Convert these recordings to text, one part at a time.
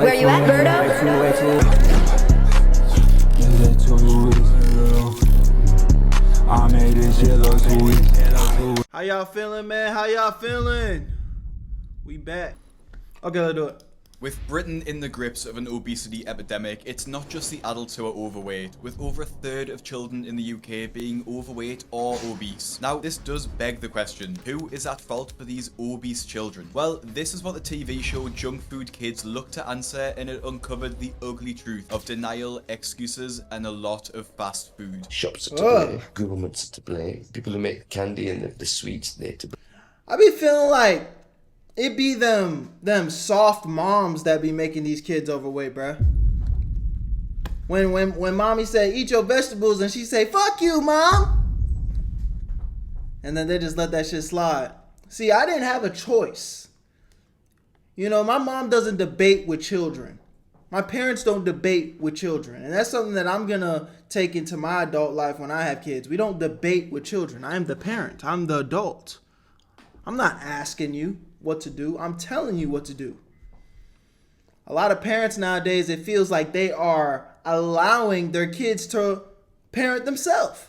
Where you at, Berto? How y'all feeling, man? How y'all feeling? We back. Okay, let's do it. With Britain in the grips of an obesity epidemic, it's not just the adults who are overweight, with over a third of children in the UK being overweight or obese. Now, this does beg the question, who is at fault for these obese children? Well, this is what the TV show Junk Food Kids looked to answer, and it uncovered the ugly truth of denial, excuses, and a lot of fast food. Shops are to blame, governments are to blame, people who make candy and the sweets, they're to blame. I be feeling like it be them soft moms that be making these kids overweight, bruh. When mommy say eat your vegetables and she say fuck you, mom, and then they just let that shit slide. See, I didn't have a choice. You know, my mom doesn't debate with children. My parents don't debate with children, and that's something that I'm gonna take into my adult life when I have kids. We don't debate with children. I am the parent. I'm the adult. I'm not asking you what to do. I'm telling you what to do. A lot of parents nowadays, it feels like they are allowing their kids to parent themselves.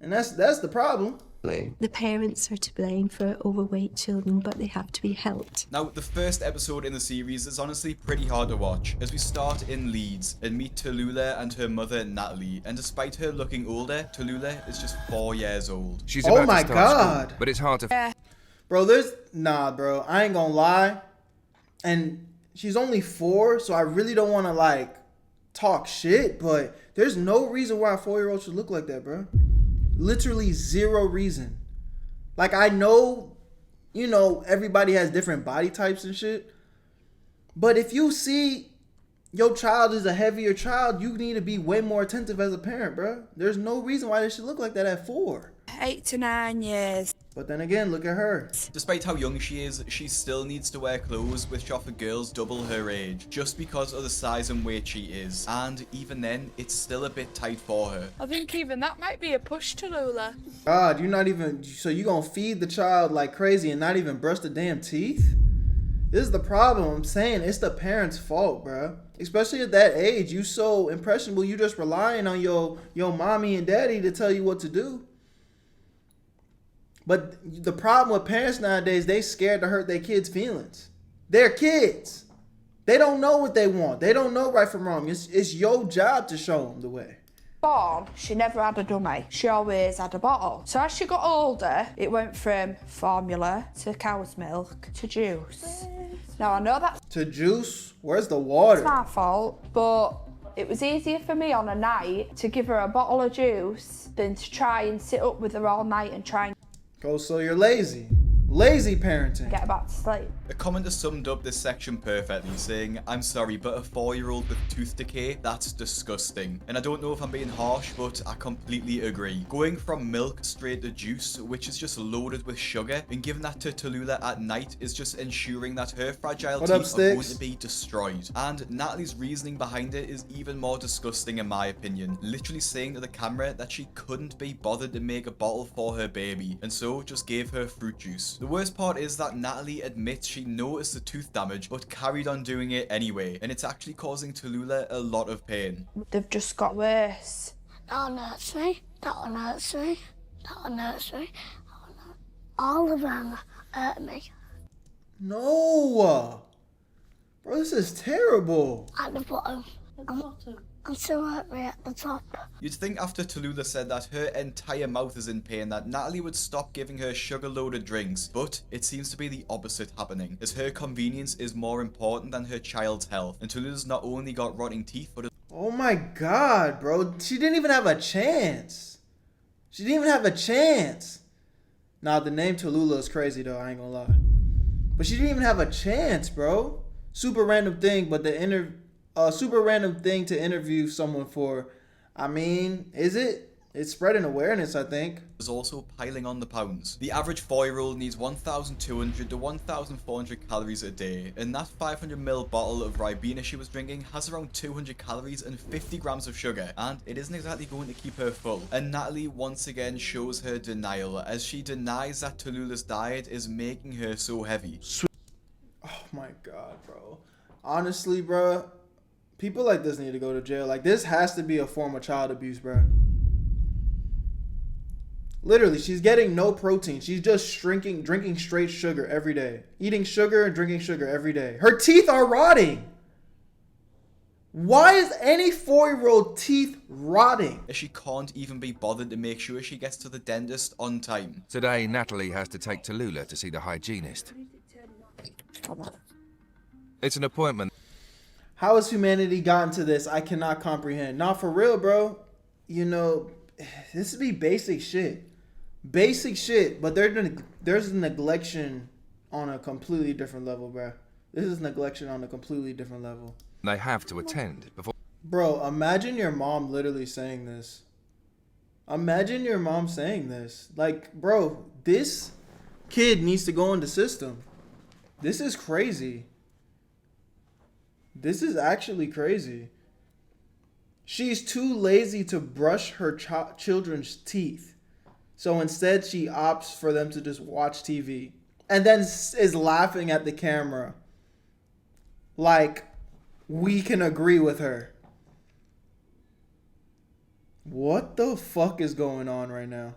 And that's the problem. The parents are to blame for overweight children, but they have to be helped. Now, the first episode in the series is honestly pretty hard to watch, as we start in Leeds and meet Tallulah and her mother Natalie, and despite her looking older, Tallulah is just 4 years old. She's about Oh my to start God. school, but it's hard to... Bro, bro, I ain't gonna lie. And she's only 4, so I really don't want to like talk shit, but there's no reason why a 4-year-old should look like that, bro. Literally zero reason. Like, I know, you know, everybody has different body types and shit, but if you see your child is a heavier child, you need to be way more attentive as a parent, bro. There's no reason why they should look like that at 4. 8 to 9 years. But then again, look at her. Despite how young she is, she still needs to wear clothes which are for girls double her age, just because of the size and weight she is. And even then, it's still a bit tight for her. I think even that might be a push to Lula. God, you're not even, so you gonna feed the child like crazy and not even brush the damn teeth? This is the problem. I'm saying it's the parents' fault, bro. Especially at that age, you so impressionable, you just relying on your mommy and daddy to tell you what to do. But the problem with parents nowadays, they scared to hurt their kids' feelings. They're kids. They don't know what they want. They don't know right from wrong. It's your job to show them the way. Born, she never had a dummy. She always had a bottle. So as she got older, it went from formula to cow's milk to juice. Now I know that's To juice? Where's the water? my fault, but it was easier for me on a night to give her a bottle of juice than to try and sit up with her all night and try and Oh, so you're lazy. Lazy parenting. get her back to sleep. A commenter summed up this section perfectly, saying, "I'm sorry, but a 4-year-old with tooth decay, that's disgusting." And I don't know if I'm being harsh, but I completely agree. Going from milk straight to juice, which is just loaded with sugar, and giving that to Tallulah at night is just ensuring that her fragile What up, teeth are going Sticks? to be destroyed. And Natalie's reasoning behind it is even more disgusting in my opinion. Literally saying to the camera that she couldn't be bothered to make a bottle for her baby, and so just gave her fruit juice. The worst part is that Natalie admits she noticed the tooth damage but carried on doing it anyway, and it's actually causing Tallulah a lot of pain. They've just got worse. That one hurts me, that one hurts me, that one hurts me, that one hurts. All of them hurt me. No. Bro, this is terrible. At the bottom. I'm still hurt me at the top. You'd think after Tallulah said that her entire mouth is in pain that Natalie would stop giving her sugar-loaded drinks, but it seems to be the opposite happening, as her convenience is more important than her child's health, and Tallulah's not only got rotting teeth, but Oh my God, bro. She didn't even have a chance. She didn't even have a chance. Nah, the name Tallulah is crazy though, I ain't gonna lie. But she didn't even have a chance, bro. Super random thing, but super random thing to interview someone for. I mean, is it? It's spreading awareness, I think. is also piling on the pounds. The average 4-year-old needs 1,200 to 1,400 calories a day, and that 500ml bottle of Ribena she was drinking has around 200 calories and 50 grams of sugar, and it isn't exactly going to keep her full. And Natalie once again shows her denial, as she denies that Tallulah's diet is making her so heavy. Oh my God, bro. Honestly, bro, people like this need to go to jail. Like, this has to be a form of child abuse, bro. Literally, she's getting no protein. She's just drinking straight sugar every day. Eating sugar and drinking sugar every day. Her teeth are rotting. Why is any 4-year-old teeth rotting? As she can't even be bothered to make sure she gets to the dentist on time. Today, Natalie has to take Tallulah to see the hygienist. It's an appointment. How has humanity gotten to this? I cannot comprehend. Not for real, bro. You know, this would be basic shit. Basic shit, but there's neglection on a completely different level, bro. This is neglection on a completely different level. They have to attend before. Bro, imagine your mom literally saying this. Imagine your mom saying this. Like, bro, this kid needs to go in the system. This is crazy. This is actually crazy. She's too lazy to brush her children's teeth. So instead, she opts for them to just watch TV. And then is laughing at the camera. Like, we can agree with her. What the fuck is going on right now?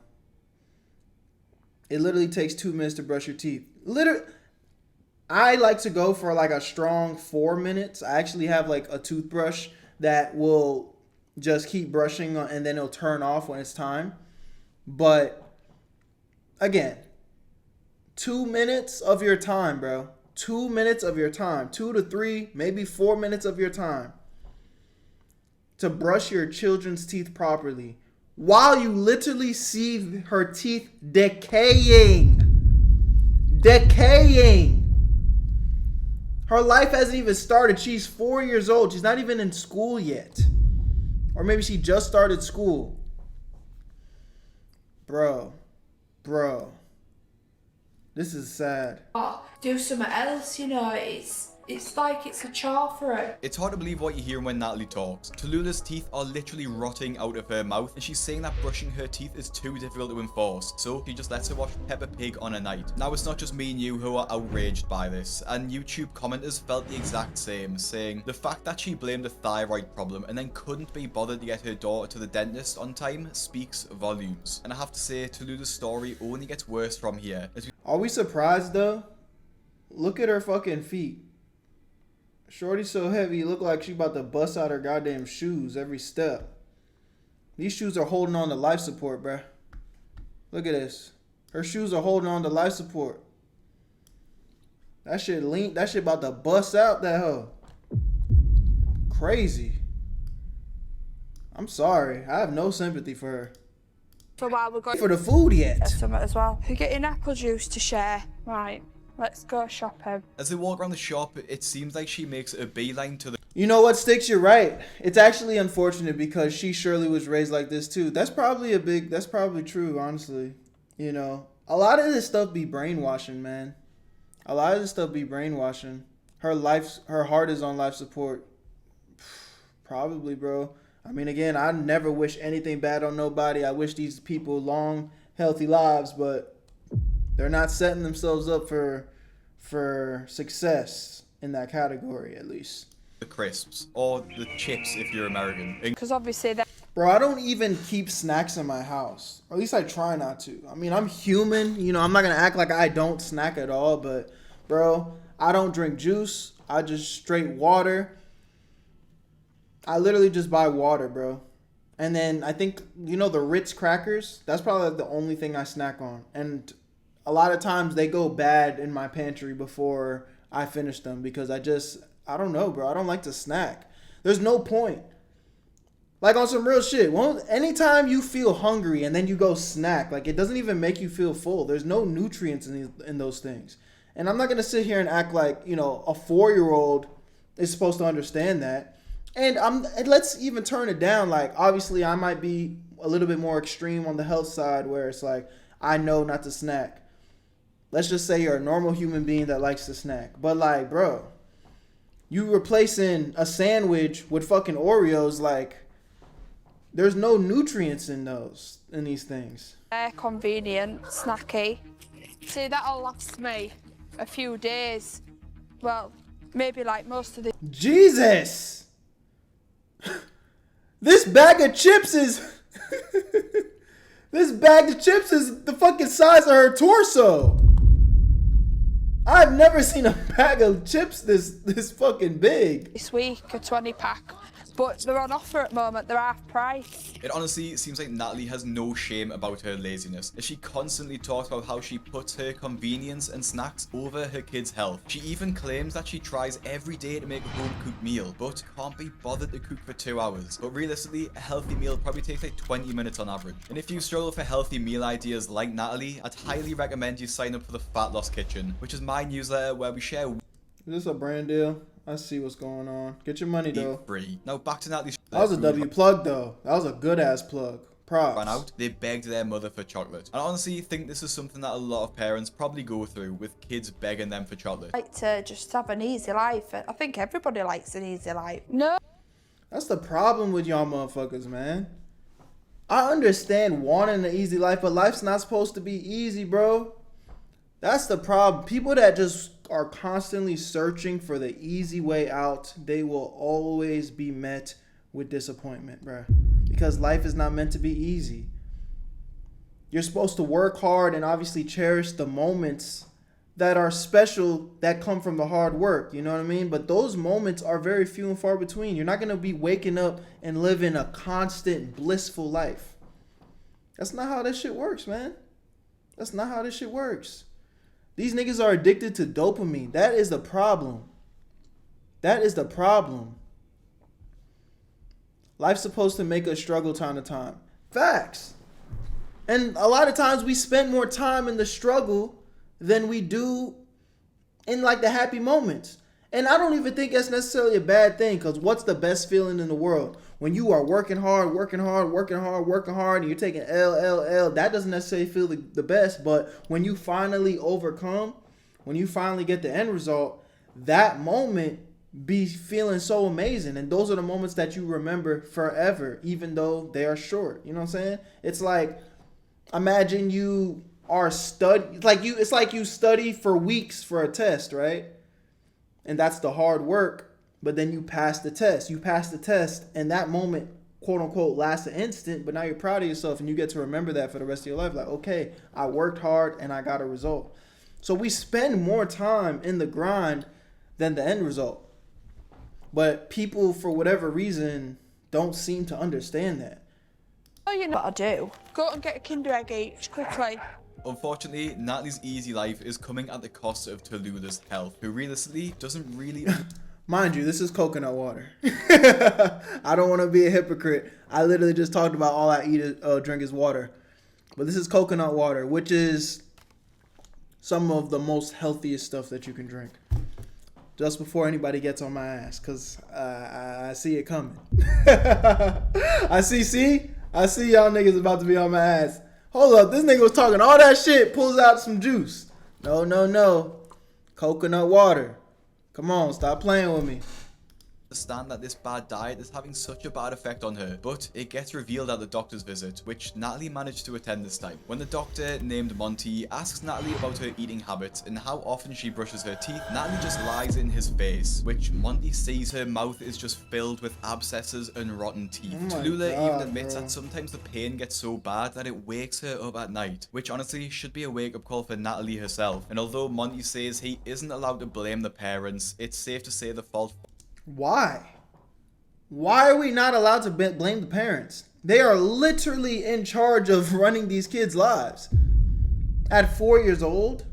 It literally takes 2 minutes to brush your teeth. Literally, I like to go for like a strong 4 minutes. I actually have like a toothbrush that will just keep brushing and then it'll turn off when it's time. But again, 2 minutes of your time, bro. 2 minutes of your time. 2 to 3, maybe 4 minutes of your time to brush your children's teeth properly while you literally see her teeth decaying. Decaying. Her life hasn't even started. She's 4 years old. She's not even in school yet. Or maybe she just started school. Bro. This is sad. Oh, do something else, you know, it's like it's a chore for her. It's hard to believe what you hear when Natalie talks. Tallulah's teeth are literally rotting out of her mouth, and she's saying that brushing her teeth is too difficult to enforce, so she just lets her watch Peppa Pig on a night. Now, it's not just me and you who are outraged by this, and YouTube commenters felt the exact same, saying the fact that she blamed a thyroid problem and then couldn't be bothered to get her daughter to the dentist on time speaks volumes. And I have to say, Tallulah's story only gets worse from here. Are we surprised though? Look at her fucking feet. Shorty's so heavy, look like she about to bust out her goddamn shoes every step. These shoes are holding on to life support, bruh. Look at this. Her shoes are holding on to life support. That shit about to bust out that hoe. Crazy. I'm sorry. I have no sympathy for her. For while we're going For the food yet. some as well. We're getting apple juice to share. Right. Let's go shopping. As they walk around the shop, it seems like she makes a beeline to the... You know what, Sticks? You're right. It's actually unfortunate because she surely was raised like this too. That's probably true, honestly. You know, a lot of this stuff be brainwashing, man. A lot of this stuff be brainwashing. Her heart is on life support. Probably, bro. I mean, again, I never wish anything bad on nobody. I wish these people long, healthy lives, but they're not setting themselves up for success in that category, at least. The crisps, or the chips if you're American. Because obviously that. Bro, I don't even keep snacks in my house. Or at least I try not to. I mean, I'm human. You know, I'm not going to act like I don't snack at all. But, bro, I don't drink juice. I just straight water. I literally just buy water, bro. And then I think, you know, the Ritz crackers, that's probably the only thing I snack on. And a lot of times they go bad in my pantry before I finish them because I don't know, bro. I don't like to snack. There's no point. Like on some real shit. Well, anytime you feel hungry and then you go snack, like it doesn't even make you feel full. There's no nutrients in those things. And I'm not going to sit here and act like, you know, a 4-year-old is supposed to understand that. And let's even turn it down. Like, obviously, I might be a little bit more extreme on the health side where it's like, I know not to snack. Let's just say you're a normal human being that likes to snack. But, like, bro, you replacing a sandwich with fucking Oreos, like, there's no nutrients in these things. Convenient, snacky. See, that'll last me a few days. Well, maybe like most of the Jesus! This bag of chips is... This bag of chips is the fucking size of her torso. I've never seen a bag of chips this fucking big. this week, a 20 pack. But they're on offer at the moment, they're half price. It honestly seems like Natalie has no shame about her laziness, as she constantly talks about how she puts her convenience and snacks over her kids' health. She even claims that she tries every day to make a home-cooked meal, but can't be bothered to cook for 2 hours. But realistically, a healthy meal probably takes like 20 minutes on average. And if you struggle for healthy meal ideas like Natalie, I'd highly recommend you sign up for the Fat Loss Kitchen, which is my newsletter where we share Is this a brand deal? I see what's going on. Get your money though. free. Now back to Natalie's. That was a W plug though. That was a good ass plug. Props. Ran out, they begged their mother for chocolate. And I honestly think this is something that a lot of parents probably go through, with kids begging them for chocolate. I like to just have an easy life. I think everybody likes an easy life. No. That's the problem with y'all motherfuckers, man. I understand wanting an easy life, but life's not supposed to be easy, bro. That's the problem. People that just are constantly searching for the easy way out, they will always be met with disappointment, bro. Because life is not meant to be easy. You're supposed to work hard and obviously cherish the moments that are special that come from the hard work. You know what I mean? But those moments are very few and far between. You're not going to be waking up and living a constant blissful life. That's not how this shit works, man. That's not how this shit works. These niggas are addicted to dopamine. That is the problem. That is the problem. Life's supposed to make us struggle time to time. Facts. And a lot of times we spend more time in the struggle than we do in like the happy moments. And I don't even think that's necessarily a bad thing, because what's the best feeling in the world? When you are working hard, and you're taking L, that doesn't necessarily feel the best. But when you finally overcome, when you finally get the end result, that moment be feeling so amazing. And those are the moments that you remember forever, even though they are short. You know what I'm saying? It's like, imagine you are it's like you study for weeks for a test, right? And that's the hard work, but then you pass the test. You pass the test, and that moment, quote unquote, lasts an instant, but now you're proud of yourself, and you get to remember that for the rest of your life. Like, okay, I worked hard, and I got a result. So we spend more time in the grind than the end result. But people, for whatever reason, don't seem to understand that. Oh, you know what I do? Go and get a Kinder Egg each, quickly. Unfortunately, Natalie's easy life is coming at the cost of Tallulah's health, who realistically doesn't really... Mind you, this is coconut water. I don't want to be a hypocrite. I literally just talked about all I drink is water. But this is coconut water, which is some of the most healthiest stuff that you can drink. Just before anybody gets on my ass, because I see it coming. I see y'all niggas about to be on my ass. Hold up, this nigga was talking all that shit, pulls out some juice. No. Coconut water. Come on, stop playing with me. Understand that this bad diet is having such a bad effect on her, but it gets revealed at the doctor's visit, which Natalie managed to attend this time. When the doctor, named Monty, asks Natalie about her eating habits and how often she brushes her teeth, Natalie just lies in his face, which Monty sees her mouth is just filled with abscesses and rotten teeth. Tallulah even admits that sometimes the pain gets so bad that it wakes her up at night, which honestly should be a wake-up call for Natalie herself. And although Monty says he isn't allowed to blame the parents, it's safe to say the fault... Why? Why are we not allowed to blame the parents? They are literally in charge of running these kids' lives. At 4 years old,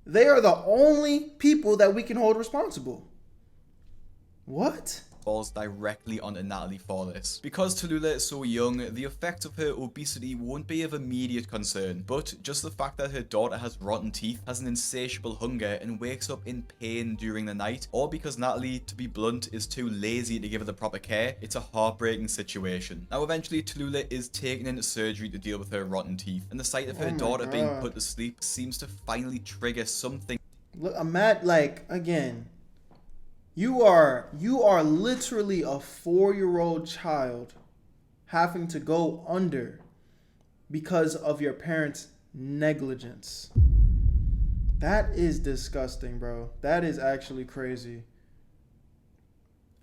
they are the only people that we can hold responsible. What? Falls directly onto Natalie for this. Because Tallulah is so young, the effects of her obesity won't be of immediate concern, but just the fact that her daughter has rotten teeth, has an insatiable hunger, and wakes up in pain during the night, or because Natalie, to be blunt, is too lazy to give her the proper care, it's a heartbreaking situation. Now eventually Tallulah is taken into surgery to deal with her rotten teeth, and the sight of her daughter being put to sleep seems to finally trigger something. Look, I'm at, like, again, You are literally a 4-year-old child having to go under because of your parents' negligence. That is disgusting, bro. That is actually crazy.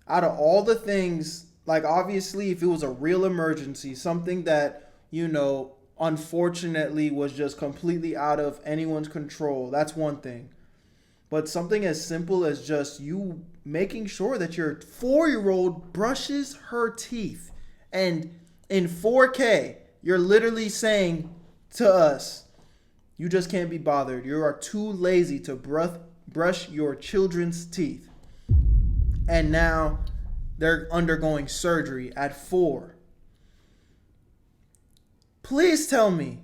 Out of all the things, like obviously if it was a real emergency, something that, you know, unfortunately was just completely out of anyone's control, that's one thing. But something as simple as just you making sure that your 4-year-old brushes her teeth. And in 4K, you're literally saying to us, you just can't be bothered. You are too lazy to brush your children's teeth. And now they're undergoing surgery at 4. Please tell me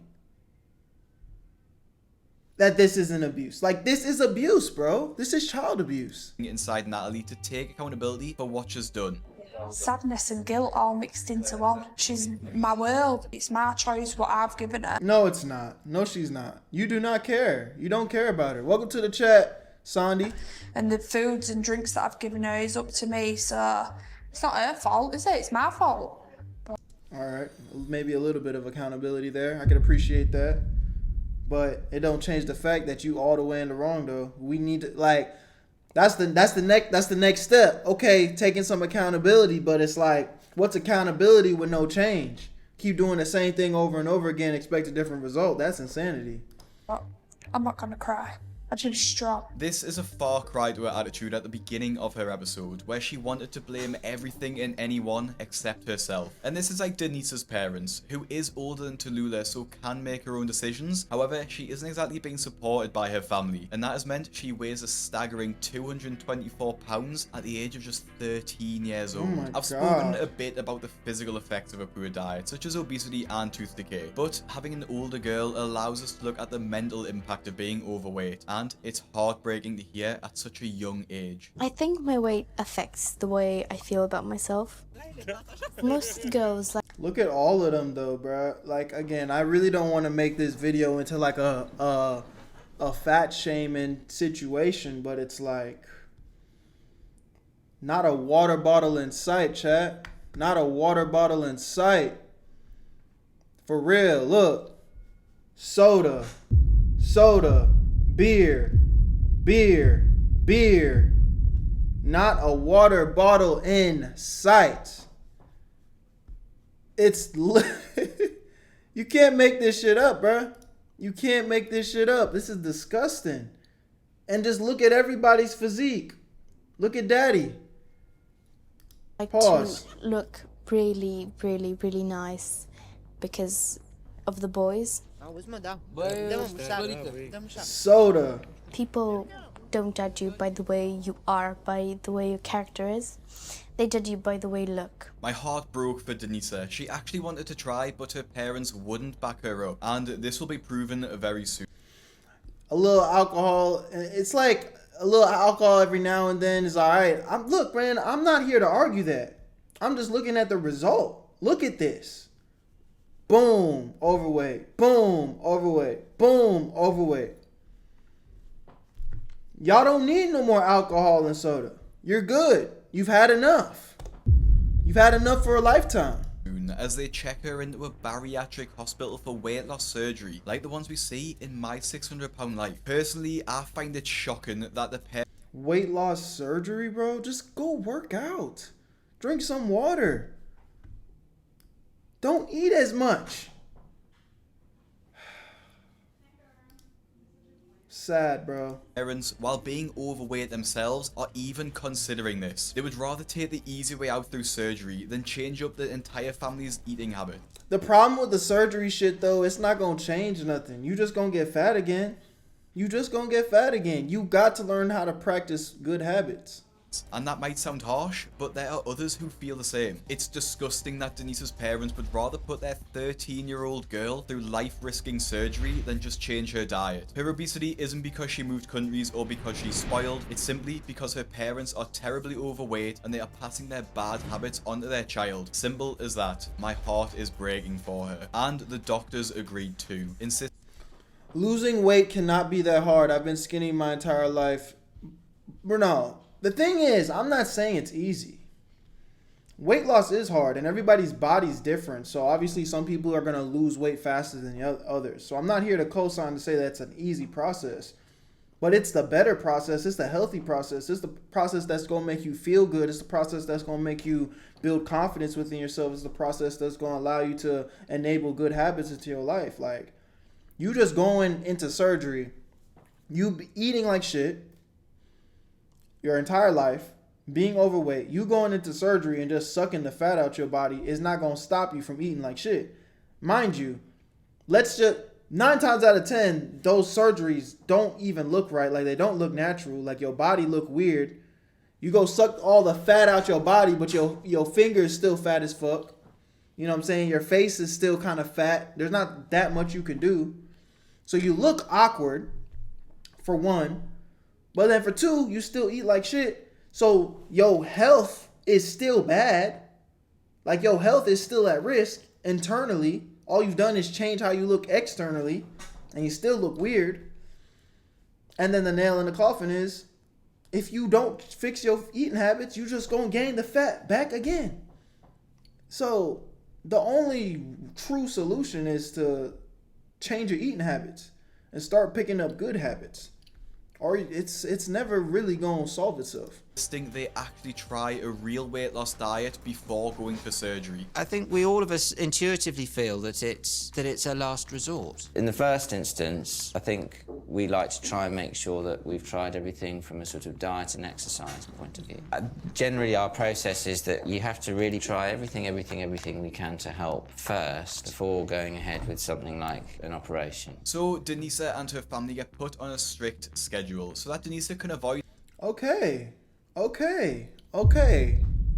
that this isn't abuse. Like, this is abuse, bro. This is child abuse. Inside Natalie to take accountability for what she's done. Sadness and guilt all mixed into one. She's my world. It's my choice what I've given her. No, it's not. No, she's not. You do not care. You don't care about her. Welcome to the chat, Sandy. And the foods and drinks that I've given her is up to me, so it's not her fault, is it? It's my fault. All right. Maybe a little bit of accountability there. I can appreciate that. But it don't change the fact that you all the way in the wrong, though. We need to, like, that's the next step. Okay, taking some accountability, but it's like, what's accountability with no change? Keep doing the same thing over and over again, expect a different result. That's insanity. But I'm not gonna cry. I'm just strong. This is a far cry to her attitude at the beginning of her episode, where she wanted to blame everything and anyone except herself. And this is like Denise's parents, who is older than Tallulah so can make her own decisions. However, she isn't exactly being supported by her family, and that has meant she weighs a staggering 224 pounds at the age of just 13 years old. I've spoken a bit about the physical effects of a poor diet, such as obesity and tooth decay, but having an older girl allows us to look at the mental impact of being overweight, and it's heartbreaking to hear at such a young age. I think my weight affects the way I feel about myself. Most girls like... Look at all of them though, bro. Like, again, I really don't want to make this video into like a fat shaming situation, but it's like, not a water bottle in sight, chat. Not a water bottle in sight. For real, look. Soda. Beer. Not a water bottle in sight. It's you can't make this shit up, bruh. You can't make this shit up. This is disgusting. And just look at everybody's physique. Look at daddy. Pause. To look really, really, really nice because of the boys. Soda. People don't judge you by the way you are, by the way your character is. They judge you by the way you look. My heart broke for Denisa. She actually wanted to try, but her parents wouldn't back her up. And this will be proven very soon. A little alcohol. It's like a little alcohol every now and then is all right. Look, man, I'm not here to argue that. I'm just looking at the result. Look at this. Boom, overweight. Boom, overweight. Boom, overweight. Y'all don't need no more alcohol and soda. You're good. You've had enough. You've had enough for a lifetime. As they check her into a bariatric hospital for weight loss surgery, like the ones we see in My 600-Pound Life. Personally, I find it shocking that the pair... Weight loss surgery, bro? Just go work out. Drink some water. Don't eat as much. Sad, bro. Parents, while being overweight themselves, are even considering this. They would rather take the easy way out through surgery than change up the entire family's eating habit. The problem with the surgery shit, though, it's not gonna change nothing. You just gonna get fat again. You just gonna get fat again. You got to learn how to practice good habits. And that might sound harsh, but there are others who feel the same. It's disgusting that Denise's parents would rather put their 13-year-old girl through life-risking surgery than just change her diet. Her obesity isn't because she moved countries or because she's spoiled, it's simply because her parents are terribly overweight and they are passing their bad habits onto their child. Simple as that. My heart is breaking for her. And the doctors agreed too. Losing weight cannot be that hard. I've been skinny my entire life. Bruno. The thing is, I'm not saying it's easy. Weight loss is hard, and everybody's body's different. So obviously, some people are going to lose weight faster than the others. So I'm not here to co-sign to say that's an easy process. But it's the better process. It's the healthy process. It's the process that's going to make you feel good. It's the process that's going to make you build confidence within yourself. It's the process that's going to allow you to enable good habits into your life. Like, you just going into surgery, you be eating like shit your entire life, being overweight, you going into surgery and just sucking the fat out your body is not going to stop you from eating like shit. Mind you, let's just 9 times out of 10, those surgeries don't even look right. Like, they don't look natural. Like, your body look weird. You go suck all the fat out your body, but your finger is still fat as fuck. You know what I'm saying? Your face is still kind of fat. There's not that much you can do. So you look awkward, for one. But then for two, you still eat like shit. So your health is still bad. Like, your health is still at risk internally. All you've done is change how you look externally, and you still look weird. And then the nail in the coffin is, if you don't fix your eating habits, you just gonna gain the fat back again. So the only true solution is to change your eating habits and start picking up good habits. Or it's never really gonna solve itself. They actually try a real weight loss diet before going for surgery. I think we all of us intuitively feel that it's a last resort. In the first instance, I think we like to try and make sure that we've tried everything from a sort of diet and exercise point of view. Generally, our process is that you have to really try everything we can to help first before going ahead with something like an operation. So Denisa and her family get put on a strict schedule so that Denisa can avoid Okay.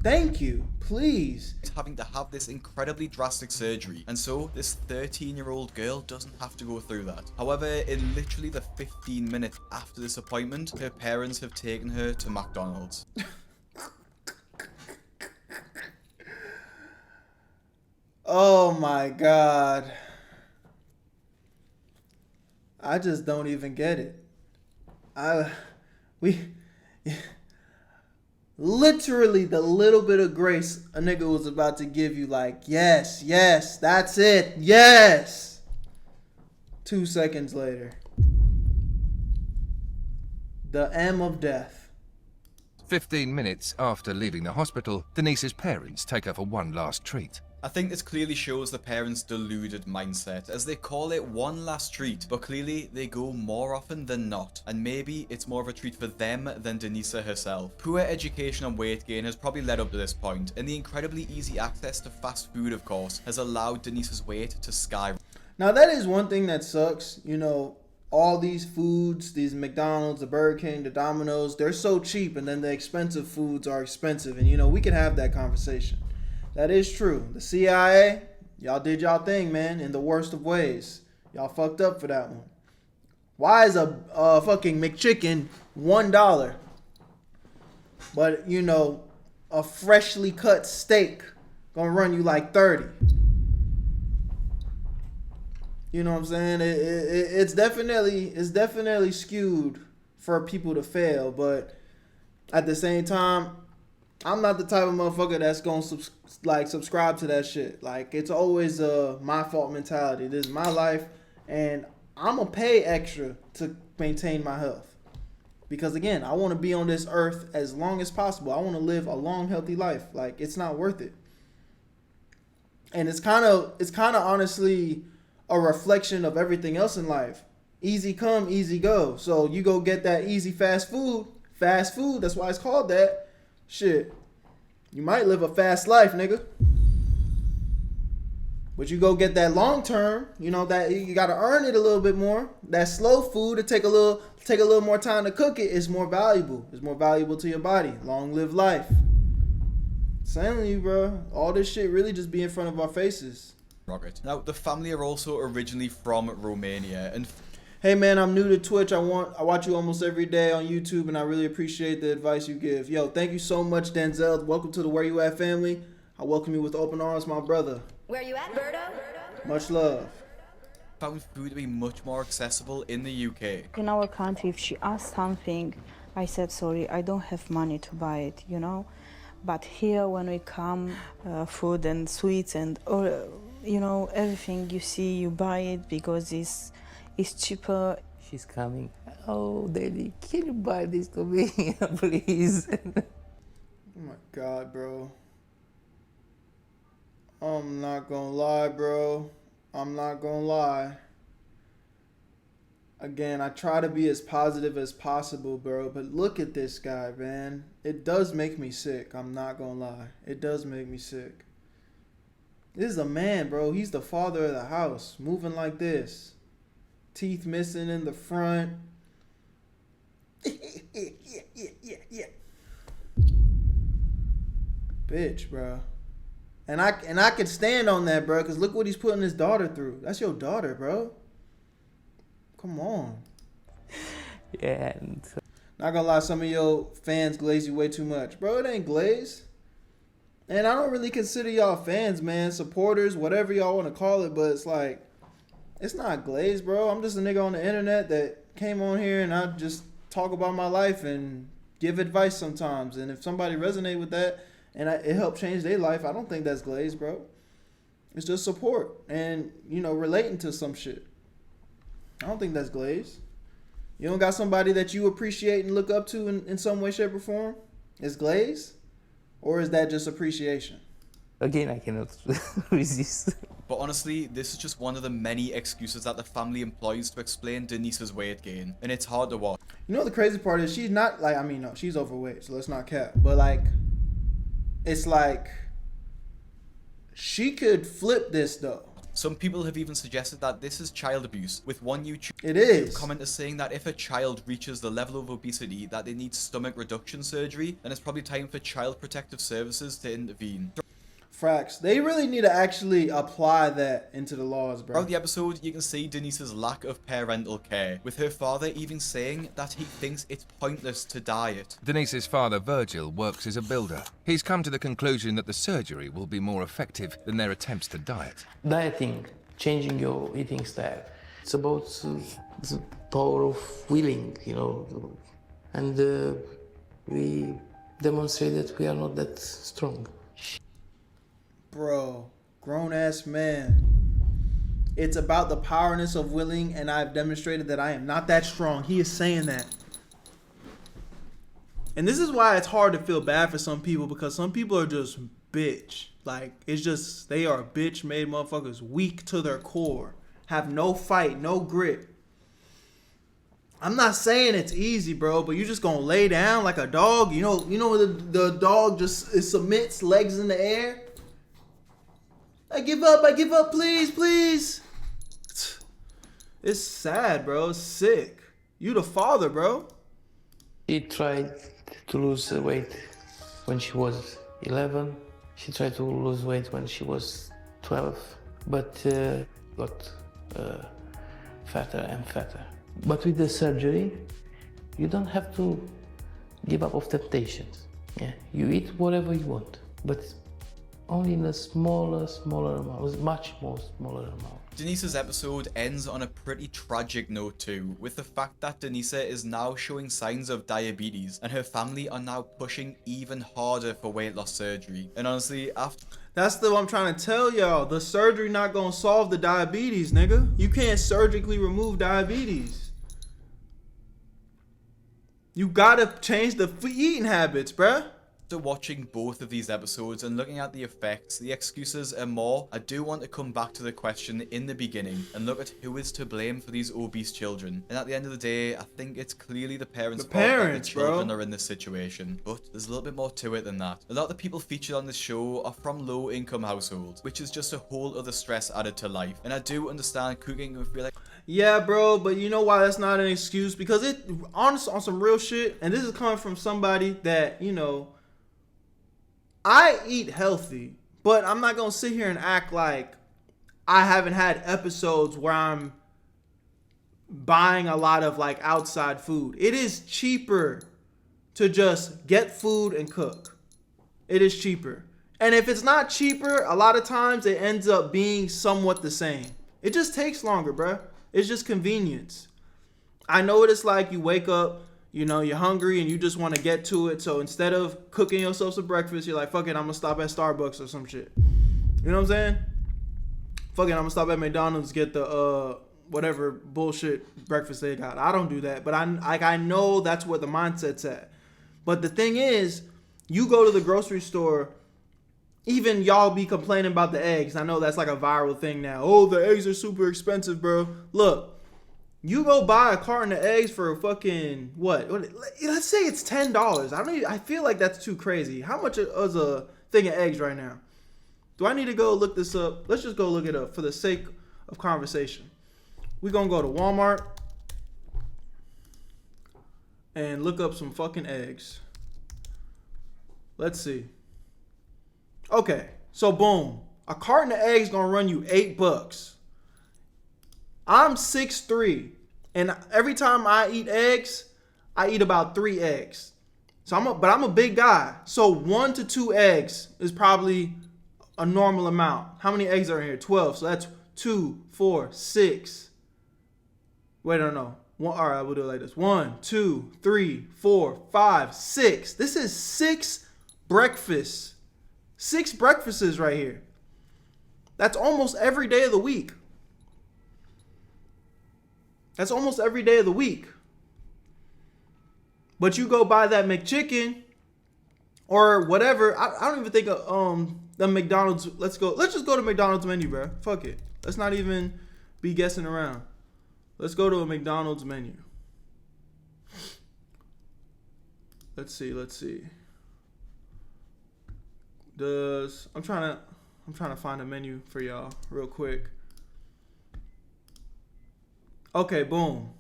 Thank you. Please. having to have this incredibly drastic surgery, and so this 13-year-old girl doesn't have to go through that. However, in literally the 15 minutes after this appointment, her parents have taken her to McDonald's. Oh my God. I just don't even get it. Literally the little bit of grace a nigga was about to give you, like, yes, that's it, yes. 2 seconds later, the M of death. 15 minutes after leaving the hospital, Denise's parents take her for one last treat. I think this clearly shows the parents' deluded mindset, as they call it one last treat, but clearly they go more often than not, and maybe it's more of a treat for them than Denisa herself. Poor education and weight gain has probably led up to this point, and the incredibly easy access to fast food, of course, has allowed Denisa's weight to skyrocket. Now that is one thing that sucks, you know, all these foods, these McDonald's, the Burger King, the Domino's, they're so cheap, and then the expensive foods are expensive, and you know, we can have that conversation. That is true. The CIA, y'all did y'all thing, man, in the worst of ways. Y'all fucked up for that one. Why is a fucking McChicken $1? But, you know, a freshly cut steak gonna run you like 30. You know what I'm saying? It's definitely skewed for people to fail, but at the same time, I'm not the type of motherfucker that's gonna subscribe to that shit. Like, it's always a my fault mentality. This is my life, and I'm gonna pay extra to maintain my health. Because again, I want to be on this earth as long as possible. I want to live a long, healthy life. Like, it's not worth it. And it's kind of honestly a reflection of everything else in life. Easy come, easy go. So you go get that easy fast food. That's why it's called that. Shit, you might live a fast life, nigga. But you go get that long term, you know, that you gotta earn it a little bit more. That slow food, it take a little more time to cook it, is more valuable. It's more valuable to your body. Long live life. I'm telling you, bro, all this shit really just be in front of our faces. Now, the family are also originally from Romania, and hey man, I'm new to Twitch. I watch you almost every day on YouTube, and I really appreciate the advice you give. Yo, thank you so much, Denzel. Welcome to the Where You At family. I welcome you with open arms, my brother. Where you at, Berto? Much love. found food to be much more accessible in the UK. In our country, if she asked something, I said, sorry, I don't have money to buy it, you know. But here, when we come, food and sweets and, you know, everything you see, you buy it because it's cheaper. She's coming. Oh, Daddy, can you buy this to me, please? Oh my God, bro. I'm not gonna lie, bro. I'm not gonna lie. Again, I try to be as positive as possible, bro. But look at this guy, man. It does make me sick. I'm not gonna lie. It does make me sick. This is a man, bro. He's the father of the house. Moving like this. Teeth missing in the front. Yeah. Bitch, bro. And I could stand on that, bro, because look what he's putting his daughter through. That's your daughter, bro. Come on. Yeah. And not gonna lie, some of your fans glaze you way too much. Bro, it ain't glaze. And I don't really consider y'all fans, man. Supporters, whatever y'all want to call it. But it's like, it's not glaze, bro. I'm just a nigga on the internet that came on here and I just talk about my life and give advice sometimes. And if somebody resonate with that and it helped change their life, I don't think that's glaze, bro. It's just support and, you know, relating to some shit. I don't think that's glaze. You don't got somebody that you appreciate and look up to in some way, shape, or form? Is glaze? Or is that just appreciation? again, I cannot resist. But honestly, this is just one of the many excuses that the family employs to explain Denise's weight gain, and it's hard to watch. You know the crazy part is she's not like, I mean, no, she's overweight, so let's not cap. But like, it's like, she could flip this though. Some people have even suggested that this is child abuse, with one YouTube commenter saying that if a child reaches the level of obesity that they need stomach reduction surgery, then it's probably time for Child Protective Services to intervene. Facts. They really need to actually apply that into the laws, bro. Throughout the episode, you can see Denise's lack of parental care, with her father even saying that he thinks it's pointless to diet. Denise's father, Virgil, works as a builder. He's come to the conclusion that the surgery will be more effective than their attempts to diet. Dieting, changing your eating style, it's about the power of willing, you know, and we demonstrate that we are not that strong. Bro, grown-ass man. It's about the powerness of willing, and I've demonstrated that I am not that strong. He is saying that. And this is why it's hard to feel bad for some people, because some people are just bitch. Like, it's just, they are bitch-made motherfuckers, weak to their core, have no fight, no grit. I'm not saying it's easy, bro, but you just gonna lay down like a dog. You know the dog just submits, legs in the air. I give up, please, please. It's sad, bro. It's sick. You the father, bro. She tried to lose weight when she was 11. She tried to lose weight when she was 12, but got fatter and fatter. But with the surgery, you don't have to give up of temptations. Yeah, you eat whatever you want, but only in a smaller amount, much more smaller amount. Denise's episode ends on a pretty tragic note too, with the fact that Denise is now showing signs of diabetes, and her family are now pushing even harder for weight loss surgery. And honestly, that's what I'm trying to tell y'all. The surgery not gonna solve the diabetes, nigga. You can't surgically remove diabetes. You gotta change the eating habits, bruh. After watching both of these episodes and looking at the effects, the excuses and more, I do want to come back to the question in the beginning and look at who is to blame for these obese children. And at the end of the day, I think it's clearly the parents' fault that the children are in this situation. But there's a little bit more to it than that. A lot of the people featured on this show are from low-income households, which is just a whole other stress added to life. And I do understand cooking and feel like, yeah, bro, but you know why that's not an excuse? Because it, honestly, on some real shit, and this is coming from somebody that, you know, I eat healthy, but I'm not going to sit here and act like I haven't had episodes where I'm buying a lot of like outside food. It is cheaper to just get food and cook. It is cheaper. And if it's not cheaper, a lot of times it ends up being somewhat the same. It just takes longer, bruh. It's just convenience. I know what it's like. You wake up, you know, you're hungry and you just want to get to it. So instead of cooking yourself some breakfast, you're like, fuck it, I'm going to stop at Starbucks or some shit. You know what I'm saying? Fuck it, I'm going to stop at McDonald's, get the whatever bullshit breakfast they got. I don't do that, but I know that's where the mindset's at. But the thing is, you go to the grocery store, even y'all be complaining about the eggs. I know that's like a viral thing now. Oh, the eggs are super expensive, bro. Look, you go buy a carton of eggs for fucking what? Let's say it's $10. I feel like that's too crazy. How much is a thing of eggs right now? Do I need to go look this up? Let's just go look it up for the sake of conversation. We're gonna go to Walmart and look up some fucking eggs. Let's see. Okay, so boom. A carton of eggs gonna run you $8. I'm 6'3", and every time I eat eggs, I eat about 3 eggs. So I'm a big guy. So 1 to 2 eggs is probably a normal amount. How many eggs are in here? 12. So that's 2, 4, 6. Wait, no. All right, we'll do it like this. 1, 2, 3, 4, 5, 6. This is 6 breakfasts. 6 breakfasts right here. That's almost every day of the week. That's almost every day of the week. But you go buy that McChicken or whatever. I don't even think of the McDonald's. Let's just go to McDonald's menu, bro. Fuck it. Let's not even be guessing around. Let's go to a McDonald's menu. Let's see. I'm trying to find a menu for y'all real quick. Okay, boom.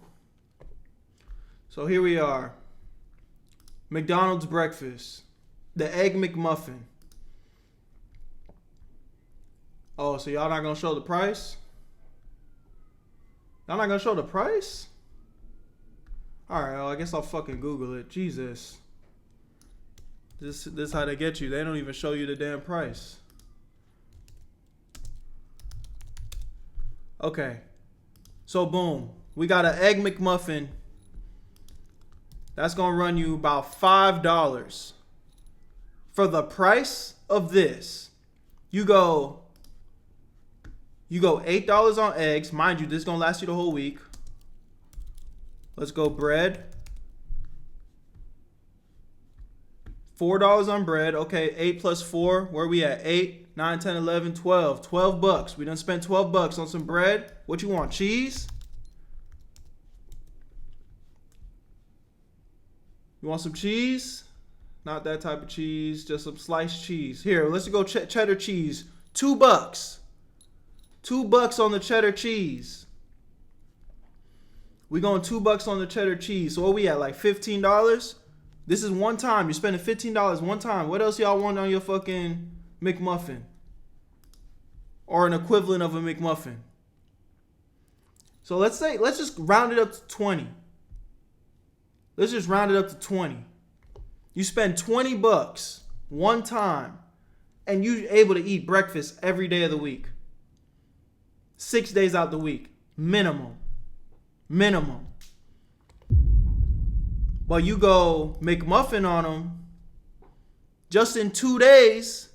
So here we are. McDonald's breakfast. The Egg McMuffin. Oh, so y'all not gonna show the price? Y'all not gonna show the price? Alright, well, I guess I'll fucking Google it. Jesus. This is how they get you. They don't even show you the damn price. Okay. So boom. We got an Egg McMuffin. That's gonna run you about $5. For the price of this, you go $8 on eggs. Mind you, this is gonna last you the whole week. Let's go bread. $4 on bread. Okay, 8 plus 4. Where are we at? 8, 9, 10, 11, 12. $12. We done spent $12 on some bread. What you want? Cheese? You want some cheese? Not that type of cheese. Just some sliced cheese. Here, let's go cheddar cheese. $2. $2 on the cheddar cheese. We going $2 on the cheddar cheese. So what we at? Like $15? This is one time. You're spending $15 one time. What else y'all want on your fucking McMuffin? Or an equivalent of a McMuffin. So let's just round it up to 20. Let's just round it up to 20. You spend $20 one time and you're able to eat breakfast every day of the week. 6 days out the week. Minimum. But you go McMuffin on them, just in 2 days,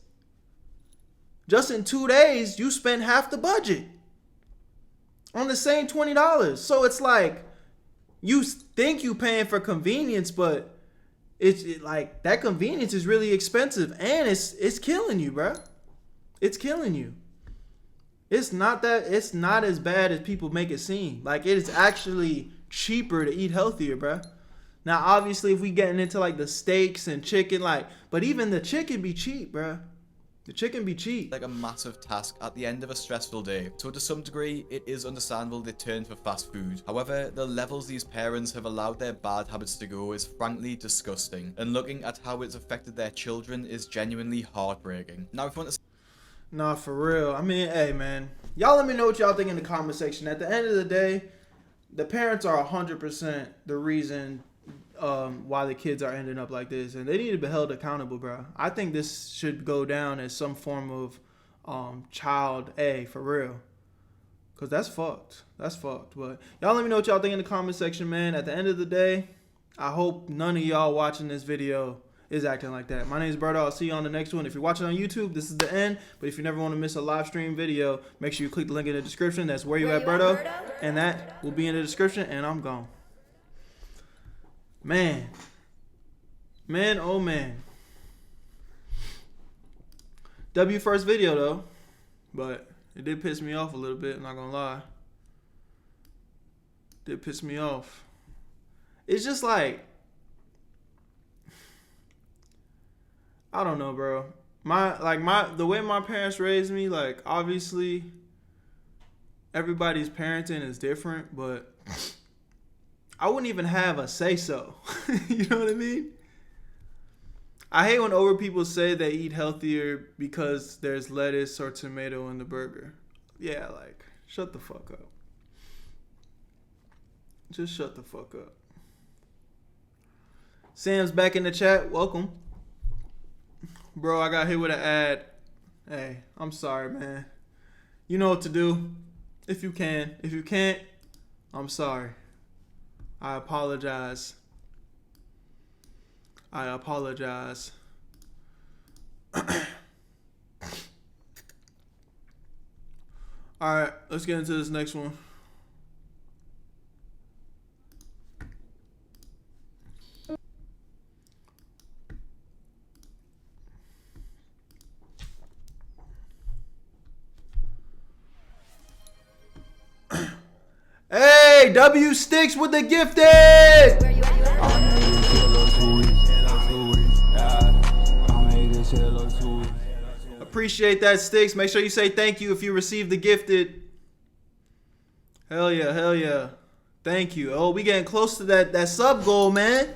you spend half the budget on the same $20. So it's like, you think you paying for convenience, but it's like that convenience is really expensive and it's killing you, bro. It's killing you. It's not as bad as people make it seem. Like, it is actually cheaper to eat healthier, bro. Now, obviously, if we getting into like the steaks and chicken, but even the chicken be cheap, bro. The chicken be cheap. Like a massive task at the end of a stressful day. So to some degree, it is understandable they turn for fast food. However, the levels these parents have allowed their bad habits to go is frankly disgusting. And looking at how it's affected their children is genuinely heartbreaking. Now, if you want to... Nah, for real. I mean, hey, man. Y'all let me know what y'all think in the comment section. At the end of the day, the parents are 100% the reason why the kids are ending up like this, and they need to be held accountable, bro. I think this should go down as some form of child A, for real, because that's fucked. But y'all let me know what y'all think in the comment section, man. At the end of the day, I hope none of y'all watching this video is acting like that. My name is Berto. I'll see you on the next one. If you're watching on YouTube, this is the end. But if you never want to miss a live stream video, make sure you click the link in the description. That's Where You At Berto. And that will be in the description. And I'm gone. Man. Man, oh man. W first video though. But it did piss me off a little bit, I'm not gonna lie. Did piss me off. It's just like, I don't know, bro. The way my parents raised me, like, obviously everybody's parenting is different, but I wouldn't even have a say so. You know what I mean? I hate when older people say they eat healthier because there's lettuce or tomato in the burger. Yeah, like, shut the fuck up. Just shut the fuck up. Sam's back in the chat. Welcome. Bro, I got hit with an ad. Hey, I'm sorry, man. You know what to do. If you can. If you can't, I'm sorry. I apologize. I apologize. Alright, let's get into this next one. Hey, W Sticks with the gifted! Appreciate that, Sticks. Make sure you say thank you if you received the gifted. Hell yeah, hell yeah. Thank you. Oh, we getting close to that sub goal, man.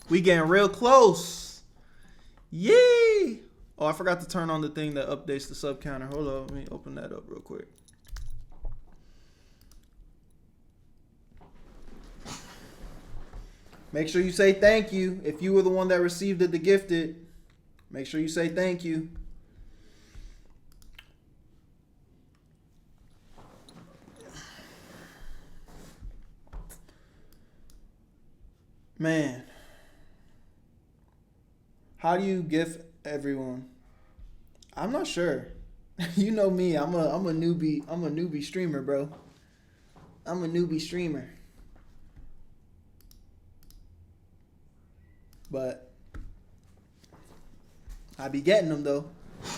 We getting real close. Yee! Oh, I forgot to turn on the thing that updates the sub counter. Hold on, let me open that up real quick. Make sure you say thank you. If you were the one that received the gifted, make sure you say thank you. Man, how do you gift everyone? I'm not sure. You know me. I'm a newbie. I'm a newbie streamer, bro. I'm a newbie streamer. But I be getting them though.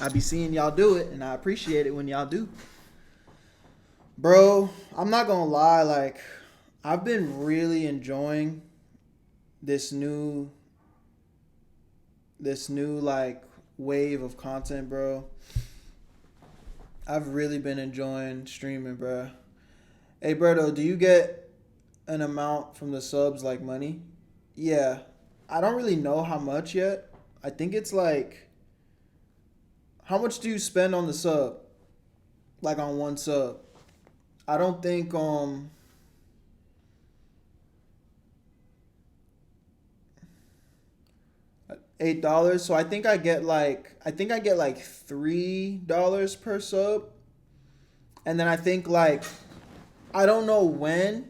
I be seeing y'all do it, and I appreciate it when y'all do. Bro, I'm not gonna lie. Like, I've been really enjoying this new like wave of content, bro. I've really been enjoying streaming, bro. Hey, Berto, do you get an amount from the subs like money? Yeah. I don't really know how much yet. I think it's like, how much do you spend on the sub? Like on one sub? I don't think $8. So I think I get like $3 per sub. And then I think like, I don't know when.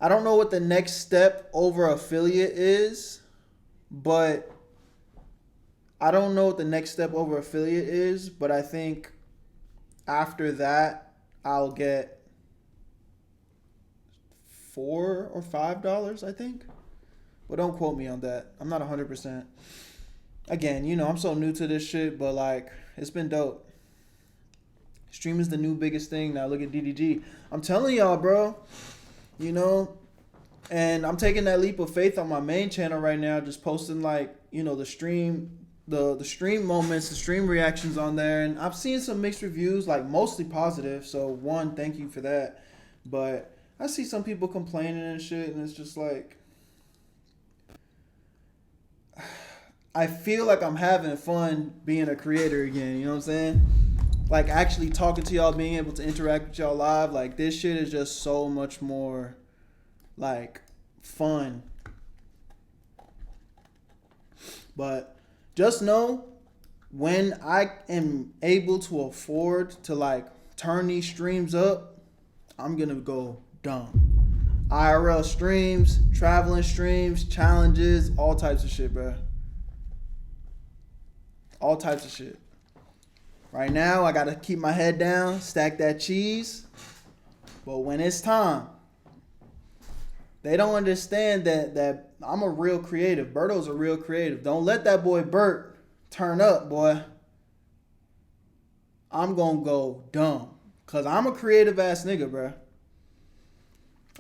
I don't know what the next step over affiliate is, but I think after that I'll get $4 or $5, I think. But don't quote me on that. I'm not 100%. Again, you know, I'm so new to this shit, but like, it's been dope. Stream is the new biggest thing now. Look at DDG. I'm telling y'all, bro. You know, and I'm taking that leap of faith on my main channel right now, just posting like, you know, the stream moments, the stream reactions on there, and I've seen some mixed reviews, like mostly positive. So one, thank you for that. But I see some people complaining and shit, and it's just like, I feel like I'm having fun being a creator again. You know what I'm saying? Like actually talking to y'all, being able to interact with y'all live, like this shit is just so much more like fun. But just know, when I am able to afford to like turn these streams up, I'm gonna go dumb. IRL streams, traveling streams, challenges, all types of shit, bro. All types of shit. Right now, I gotta keep my head down, stack that cheese. But when it's time, they don't understand that I'm a real creative. Berto's a real creative. Don't let that boy Bert turn up, boy. I'm gonna go dumb. Cause I'm a creative ass nigga, bruh.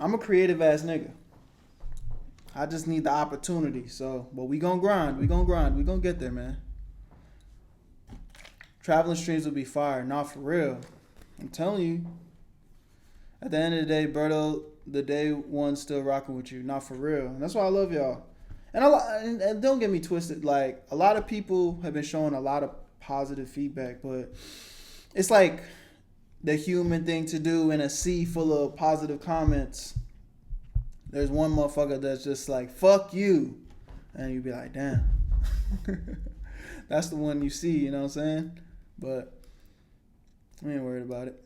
I'm a creative ass nigga. I just need the opportunity. So, but we gonna grind. We gonna get there, man. Traveling streams will be fire. Not for real. I'm telling you. At the end of the day, Berto, the day one still rocking with you. Not for real. And that's why I love y'all. And don't get me twisted. Like, a lot of people have been showing a lot of positive feedback, but it's like the human thing to do in a sea full of positive comments. There's one motherfucker that's just like, fuck you. And you be like, damn. That's the one you see, you know what I'm saying? But we ain't worried about it.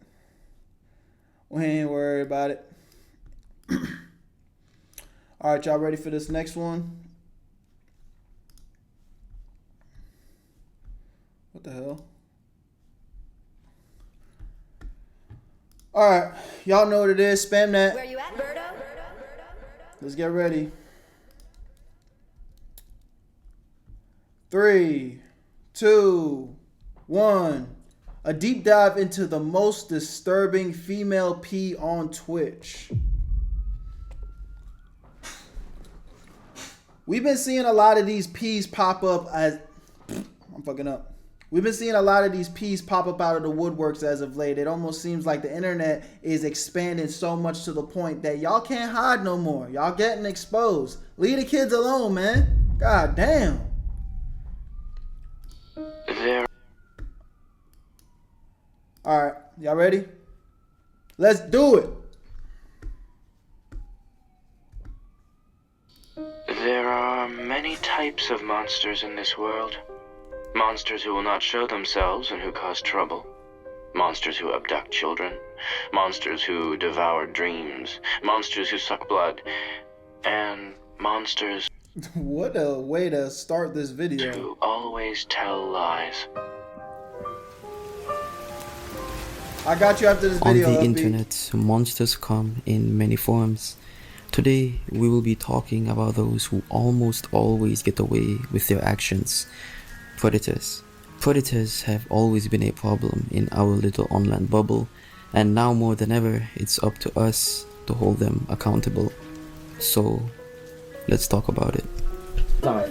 We ain't worried about it. All right, y'all ready for this next one? What the hell? All right, y'all know what it is. Spam that. Where you at, Berto? Let's get ready. 3, 2, 1. A deep dive into the most disturbing female pee on Twitch. We've been seeing a lot of these peas pop up as... I'm fucking up. We've been seeing a lot of these peas pop up out of the woodworks as of late. It almost seems like the internet is expanding so much to the point that y'all can't hide no more. Y'all getting exposed. Leave the kids alone, man. God damn. Alright, y'all ready? Let's do it. There are many types of monsters in this world. Monsters who will not show themselves and who cause trouble. Monsters who abduct children. Monsters who devour dreams. Monsters who suck blood. And monsters... What a way to start this video. ...who always tell lies. I got you after this video. On the internet, monsters come in many forms. Today, we will be talking about those who almost always get away with their actions. Predators. Predators have always been a problem in our little online bubble, and now more than ever, it's up to us to hold them accountable. So, let's talk about it. Camera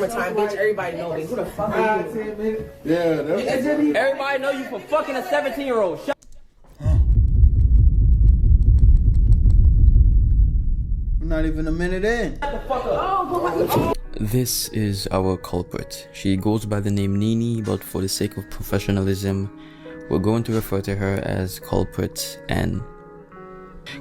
time, bitch. Everybody know me. Who the fuck are you? Yeah, everybody know you for fucking a 17-year-old. We're not even a minute in. This is our culprit. She goes by the name Nini, but for the sake of professionalism, we're going to refer to her as Culprit N.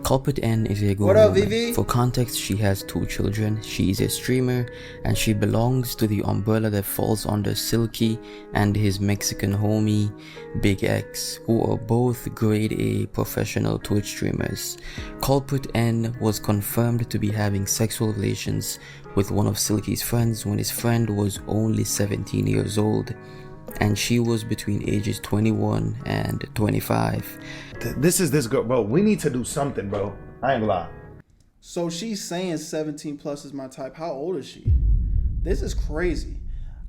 Culprit N is a grown woman. For context, she has 2 children. She is a streamer and she belongs to the umbrella that falls under Silky and his Mexican homie Big X, who are both grade A professional Twitch streamers. Culprit N was confirmed to be having sexual relations with one of Silky's friends when his friend was only 17 years old, and she was between ages 21 and 25. This is this girl, bro. We need to do something, bro. I ain't gonna lie. So she's saying 17 plus is my type. How old is she? This is crazy.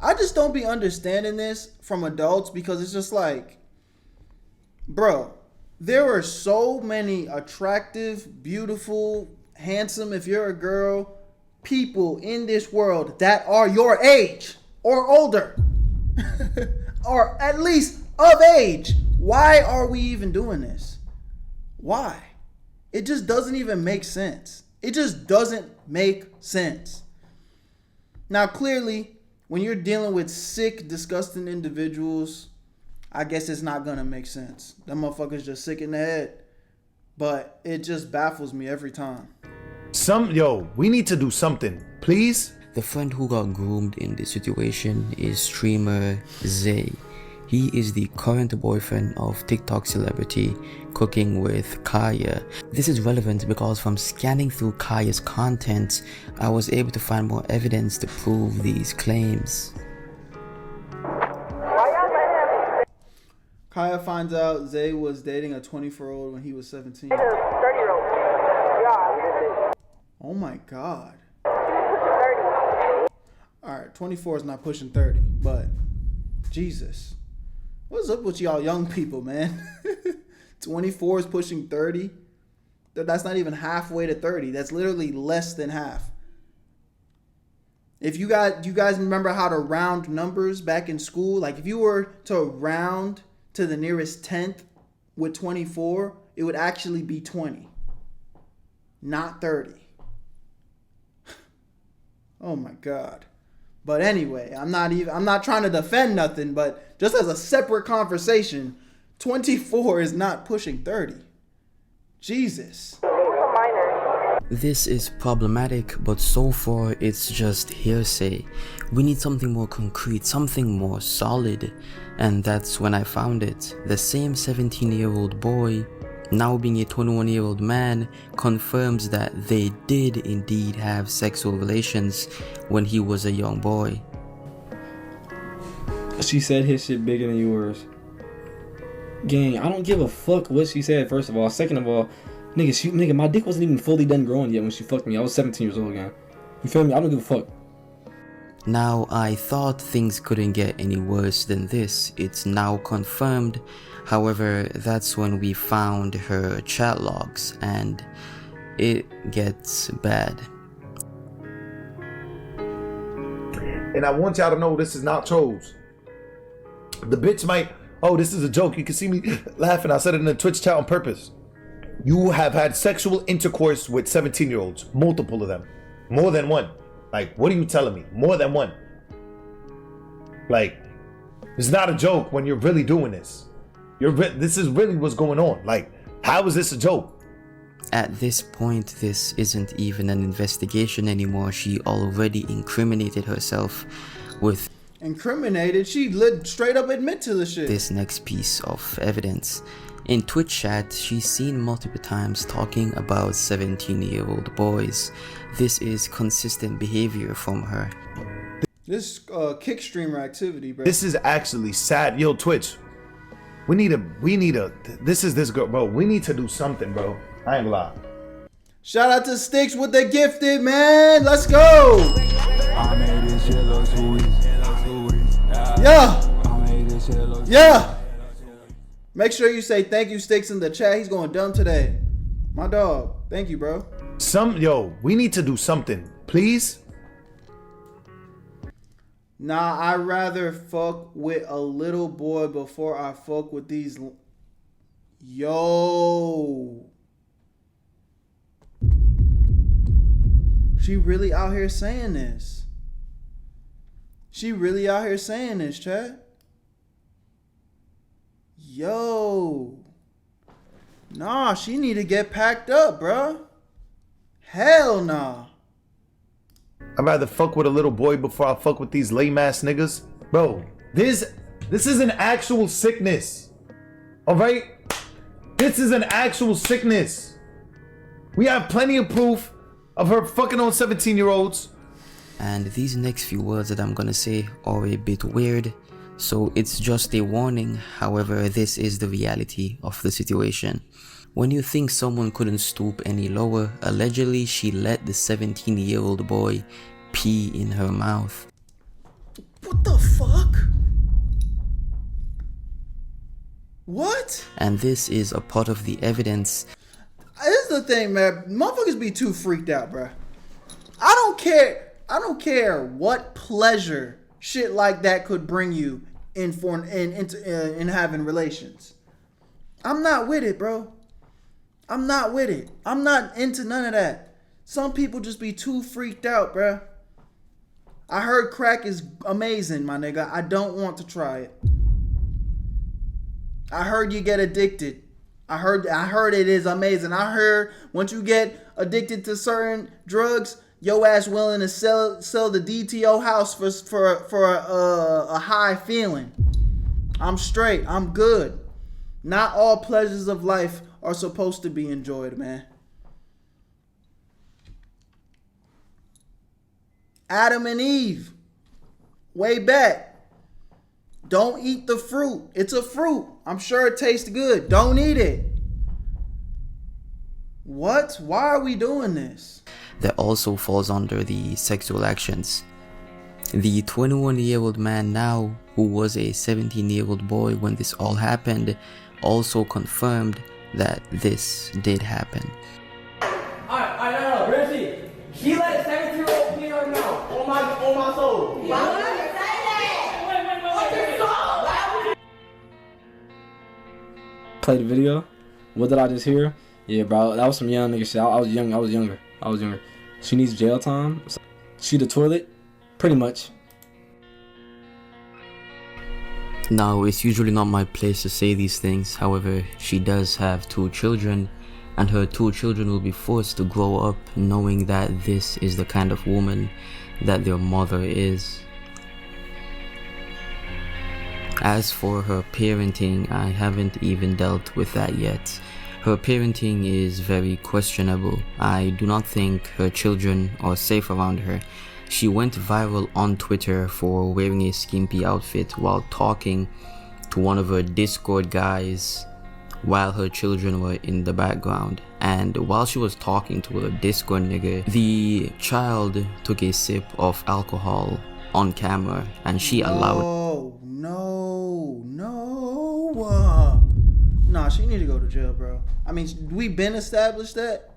I just don't be understanding this from adults because it's just like, bro, there are so many attractive, beautiful, handsome, if you're a girl, people in this world that are your age or older. Or at least of age. Why are we even doing this? Why? It just doesn't even make sense. It just doesn't make sense. Now, clearly, when you're dealing with sick, disgusting individuals, I guess it's not gonna make sense. Them motherfuckers just sick in the head. But it just baffles me every time. We need to do something, please. The friend who got groomed in this situation is streamer Zay. He is the current boyfriend of TikTok celebrity Cooking with Kaya. This is relevant because from scanning through Kaya's content, I was able to find more evidence to prove these claims. Kaya finds out Zay was dating a 24-year-old when he was 17. 30-year-old. Yeah. Oh my God. Alright, 24 is not pushing 30, but Jesus. What's up with y'all young people, man? 24 is pushing 30. That's not even halfway to 30. That's literally less than half. If you guys remember how to round numbers back in school? Like if you were to round to the nearest 10th with 24, it would actually be 20, not 30. Oh my God. But anyway, I'm not trying to defend nothing, but just as a separate conversation, 24 is not pushing 30. Jesus. This is problematic, but so far it's just hearsay. We need something more concrete, something more solid. And that's when I found it. The same 17-year-old boy, now being a 21-year-old man, confirms that they did indeed have sexual relations when he was a young boy. She said his shit bigger than yours. Gang, I don't give a fuck what she said, first of all. Second of all, nigga, my dick wasn't even fully done growing yet when she fucked me. I was 17 years old, gang. You feel me? I don't give a fuck. Now, I thought things couldn't get any worse than this. It's now confirmed. However, that's when we found her chat logs, and it gets bad. And I want y'all to know this is not trolls. The bitch might, oh, this is a joke. You can see me laughing. I said it in the Twitch chat on purpose. You have had sexual intercourse with 17-year-olds, multiple of them, more than one. Like, what are you telling me? More than one. Like, it's not a joke when you're really doing this. This is really what's going on. Like, how is this a joke? At this point, this isn't even an investigation anymore. She already incriminated herself with Incriminated? She lit straight up admit to the shit. this next piece of evidence. In Twitch chat, she's seen multiple times talking about 17-year-old boys. This is consistent behavior from her. This kick streamer activity, bro. This is actually sad. Yo, Twitch. We need a, this is this girl, bro. We need to do something, bro. I ain't gonna lie. Shout out to Sticks with the gifted, man. Let's go. Yeah. Yeah. Make sure you say thank you, Sticks, in the chat. He's going dumb today. My dog. Thank you, bro. Yo, we need to do something, please. Nah, I'd rather fuck with a little boy before I fuck with these. Yo. She really out here saying this. She really out here saying this, chat. Yo. Nah, she need to get packed up, bruh. Hell nah. I'd rather fuck with a little boy before I fuck with these lame ass niggas. Bro, this is an actual sickness. Alright? This is an actual sickness. We have plenty of proof of her fucking on 17-year-olds. And these next few words that I'm gonna say are a bit weird, so it's just a warning. However, this is the reality of the situation. When you think someone couldn't stoop any lower, allegedly she let the 17-year-old boy pee in her mouth. What the fuck? What? And this is a part of the evidence. This is the thing, man. Motherfuckers be too freaked out, bro. I don't care what pleasure shit like that could bring you in having relations. I'm not with it, bro. I'm not with it. I'm not into none of that. Some people just be too freaked out, bro. I heard crack is amazing, my nigga. I don't want to try it. I heard you get addicted. I heard it is amazing. I heard once you get addicted to certain drugs, your ass willing to sell the DTO house for a high feeling. I'm straight. I'm good. Not all pleasures of life are supposed to be enjoyed, man. Adam and Eve, way back. Don't eat the fruit. It's a fruit. I'm sure it tastes good. Don't eat it. What? Why are we doing this? That also falls under the sexual actions. The 21-year-old man now, who was a 17-year-old boy when this all happened, also confirmed that this did happen. Alright, no, Reggie. She let a 17-year-old pee in her mouth on my soul. What? Play the video. What did I just hear? Yeah, bro, that was some young nigga shit. I was younger. She needs jail time. She the toilet? Pretty much. Now, it's usually not my place to say these things. However, she does have 2 children, and her 2 children will be forced to grow up knowing that this is the kind of woman that their mother is. As for her parenting, I haven't even dealt with that yet. Her parenting is very questionable. I do not think her children are safe around her. She went viral on Twitter for wearing a skimpy outfit while talking to one of her Discord guys while her children were in the background. And while she was talking to her Discord nigga, the child took a sip of alcohol on camera and she allowed... Nah, she need to go to jail, bro. I mean, we been established that.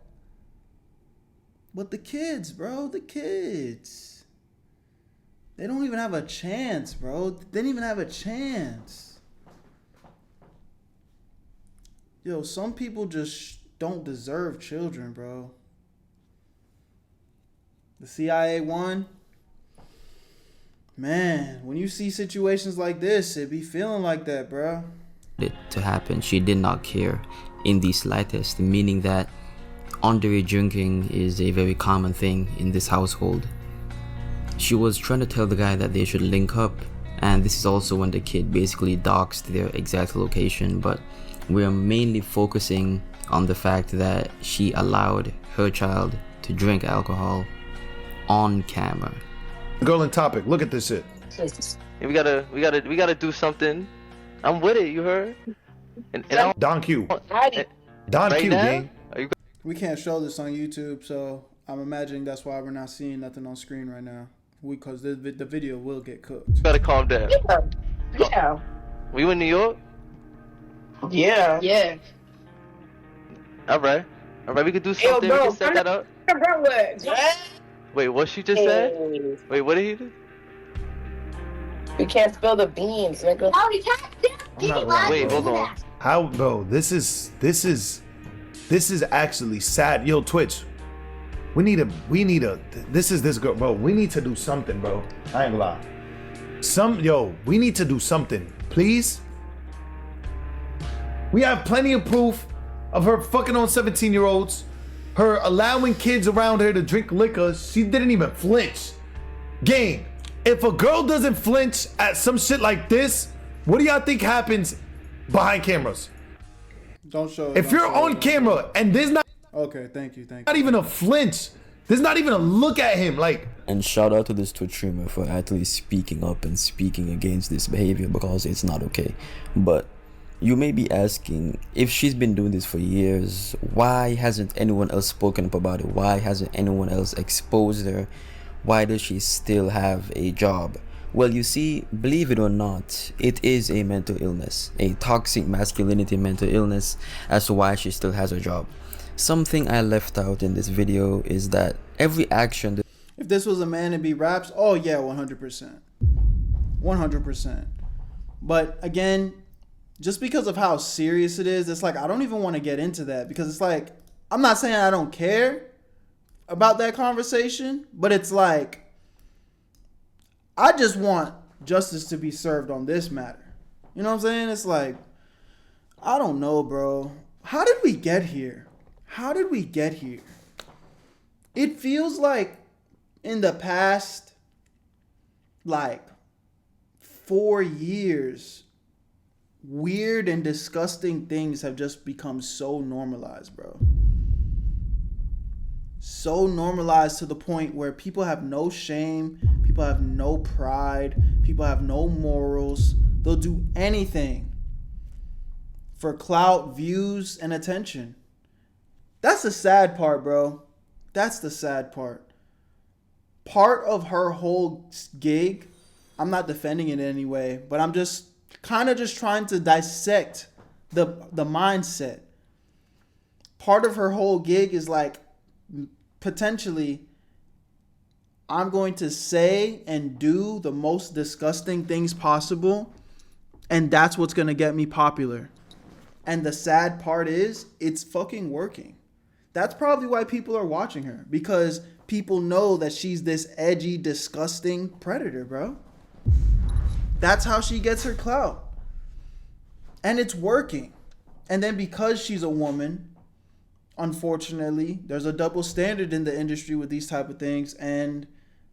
But the kids, bro, the kids. They don't even have a chance, bro. They didn't even have a chance. Yo, some people just don't deserve children, bro. The CIA won. Man, when you see situations like this, it be feeling like that, bro. It to happen. She did not care in the slightest, meaning that underage drinking is a very common thing in this household. She was trying to tell the guy that they should link up, and this is also when the kid basically doxed their exact location, but we are mainly focusing on the fact that she allowed her child to drink alcohol on camera. Girl in topic, look at this shit. We gotta do something. I'm with it, you heard? And Don Q. Don Q, gang. We can't show this on YouTube, so I'm imagining that's why we're not seeing nothing on screen right now. Because the video will get cooked. You gotta calm down. Yeah. Were you in New York? Yeah. Yeah. Alright, we could do something. We can set that up. Wait, what she just said? Wait, what did he do? We can't spill the beans, nigga. Oh, you can't. Wait, hold on. How, bro? This is actually sad. Yo, Twitch. We need a. This is this girl, bro. We need to do something, bro. I ain't gonna lie. We need to do something, please. We have plenty of proof of her fucking on 17-year-olds, her allowing kids around her to drink liquor. She didn't even flinch. Gang, if a girl doesn't flinch at some shit like this, what do y'all think happens behind cameras? Don't show it. If you're on camera and there's not... Okay, thank you. Not even a flinch. There's not even a look at him, like... And shout out to this Twitch streamer for actually speaking up and speaking against this behavior, because it's not okay. But you may be asking, if she's been doing this for years, why hasn't anyone else spoken up about it? Why hasn't anyone else exposed her? Why does she still have a job? Well, you see, believe it or not, it is a mental illness, a toxic masculinity mental illness, as to why she still has a job. Something I left out in this video is that every action... If this was a man, it'd be raps. Oh yeah, 100%. 100%. But again, just because of how serious it is, it's like, I don't even want to get into that, because it's like, I'm not saying I don't care about that conversation, but it's like, I just want justice to be served on this matter. You know what I'm saying? It's like, I don't know, bro. How did we get here? How did we get here? It feels like in the past, like 4 years, weird and disgusting things have just become so normalized, bro. So normalized to the point where people have no shame, people have no pride, people have no morals. They'll do anything for clout, views, and attention. That's the sad part, bro. That's the sad part. Part of her whole gig, I'm not defending it in any way, but I'm just kind of just trying to dissect the mindset. Part of her whole gig is like, potentially, I'm going to say and do the most disgusting things possible, and that's what's going to get me popular. And the sad part is, it's fucking working. That's probably why people are watching her, because people know that she's this edgy, disgusting predator, bro. That's how she gets her clout. And it's working. And then because she's a woman, unfortunately, there's a double standard in the industry with these type of things, and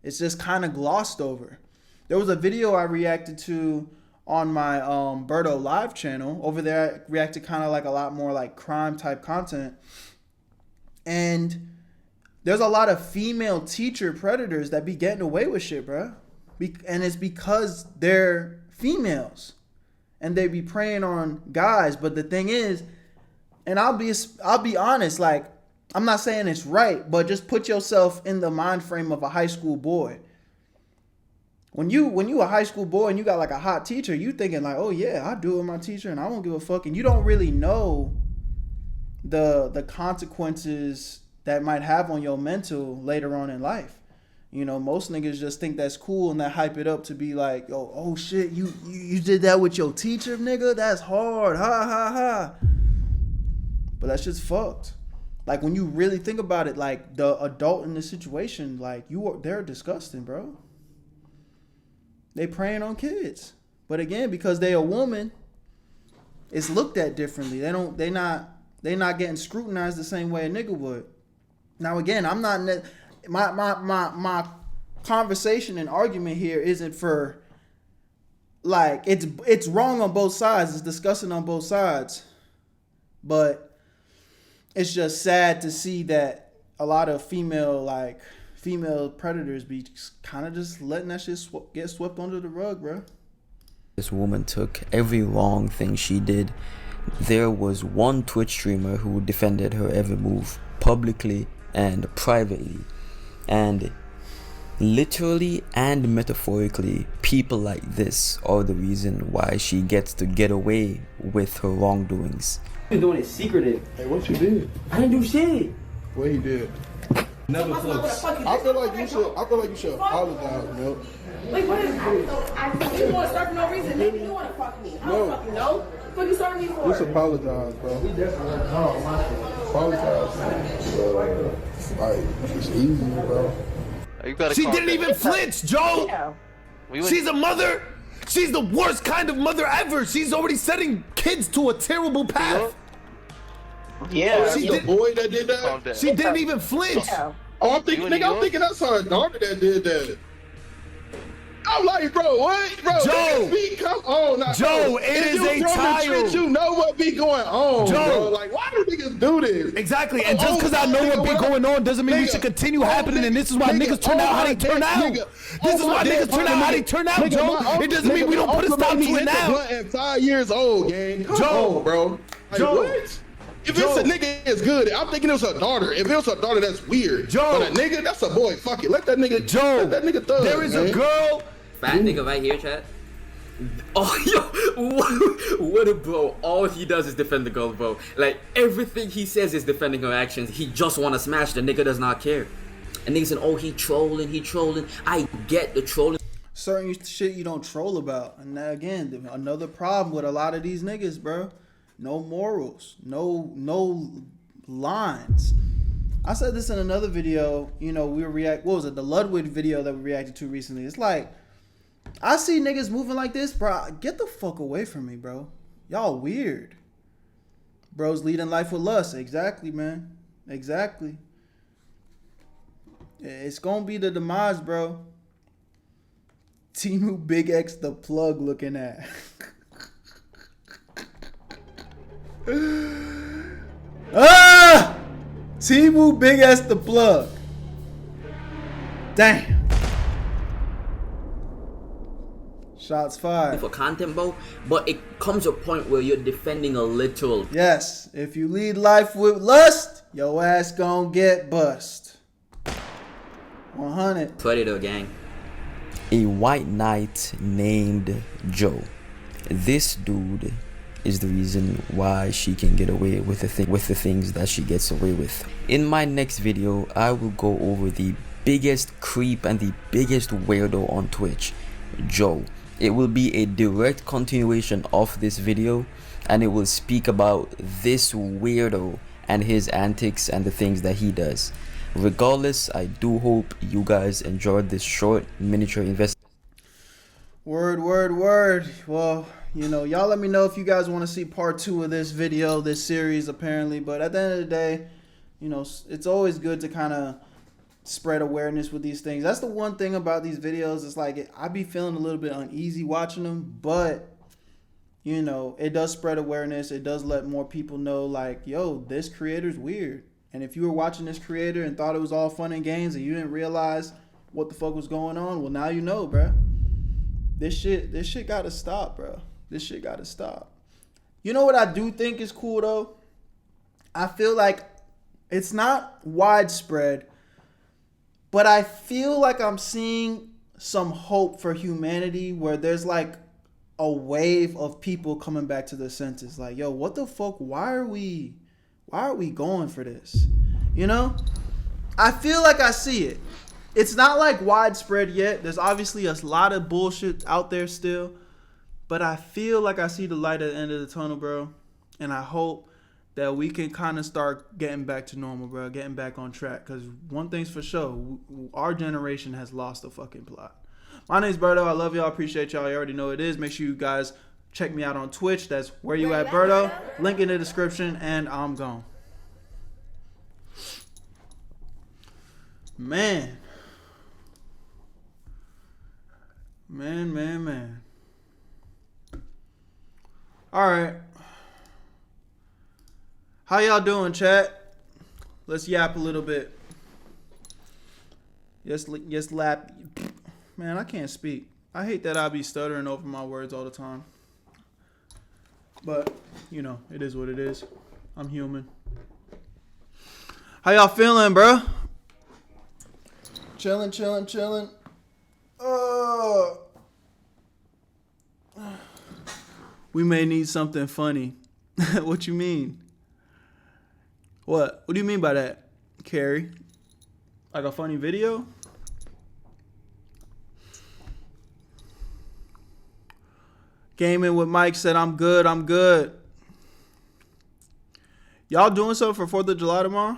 it's just kind of glossed over. There was a video I reacted to on my BERTO live channel. Over there, I reacted kind of like a lot more like crime type content. And there's a lot of female teacher predators that be getting away with shit, bro. And it's because they're females and they be preying on guys. But the thing is, and I'll be honest, like, I'm not saying it's right, but just put yourself in the mind frame of a high school boy. When you a high school boy and you got like a hot teacher, you thinking like, oh yeah, I do it with my teacher and I won't give a fuck. And you don't really know the consequences that might have on your mental later on in life. You know, most niggas just think that's cool and they hype it up to be like, oh shit, you did that with your teacher, nigga? That's hard, ha ha ha. But that's just fucked. Like, when you really think about it, like, the adult in the situation, like, they're disgusting, bro. They preying on kids. But again, because they a woman, it's looked at differently. They not getting scrutinized the same way a nigga would. Now again, I'm not my conversation and argument here isn't for, like, it's wrong on both sides. It's disgusting on both sides. But it's just sad to see that a lot of female predators be kind of just letting that shit get swept under the rug, bro. This woman took every wrong thing she did. There was one Twitch streamer who defended her every move, publicly and privately. And literally and metaphorically, people like this are the reason why she gets to get away with her wrongdoings. You doing it secretive. Hey, what you did? I didn't do shit. What he did? Never close. I feel like you should apologize, Milk. Wait, what is this? You want to start for no reason? Maybe you want to fuck me. I don't fucking know. What you starting me for? Just apologize, bro. Apologize, man. Like, it's easy, bro. She didn't even flinch, Joe. Yeah. She's a mother. She's the worst kind of mother ever. She's already setting kids to a terrible path. Yeah. Oh, the boy that did that? She didn't even flinch. Yeah. Oh, I'm thinking that's her daughter that did that. I'm like, bro, what? Bro, Joe, come on now. Joe, it is a child. You know what be going on, Joe. bro. Like, why do niggas do this? Exactly, and just because I know what be going on doesn't mean we should continue happening, and this is why niggas turn out how they turn out. This is why niggas turn out how they turn out, Joe. It doesn't mean we don't put a stop to it now. At 5 years old, gang. Come on, bro. Like, Joe. what? If it's a nigga, it's good. I'm thinking it was her daughter. If it was her daughter, that's weird. Joe. But a nigga, that's a boy. Fuck it. Let that nigga. Joe. Let that nigga thug. There is a girl. Fat nigga right here, chat. Oh, yo, what a bro. All he does is defend the girl, bro. Like, everything he says is defending her actions. He just want to smash. The nigga does not care. And niggas saying, oh, he trolling. I get the trolling. Certain shit you don't troll about. And that, again, another problem with a lot of these niggas, bro. No morals. No lines. I said this in another video. You know, what was it? The Ludwig video that we reacted to recently. It's like, I see niggas moving like this, bro. Get the fuck away from me, bro. Y'all weird. Bro's leading life with lust. Exactly, man. Exactly. It's gonna be the demise, bro. Timu Big X the plug looking at. Timu Big X the plug. Damn. Shots fired. For content, bro, but it comes a point where you're defending a literal. Yes, if you lead life with lust, your ass gon' get bust. 100. Predator gang. A white knight named Joe. This dude is the reason why she can get away with the things that she gets away with. In my next video, I will go over the biggest creep and the biggest weirdo on Twitch, Joe. It will be a direct continuation of this video, and it will speak about this weirdo and his antics and the things that he does. Regardless, I do hope you guys enjoyed this short miniature investigation. Word. Well, you know, y'all let me know if you guys want to see part 2 of this video, this series apparently. But at the end of the day, you know, it's always good to kind of spread awareness with these things. That's the one thing about these videos. It's like I be feeling a little bit uneasy watching them, but you know, it does spread awareness. It does let more people know, like, yo, this creator's weird. And if you were watching this creator and thought it was all fun and games and you didn't realize what the fuck was going on, well, now you know, bruh. This shit gotta stop, bro. This shit gotta stop. You know what I do think is cool though? I feel like it's not widespread, but I feel like I'm seeing some hope for humanity where there's like a wave of people coming back to their senses. Like, yo, what the fuck? Why are we going for this? You know? I feel like I see it. It's not like widespread yet. There's obviously a lot of bullshit out there still, but I feel like I see the light at the end of the tunnel, bro. And I hope that we can kind of start getting back to normal, bro. Getting back on track. Because one thing's for sure, our generation has lost the fucking plot. My name's Berto. I love y'all. Appreciate y'all. You already know what it is. Make sure you guys check me out on Twitch. That's Where You At Berto. Link in the description. And I'm gone. Man. All right. How y'all doing, chat? Let's yap a little bit. Yes, lap. Man, I can't speak. I hate that I be stuttering over my words all the time. But, you know, it is what it is. I'm human. How y'all feeling, bro? Chilling. We may need something funny. What you mean? What do you mean by that, Carrie? Like a funny video? Gaming with Mike said, I'm good. Y'all doing something for 4th of July tomorrow?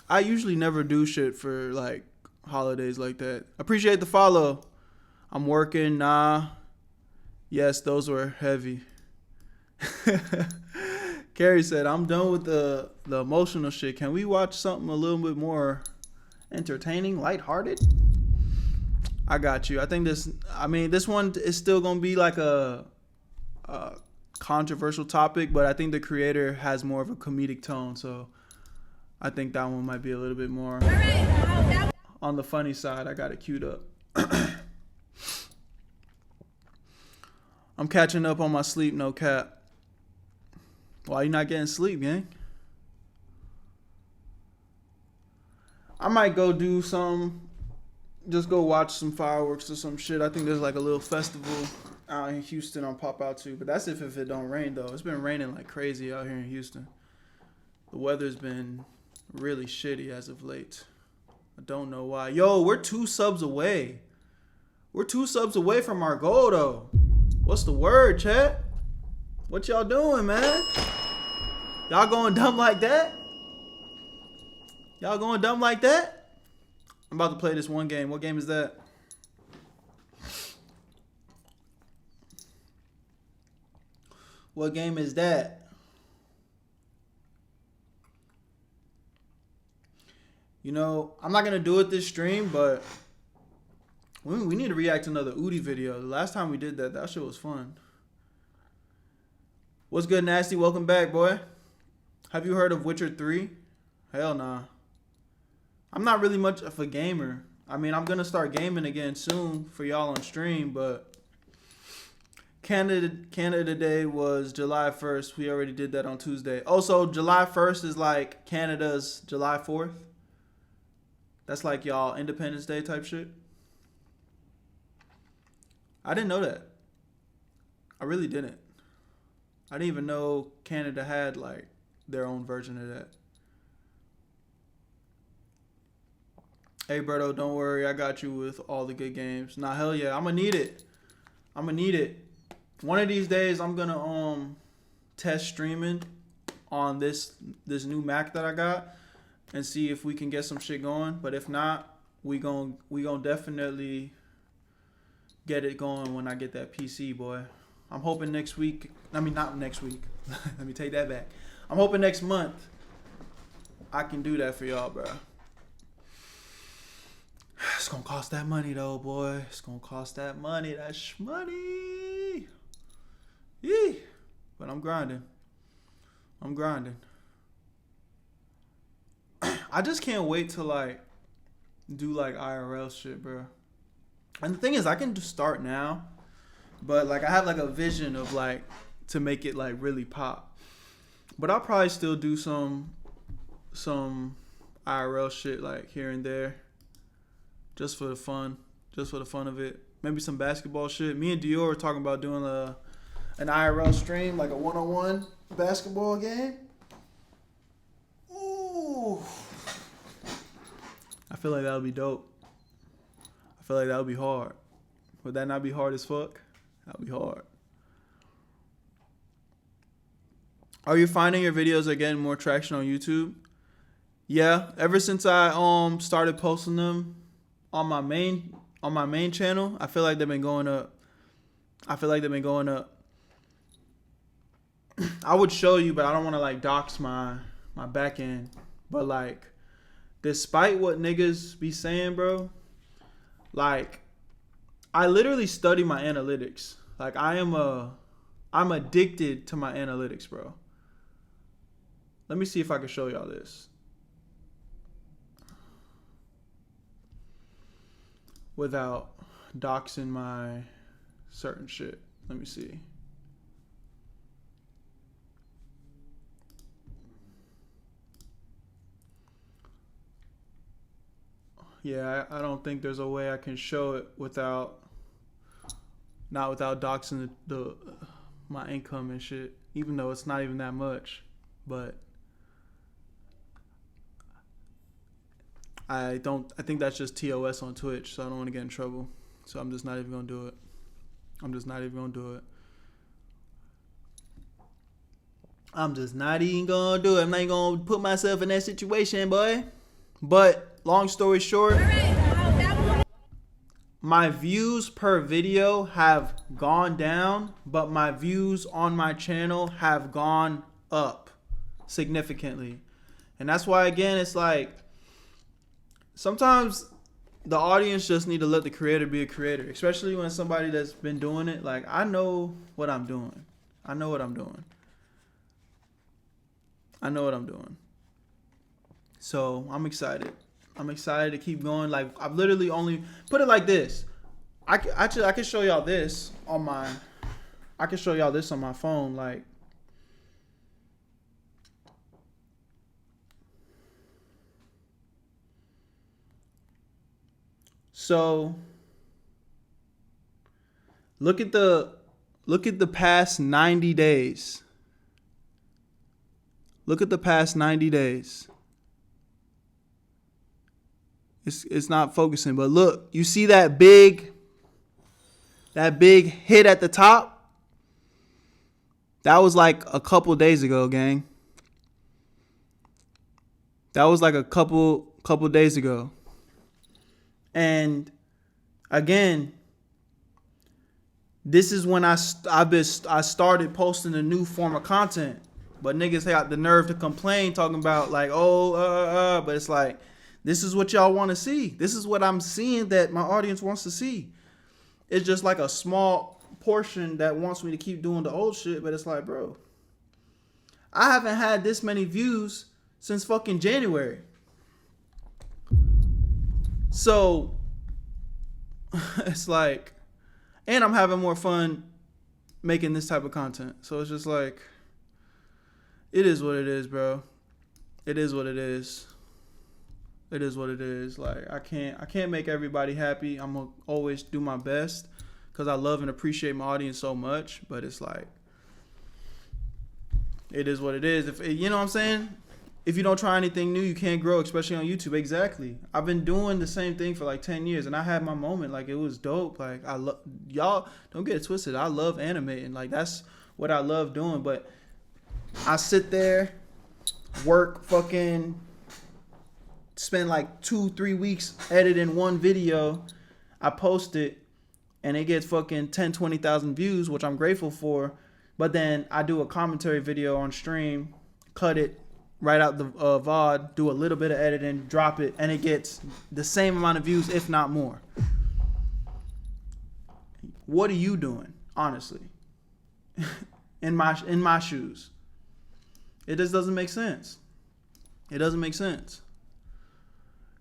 I usually never do shit for like holidays like that. Appreciate the follow. I'm working. Nah. Yes, those were heavy. Carrie said, I'm done with the emotional shit. Can we watch something a little bit more entertaining, lighthearted? I got you. I think this one is still going to be like a controversial topic, but I think the creator has more of a comedic tone, so I think that one might be a little bit more on the funny side. I got it queued up. I'm catching up on my sleep, no cap. Why you not getting sleep, gang? I might go do just go watch some fireworks or some shit. I think there's like a little festival out in Houston I'll pop out to. But that's if it don't rain, though. It's been raining like crazy out here in Houston. The weather's been really shitty as of late. I don't know why. Yo, we're 2 subs away. We're 2 subs away from our goal, though. What's the word, chat? What y'all doing, man? Y'all going dumb like that? Y'all going dumb like that? I'm about to play this one game. What game is that? What game is that? You know, I'm not going to do it this stream, but we need to react to another Udi video. The last time we did that shit was fun. What's good, Nasty? Welcome back, boy. Have you heard of Witcher 3? Hell nah. I'm not really much of a gamer. I mean, I'm gonna start gaming again soon for y'all on stream, but Canada Day was July 1st. We already did that on Tuesday. Also, July 1st is like Canada's July 4th. That's like y'all Independence Day type shit. I didn't know that. I really didn't. I didn't even know Canada had like their own version of that. Hey, Berto, don't worry. I got you with all the good games. Nah, hell yeah. I'm going to need it. I'm going to need it. One of these days, I'm going to test streaming on this new Mac that I got and see if we can get some shit going. But if not, we gonna definitely get it going when I get that PC, boy. I'm hoping next week. I mean, not next week. Let me take that back. I'm hoping next month I can do that for y'all, bro. It's gonna cost that money though, boy. It's gonna cost that money. That's money. Yee. But I'm grinding. I'm grinding. I just can't wait to like do like IRL shit, bro. And the thing is, I can just start now, but like I have like a vision of like to make it like really pop. But I'll probably still do some IRL shit like here and there. Just for the fun of it. Maybe some basketball shit. Me and Dior are talking about doing an IRL stream, like a one-on-one basketball game. Ooh. I feel like that would be dope. I feel like that would be hard. Would that not be hard as fuck? That would be hard. Are you finding your videos are getting more traction on YouTube? Yeah, ever since I started posting them on my main channel, I feel like they've been going up. I would show you, but I don't want to like dox my back end. But like, despite what niggas be saying, bro, like I literally study my analytics. Like I'm addicted to my analytics, bro. Let me see if I can show y'all this without doxing my certain shit. Let me see. Yeah, I don't think there's a way I can show it without doxing my income and shit, even though it's not even that much. But I think that's just TOS on Twitch, so I don't want to get in trouble. So I'm just not even going to do it. I'm just not even going to do it. I'm not even going to put myself in that situation, boy. But long story short, my views per video have gone down, but my views on my channel have gone up significantly. And that's why, again, it's like, sometimes the audience just need to let the creator be a creator, especially when somebody that's been doing it. Like, I know what I'm doing. I know what I'm doing. So I'm excited. I'm excited to keep going. Like, I've literally only put it like this. I can show y'all this on my phone. Like, so look at the past 90 days. Look at the past 90 days. It's not focusing, but look, you see that big hit at the top? That was like a couple days ago, gang. That was like a couple days ago. And again, this is when I started posting a new form of content. But niggas got the nerve to complain, talking about like, but it's like, this is what y'all want to see. This is what I'm seeing that my audience wants to see. It's just like a small portion that wants me to keep doing the old shit, but it's like, bro, I haven't had this many views since fucking January. So it's like, and I'm having more fun making this type of content. So it's just like, it is what it is, bro. It is what it is. It is what it is. Like, I can't make everybody happy. I'm gonna always do my best because I love and appreciate my audience so much. But it's like, it is what it is. If you know what I'm saying, if you don't try anything new, you can't grow, especially on YouTube. Exactly. I've been doing the same thing for like 10 years, and I had my moment. Like, it was dope. Like, I love y'all. Don't get it twisted. I love animating. Like, that's what I love doing. But I sit there, work, fucking spend like 2-3 weeks editing one video. I post it, and it gets fucking 10-20,000 views, which I'm grateful for. But then I do a commentary video on stream, cut it, write out the VOD, do a little bit of editing, drop it, and it gets the same amount of views, if not more. What are you doing, honestly? in my shoes. It just doesn't make sense. It doesn't make sense.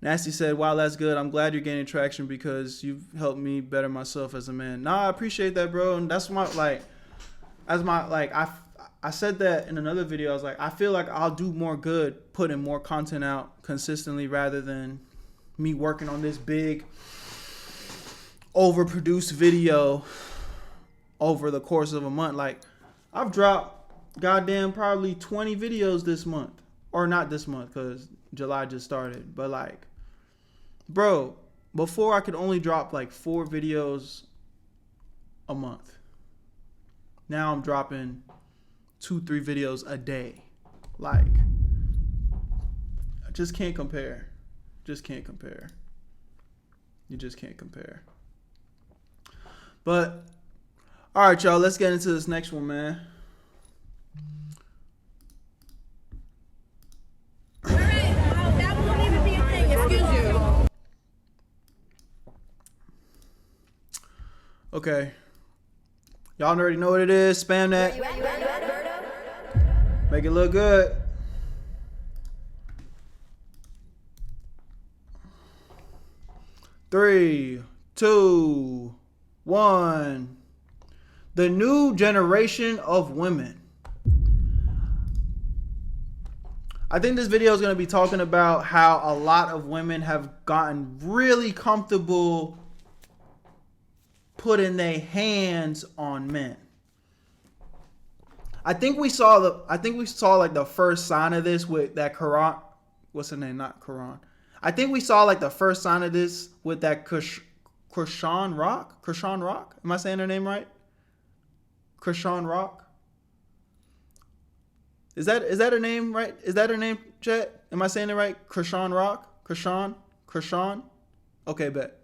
Nasty said, wow, that's good. I'm glad you're gaining traction because you've helped me better myself as a man. Nah, I appreciate that, bro. And that's my, like, I said that in another video. I was like, I feel like I'll do more good putting more content out consistently rather than me working on this big overproduced video over the course of a month. Like, I've dropped goddamn probably 20 videos this month. Or not this month because July just started. But like, bro, before I could only drop like 4 videos a month. Now I'm dropping 2-3 videos a day. Like, I just can't compare. Just can't compare. You just can't compare. But, all right, y'all, let's get into this next one, man. Okay. Y'all already know what it is. Spam that. Make it look good. Three, 2, 1. The new generation of women. I think this video is going to be talking about how a lot of women have gotten really comfortable putting their hands on men. I think we saw like the first sign of this with that Quran. What's her name? Not Quran. I think we saw like the first sign of this with that Krishan Rock. Krishan Rock. Am I saying her name right? Krishan Rock. Is that her name right? Is that her name, chat? Am I saying it right? Krishan Rock? Krishan? Okay, bet.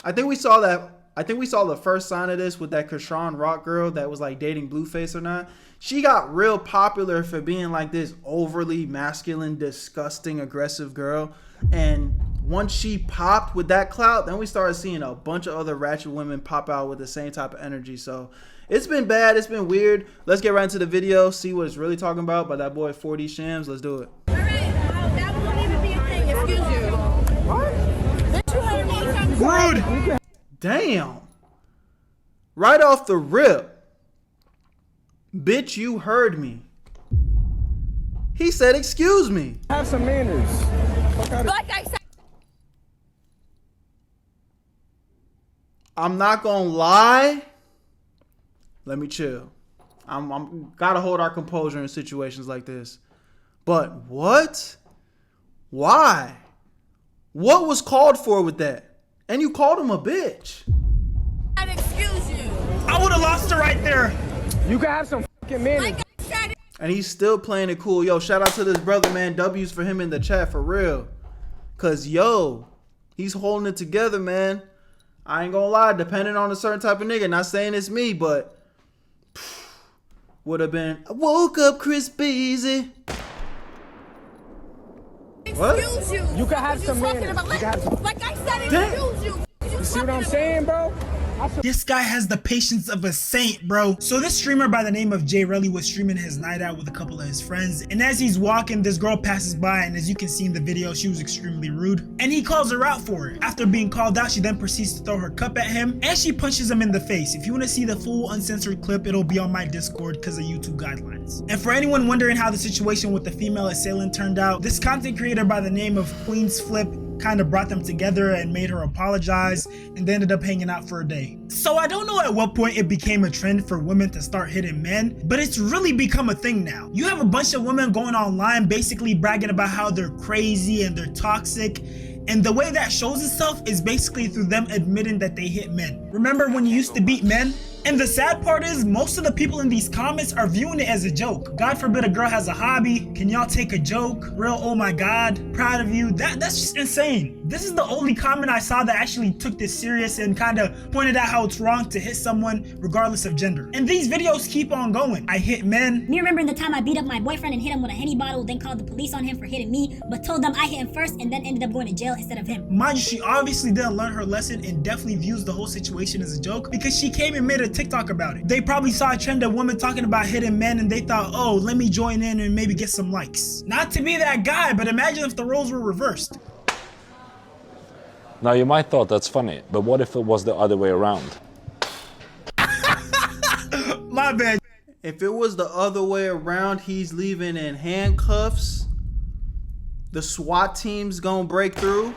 I think we saw the first sign of this with that Krishan Rock girl that was like dating Blueface or not. She got real popular for being like this overly masculine, disgusting, aggressive girl. And once she popped with that clout, then we started seeing a bunch of other ratchet women pop out with the same type of energy. So it's been bad. It's been weird. Let's get right into the video, see what it's really talking about by that boy 4D Shams. Let's do it. All right, that won't even be a thing. Excuse you. What? Bitch, you heard me. Rude. Damn. Right off the rip. Bitch, you heard me. He said, excuse me. Have some manners. Like I said. I'm not gonna lie. Let me chill. I'm gotta hold our composure in situations like this. But what? Why? What was called for with that? And you called him a bitch. And excuse you. I would have lost her right there. You can have some fucking manners. Like I said. And he's still playing it cool. Yo, shout out to this brother, man. W's for him in the chat, for real. Cause yo, he's holding it together, man. I ain't gonna lie, depending on a certain type of nigga. Not saying it's me, but would have been. I woke up Chris Beasy. What? Excuse you. You can have some manners. Like I said, Damn. excuse you. You see what I'm saying, bro? This guy has the patience of a saint, bro. So this streamer by the name of Jay Relly was streaming his night out with a couple of his friends, and as he's walking, this girl passes by, and as you can see in the video, she was extremely rude, and he calls her out for it. After being called out, she then proceeds to throw her cup at him, and she punches him in the face. If you want to see the full uncensored clip, it'll be on my Discord because of YouTube guidelines. And for anyone wondering how the situation with the female assailant turned out, this content creator by the name of Queen's Flip kind of brought them together and made her apologize, and they ended up hanging out for a day. So I don't know at what point it became a trend for women to start hitting men, but it's really become a thing now. You have a bunch of women going online basically bragging about how they're crazy and they're toxic, and the way that shows itself is basically through them admitting that they hit men. Remember when you used to beat men? And the sad part is, most of the people in these comments are viewing it as a joke. God forbid a girl has a hobby. Can y'all take a joke? Real, oh my God, proud of you. That's just insane. This is the only comment I saw that actually took this serious and kind of pointed out how it's wrong to hit someone regardless of gender. And these videos keep on going. I hit men. Me remembering the time I beat up my boyfriend and hit him with a Henny bottle, then called the police on him for hitting me, but told them I hit him first and then ended up going to jail instead of him. Mind you, she obviously didn't learn her lesson and definitely views the whole situation as a joke because she came and made a TikTok about it. They probably saw a trend of women talking about hitting men and they thought, oh, let me join in and maybe get some likes. Not to be that guy, but imagine if the roles were reversed. Now you might thought that's funny, but what if it was the other way around? My bad. If it was the other way around, he's leaving in handcuffs. The SWAT team's gonna break through.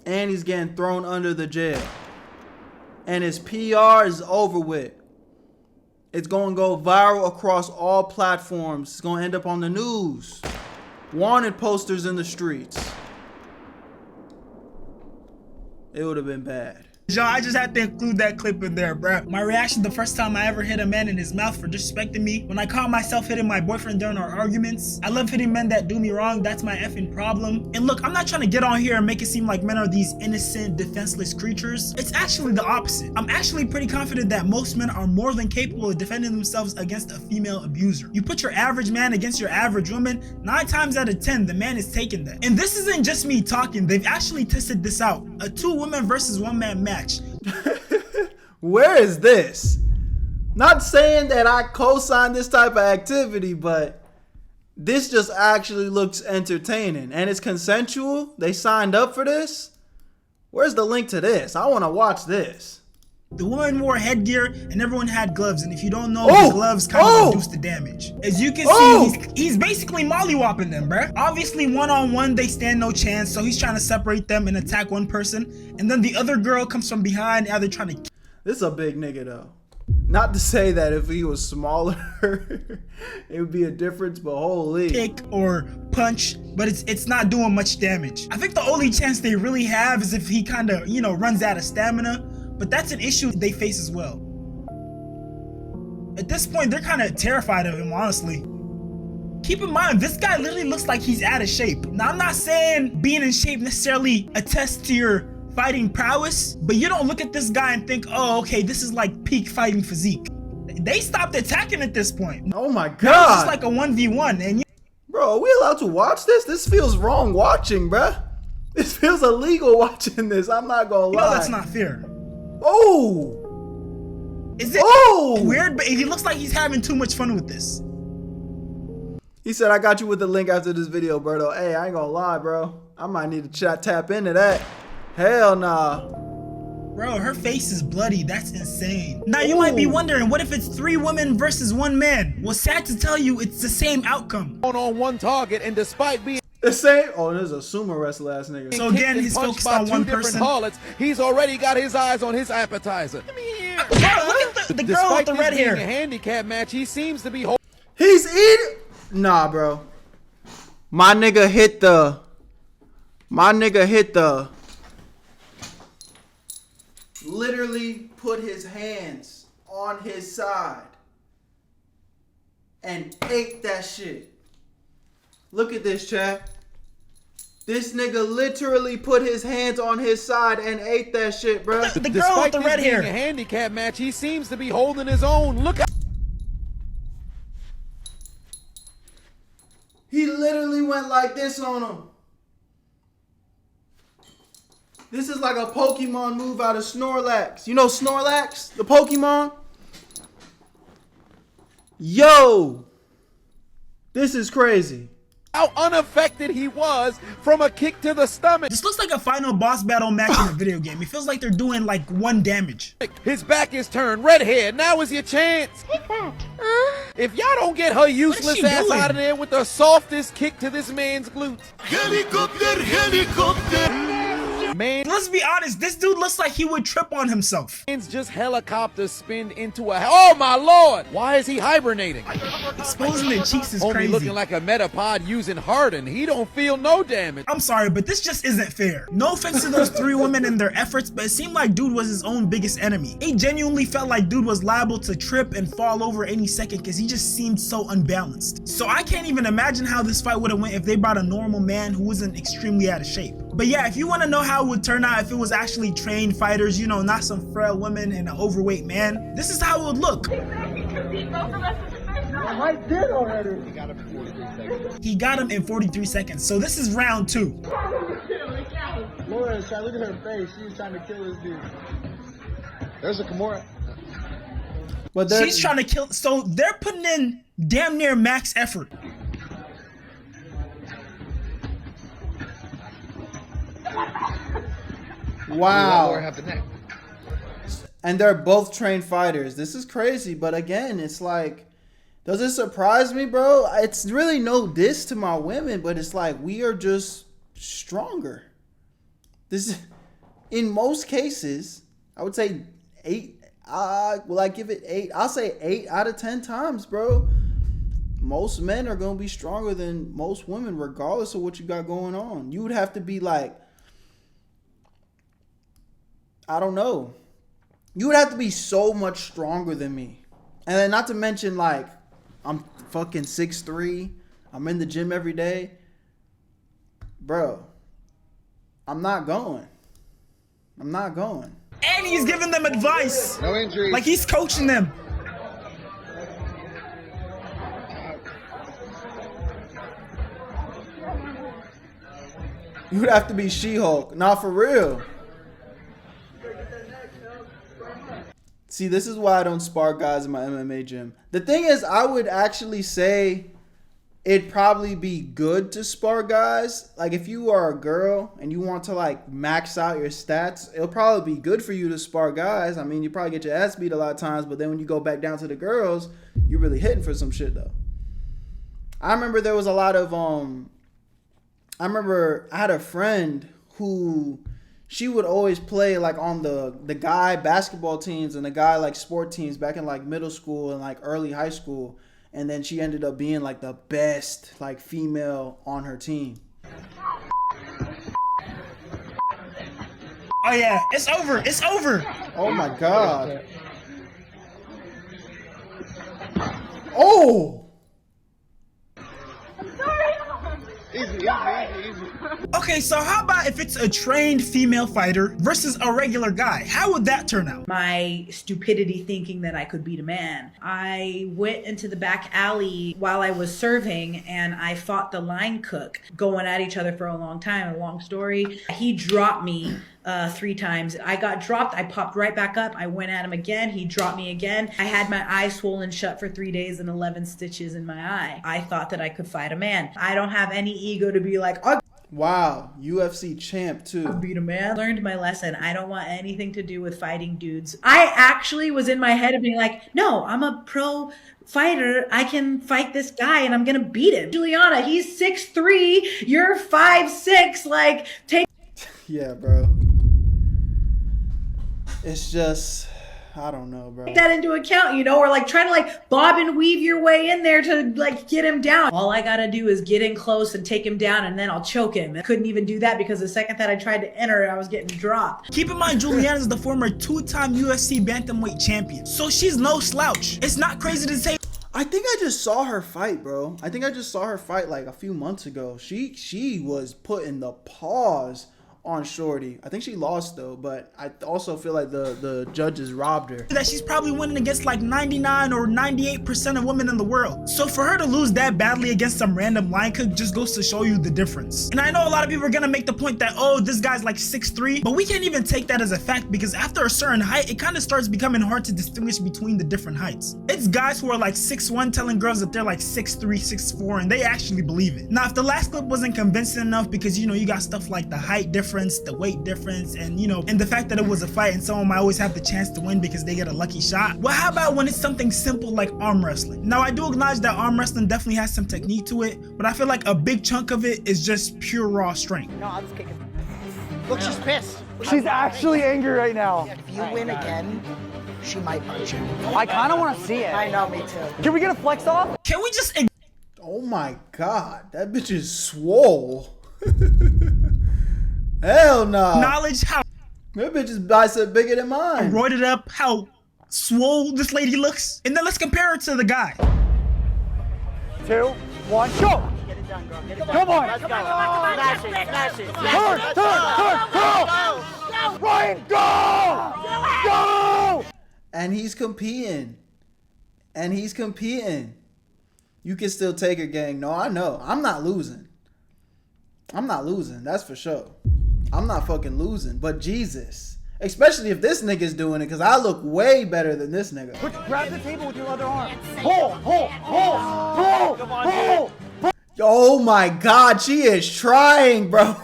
And he's getting thrown under the jail. And his PR is over with. It's gonna go viral across all platforms. It's gonna end up on the news. Wanted posters in the streets. It would have been bad. Yo, I just had to include that clip in there, bro. My reaction the first time I ever hit a man in his mouth for disrespecting me, when I caught myself hitting my boyfriend during our arguments. I love hitting men that do me wrong. That's my effing problem. And look, I'm not trying to get on here and make it seem like men are these innocent, defenseless creatures. It's actually the opposite. I'm actually pretty confident that most men are more than capable of defending themselves against a female abuser. You put your average man against your average woman, 9 times out of 10, the man is taking that. And this isn't just me talking. They've actually tested this out. A 2 women versus 1 man match. Where is this? Not saying that I co-sign this type of activity, but this just actually looks entertaining. And it's consensual. They signed up for this. Where's the link to this? I want to watch this. The woman wore headgear and everyone had gloves, and if you don't know, the gloves kind of reduce the damage. As you can see, he's basically mollywopping them, bruh. Obviously, one-on-one, they stand no chance, so he's trying to separate them and attack one person, and then the other girl comes from behind, and they're trying to... This is a big nigga, though. Not to say that if he was smaller, it would be a difference, but holy. Kick or punch, but it's not doing much damage. I think the only chance they really have is if he kind of, you know, runs out of stamina. But that's an issue they face as well. At this point, they're kind of terrified of him, honestly. Keep in mind, this guy literally looks like he's out of shape. Now, I'm not saying being in shape necessarily attests to your fighting prowess, but you don't look at this guy and think, oh, okay, this is like peak fighting physique. They stopped attacking at this point. Oh my God. Now it's just like a 1v1. And bro, are we allowed to watch this? This feels wrong watching, bruh. This feels illegal watching this. I'm not gonna lie. You know that's not fair. Oh! Is it weird? But he looks like he's having too much fun with this. He said, I got you with the link after this video, Berto. Hey, I ain't gonna lie, bro. I might need to tap into that. Hell nah. Bro, her face is bloody. That's insane. Now, you might be wondering, what if it's 3 women versus 1 man? Well, sad to tell you, it's the same outcome. On one target, and despite being... The same. Oh, there's a sumo wrestler ass nigga. So again, he's focused on one person. Harlots, he's already got his eyes on his appetizer. Bro, look at the girl with the red hair. Despite a handicap match, he seems to be. He's eating. Nah, bro. My nigga hit the. Literally put his hands on his side and ate that shit. Look at this, chat. This nigga literally put his hands on his side and ate that shit, bro. The girl with the red hair. Despite a handicap match, he seems to be holding his own. Look at. He literally went like this on him. This is like a Pokemon move out of Snorlax. You know Snorlax? The Pokemon? Yo! This is crazy. How unaffected he was from a kick to the stomach. This looks like a final boss battle match in a video game. It feels like they're doing like 1 damage. His back is turned. Redhead, now is your chance. Take that. If y'all don't get her useless she ass doing? out of there with the softest kick to this man's glutes. Helicopter, helicopter. Man, Let's be honest, this dude looks like he would trip on himself. man's just helicopter spin into a. Oh my lord! Why is he hibernating? Exposing their cheeks is Homie crazy. looking like a metapod using Harden. He don't feel no damage. I'm sorry, but this just isn't fair. No offense to those 3 women and their efforts, but it seemed like dude was his own biggest enemy. It genuinely felt like dude was liable to trip and fall over any second because he just seemed so unbalanced. So I can't even imagine how this fight would have went if they brought a normal man who wasn't extremely out of shape. But yeah, if you want to know how it would turn out if it was actually trained fighters, you know, not some frail woman and an overweight man, this is how it would look. He got him in 43 seconds, so this is round 2. Lauren, look at her face. She's trying to kill this dude. There's a Kimura. But She's trying to kill, so they're putting in damn near max effort. Wow. And they're both trained fighters. This is crazy, but again, it's like, does it surprise me, bro? It's really no diss to my women, but it's like we are just stronger. This is, in most cases, I would say 8. Will I give it 8? I'll say 8 out of 10 times, bro. Most men are gonna be stronger than most women, regardless of what you got going on. You would have to be like, I don't know. You would have to be so much stronger than me. And then not to mention, like, I'm fucking 6'3". I'm in the gym every day. Bro, I'm not going. I'm not going. And he's giving them advice. No injuries. Like he's coaching them. You would have to be She-Hulk. Nah, for real. See, this is why I don't spar guys in my MMA gym. The thing is, I would actually say it'd probably be good to spar guys. Like, if you are a girl and you want to, like, max out your stats, it'll probably be good for you to spar guys. I mean, you probably get your ass beat a lot of times, but then when you go back down to the girls, you're really hitting for some shit, though. I remember there was a lot of, I remember I had a friend who, she would always play like on the guy basketball teams and the guy like sport teams back in like middle school and like early high school. And then she ended up being like the best like female on her team. Oh yeah, it's over. It's over. Oh my God. Oh! Easy. Okay, so how about if it's a trained female fighter versus a regular guy? How would that turn out? My stupidity thinking that I could beat a man. I went into the back alley while I was serving and I fought the line cook, going at each other for a long time. A long story. He dropped me 3 times. I got dropped. I popped right back up. I went at him again. He dropped me again. I had my eye swollen shut for 3 days and 11 stitches in my eye. I thought that I could fight a man. I don't have any ego to be like, oh, wow, UFC champ too. Beat a man. Learned my lesson. I don't want anything to do with fighting dudes. I actually was in my head of being like, no, I'm a pro fighter. I can fight this guy and I'm gonna beat him. Juliana, he's 6'3", you're 5'6", like take. Yeah, bro. It's just, I don't know, bro. Take that into account, you know, or like trying to like bob and weave your way in there to like get him down. All I gotta do is get in close and take him down and then I'll choke him. I couldn't even do that because the second that I tried to enter, I was getting dropped. Keep in mind, Juliana is the former 2-time UFC bantamweight champion, so she's no slouch. It's not crazy to say. I think I just saw her fight, bro. I think I just saw her fight like a few months ago. She was putting the paws on Shorty. I think she lost though, but I also feel like the judges robbed her. That she's probably winning against like 99 or 98% of women in the world. So for her to lose that badly against some random line cook just goes to show you the difference. And I know a lot of people are gonna make the point that, oh, this guy's like 6'3", but we can't even take that as a fact because after a certain height, it kind of starts becoming hard to distinguish between the different heights. It's guys who are like 6'1" telling girls that they're like 6'3", 6'4", and they actually believe it. Now, if the last clip wasn't convincing enough because, you know, you got stuff like the height difference, the weight difference, and you know, and the fact that it was a fight and someone might always have the chance to win because they get a lucky shot. Well, how about when it's something simple like arm wrestling? Now, I do acknowledge that arm wrestling definitely has some technique to it, but I feel like a big chunk of it is just pure raw strength. No, I was kicking. Look, she's pissed. She's actually angry right now. If you win again, she might punch you. I kind of want to see it. I know, me too. Can we get a flex off? Can we just... Oh my God, that bitch is swole. Hell no. Acknowledge how... That bitch's bicep bigger than mine. Roided up, how swole this lady looks. And then let's compare her to the guy. 2, 1, go! Get it done, girl. Get it done. Come on. Let's go. Smash it, smash it. Turn, Ryan, go! Go! And he's competing. And he's competing. You can still take her, gang. No, I know. I'm not losing. I'm not losing. That's for sure. I'm not fucking losing. But Jesus. Especially if this nigga's doing it, because I look way better than this nigga. Grab the table with your other arm. Pull. Come on, dude. Oh my God, she is trying, bro.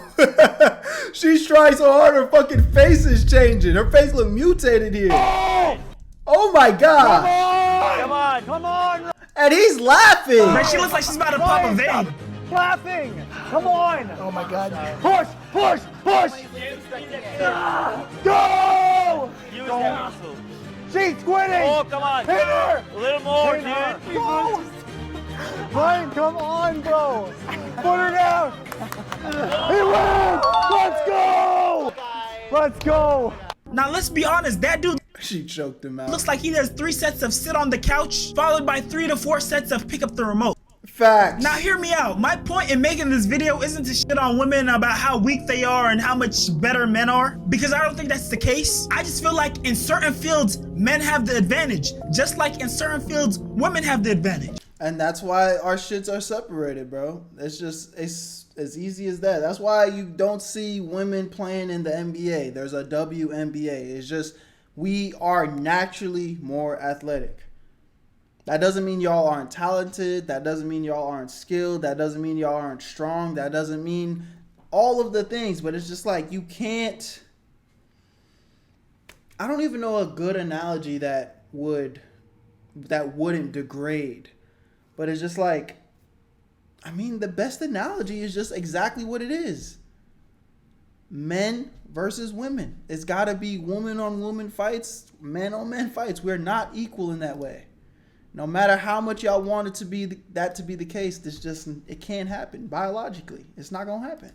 She's trying so hard, her fucking face is changing. Her face look mutated here. Oh my God. Come on. And he's laughing. Man, she looks like she's about to pop a vein. Laughing. Come on. Oh my God. Push. Go. She's quitting. Oh, come on. Hit her. A little more, Hit her. dude. Go. Ryan, come on, bro. Put her down. He wins. Let's go. Now, let's be honest, that dude... She choked him out. Looks like he does 3 sets of sit on the couch, followed by 3 to 4 sets of pick up the remote. Facts. Now hear me out. My point in making this video isn't to shit on women about how weak they are and how much better men are, because I don't think that's the case. I just feel like in certain fields, men have the advantage, just like in certain fields, women have the advantage. And that's why our shits are separated, bro. It's as easy as that. That's why you don't see women playing in the NBA. There's a WNBA. It's just we are naturally more athletic. That doesn't mean y'all aren't talented. That doesn't mean y'all aren't skilled. That doesn't mean y'all aren't strong. That doesn't mean all of the things. But it's just like you can't... I don't even know a good analogy that wouldn't degrade. But it's just like... I mean, the best analogy is just exactly what it is. Men versus women. It's got to be woman on woman fights, men on men fights. We're not equal in that way. No matter how much y'all want it to be that to be the case, it can't happen biologically. It's not gonna happen.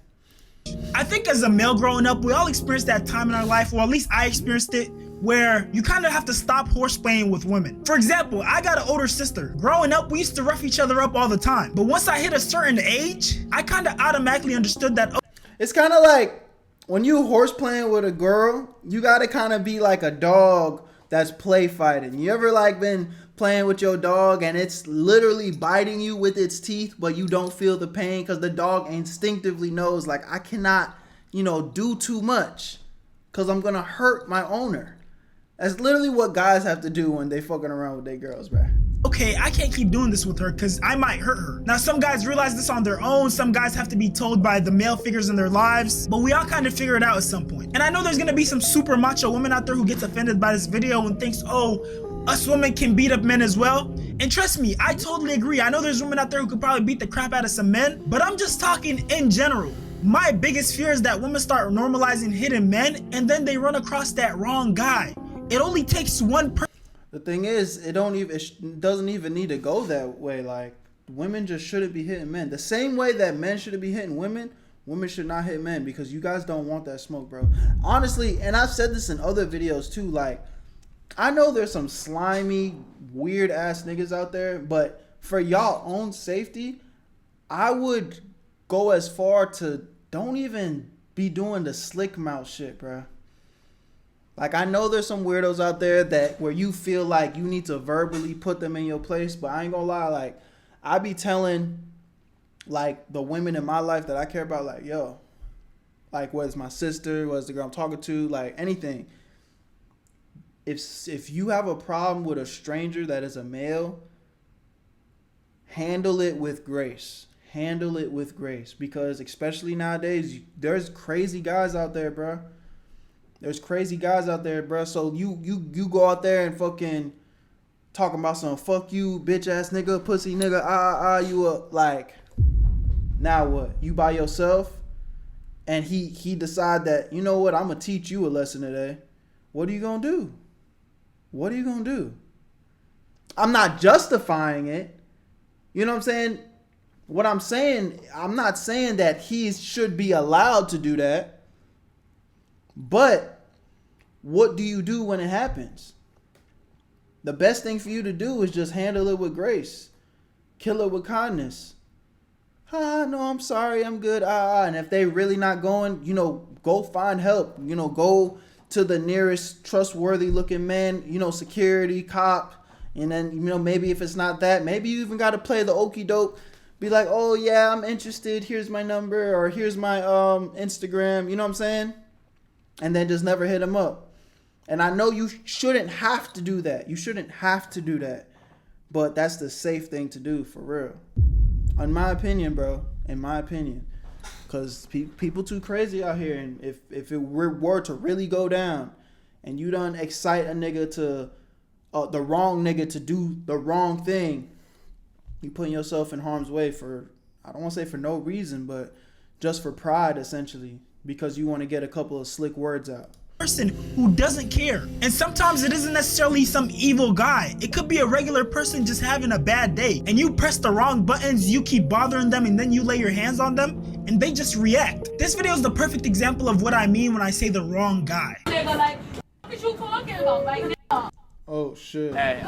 I think as a male growing up, we all experienced that time in our life, or at least I experienced it, where you kind of have to stop horseplaying with women. For example, I got an older sister. Growing up, we used to rough each other up all the time. But once I hit a certain age, I kind of automatically understood that. It's kind of like when you horseplaying with a girl, you gotta kind of be like a dog that's play fighting. You ever like been playing with your dog and it's literally biting you with its teeth, but you don't feel the pain because the dog instinctively knows, like, I cannot, do too much because I'm gonna hurt my owner. That's literally what guys have to do when they fucking around with their girls, bro. Okay, I can't keep doing this with her because I might hurt her. Now, some guys realize this on their own. Some guys have to be told by the male figures in their lives, but we all kind of figure it out at some point. And I know there's gonna be some super macho women out there who gets offended by this video and thinks, oh, us women can beat up men as well. And trust me, I totally agree. I know there's women out there who could probably beat the crap out of some men, but I'm just talking in general. My biggest fear is that women start normalizing hitting men and then they run across that wrong guy. It only takes one person. The thing is, it doesn't even need to go that way. Like, women just shouldn't be hitting men. The same way that men shouldn't be hitting women, women should not hit men, because you guys don't want that smoke, bro. Honestly, and I've said this in other videos too, like, I know there's some slimy, weird ass niggas out there, but for y'all own safety, I would go as far to don't even be doing the slick mouth shit, bro. Like, I know there's some weirdos out there that where you feel like you need to verbally put them in your place, but I ain't gonna lie, like, I be telling, like, the women in my life that I care about, like, yo, like, whether it's my sister, whether it's the girl I'm talking to, like, anything. If you have a problem with a stranger that is a male, handle it with grace. Handle it with grace, because especially nowadays, there's crazy guys out there, bro. There's crazy guys out there, bro. So you go out there and fucking talking about some fuck you, bitch ass nigga, pussy nigga, you like, now what? You by yourself, and he decide that, you know what, I'm gonna teach you a lesson today. What are you gonna do? What are you gonna do? I'm not justifying it. You know what I'm saying? What I'm saying, I'm not saying that he should be allowed to do that. But what do you do when it happens? The best thing for you to do is just handle it with grace. Kill it with kindness. No, I'm sorry, I'm good. And if they really not going, you know, go find help. You know, go to the nearest trustworthy looking man, you know, security, cop. And then, you know, maybe if it's not that, maybe you even got to play the okie doke. Be like, oh yeah, I'm interested. Here's my number, or here's my Instagram. You know what I'm saying? And then just never hit him up. And I know you shouldn't have to do that. You shouldn't have to do that. But that's the safe thing to do, for real. In my opinion, bro. In my opinion. Because people too crazy out here. And if it were to really go down, and you done excite a nigga to, the wrong nigga to do the wrong thing, you putting yourself in harm's way for, I don't want to say for no reason, but just for pride, essentially. Because you want to get a couple of slick words out. Person who doesn't care. And sometimes it isn't necessarily some evil guy. It could be a regular person just having a bad day. And you press the wrong buttons, you keep bothering them, and then you lay your hands on them, and they just react. This video is the perfect example of what I mean when I say the wrong guy. What you talking about right now? Oh shit. Hey.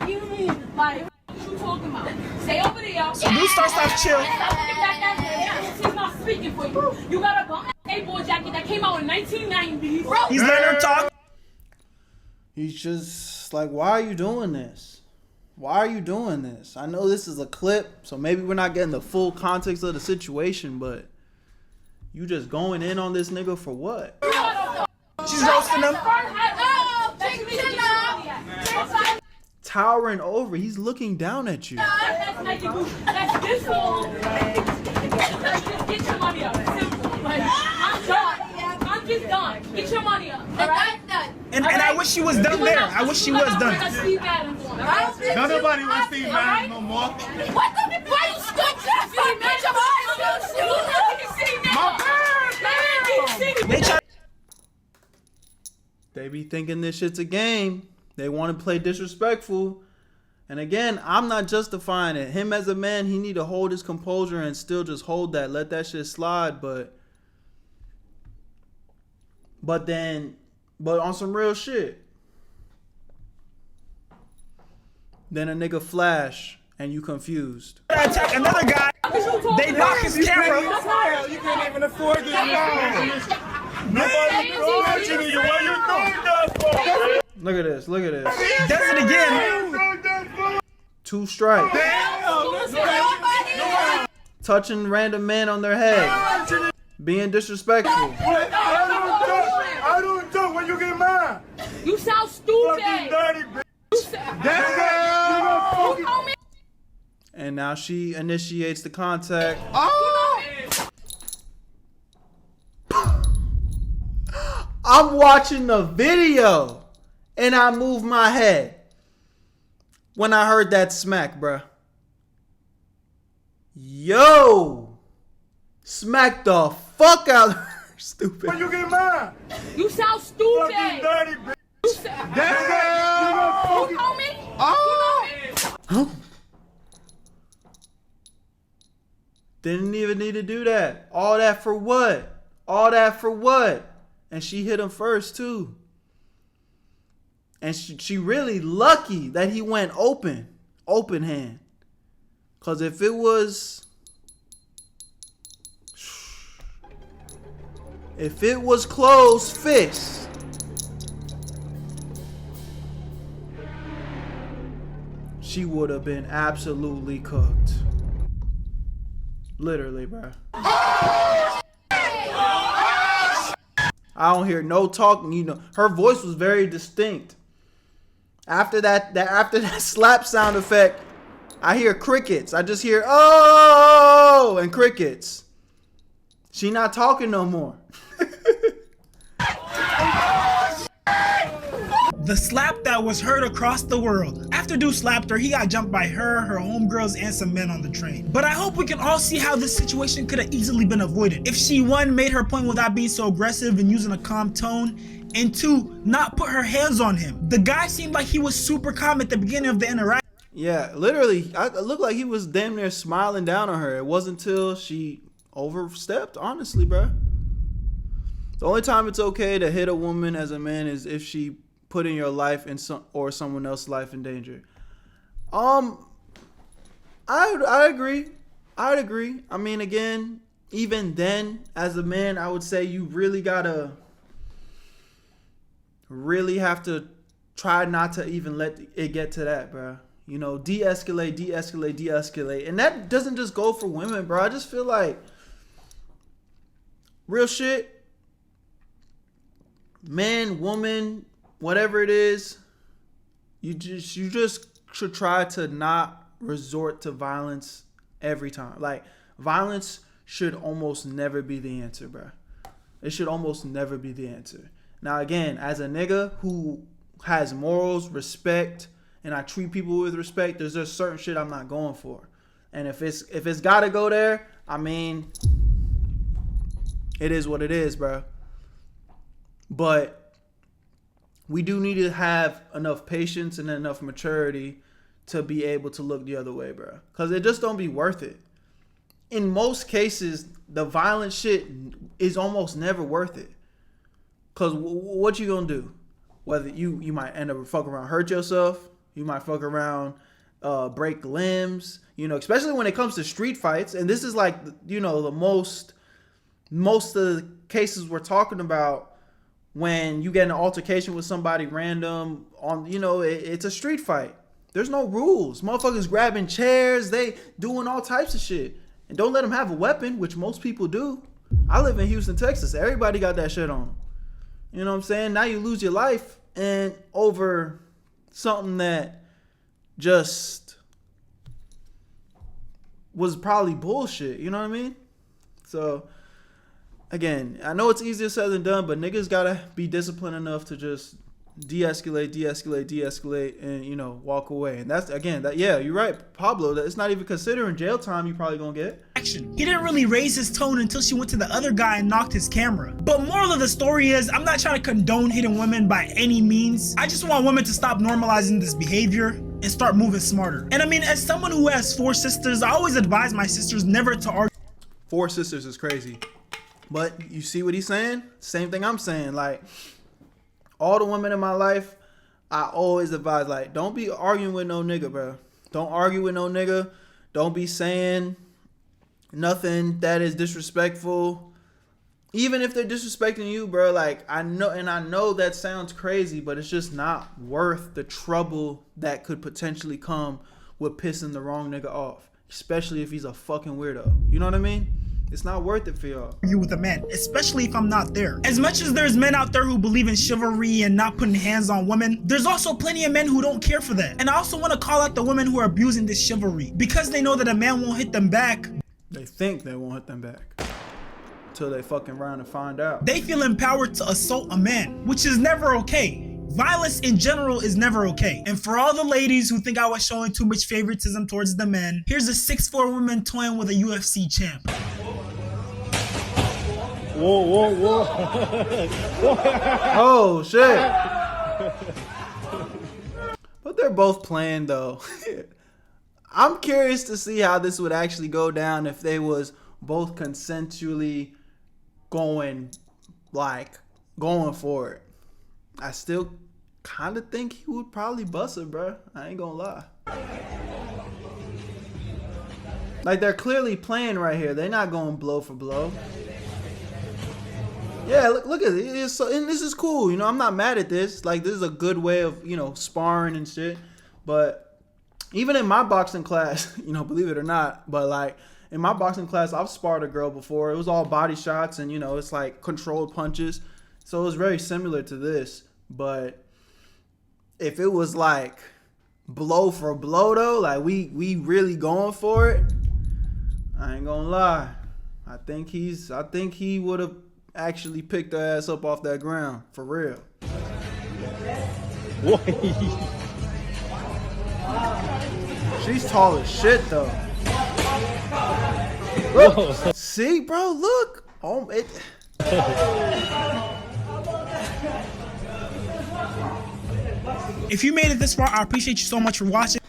You mean, like, what you talking about? Stay over there. So dude starts off chill. She's not speaking for you. You got a bum skateboard jacket that came out in 1990s. He's letting her talk. He's just like, why are you doing this? Why are you doing this? I know this is a clip, so maybe we're not getting the full context of the situation, but you just going in on this nigga for what? She's roasting him. Towering over, he's looking down at you. That's this one. Get your money up. Simple. Like, I'm done. I'm just done. Get your money up. All right? And I wish she was done there. I wish she was done. No, nobody wants Steve Adams no more. What the? Why you stood just like that? They be thinking this shit's a game. They want to play disrespectful. And again, I'm not justifying it. Him as a man, he need to hold his composure and still just hold that. Let that shit slide. But on some real shit. Then a nigga flash and you confused. Attack another guy. They knock his camera. You can't even afford this now. Nobody's watching you. What you doing that for? Look at this. Look at this. Does it again. 2 strikes. Touching random men on their head. Being disrespectful. I don't do when you get mad. You sound stupid. And now she initiates the contact. I'm watching the video and I moved my head when I heard that smack, bruh. Yo! Smack the fuck out. Stupid. When you get mad. You sound stupid. Dirty bitch. You sound You know me? Huh? Didn't even need to do that. All that for what? All that for what? And she hit him first too. And she really lucky that he went open hand. Cause if it was, If it was closed fist, she would have been absolutely cooked. Literally, bro. I don't hear no talking. You know, her voice was very distinct. After that slap sound effect, I hear crickets. I just hear oh and crickets. She not talking no more. The slap that was heard across the world. After dude slapped her, he got jumped by her homegirls, and some men on the train. But I hope we can all see how this situation could have easily been avoided. If she, one, made her point without being so aggressive and using a calm tone, and two, not put her hands on him. The guy seemed like he was super calm at the beginning of the interaction. Yeah, literally, it looked like he was damn near smiling down on her. It wasn't until she overstepped, honestly, bro. The only time it's okay to hit a woman as a man is if she putting your life in or someone else's life in danger. I agree. I'd agree. I mean, again, even then, as a man, I would say you really have to try not to even let it get to that, bro. You know, de-escalate. And that doesn't just go for women, bro. I just feel like, real shit, man, woman, whatever it is, you just should try to not resort to violence every time. Like, violence should almost never be the answer, bro. It should almost never be the answer. Now, again, as a nigga who has morals, respect, and I treat people with respect, there's just certain shit I'm not going for. And if it's gotta go there, I mean, it is what it is, bro. But we do need to have enough patience and enough maturity to be able to look the other way, bro. Because it just don't be worth it. In most cases, the violent shit is almost never worth it. Because what you gonna do? Whether you might end up fucking around, hurt yourself. You might fuck around, break limbs. You know, especially when it comes to street fights. And this is like, you know, the most of the cases we're talking about. When you get in an altercation with somebody random on, you know, it's a street fight. There's no rules. Motherfuckers grabbing chairs, they doing all types of shit. And don't let them have a weapon, which most people do. I live in Houston, Texas. Everybody got that shit on them. You know what I'm saying? Now you lose your life and over something that just was probably bullshit. You know what I mean? So, again, I know it's easier said than done, but niggas gotta be disciplined enough to just de-escalate, and, you know, walk away. And that's, again, yeah, you're right, Pablo. It's not even considering jail time you probably gonna get. He didn't really raise his tone until she went to the other guy and knocked his camera. But moral of the story is, I'm not trying to condone hitting women by any means. I just want women to stop normalizing this behavior and start moving smarter. And I mean, as someone who has 4 sisters, I always advise my sisters never to argue. 4 sisters is crazy. But you see what he's saying? Same thing I'm saying. Like, all the women in my life, I always advise, like, don't be arguing with no nigga, bro. Don't argue with no nigga. Don't be saying nothing that is disrespectful. Even if they're disrespecting you, bro, like, I know that sounds crazy, but it's just not worth the trouble that could potentially come with pissing the wrong nigga off. Especially if he's a fucking weirdo. You know what I mean? It's not worth it for y'all. You with a man, especially if I'm not there. As much as there's men out there who believe in chivalry and not putting hands on women, there's also plenty of men who don't care for that. And I also want to call out the women who are abusing this chivalry. Because they know that a man won't hit them back. They think they won't hit them back. Until they fucking round and find out. They feel empowered to assault a man, which is never okay. Violence in general is never okay. And for all the ladies who think I was showing too much favoritism towards the men, here's a 6'4" woman toying with a UFC champ. Whoa. Oh, shit. But they're both playing, though. I'm curious to see how this would actually go down if they was both consensually going for it. I still kind of think he would probably bust her, bro. I ain't gonna lie. Like, they're clearly playing right here. They're not going blow for blow. Yeah, look at it. It's so, and this is cool. You know, I'm not mad at this. Like, this is a good way of, you know, sparring and shit. But even in my boxing class, you know, believe it or not, but like in my boxing class, I've sparred a girl before. It was all body shots and, you know, it's like controlled punches. So it was very similar to this. But if it was like blow for blow though, like we really going for it, I ain't gonna lie. I think he would have actually picked her ass up off that ground for real. She's tall as shit though. Look, see, bro, look. Oh, it. If you made it this far, I appreciate you so much for watching.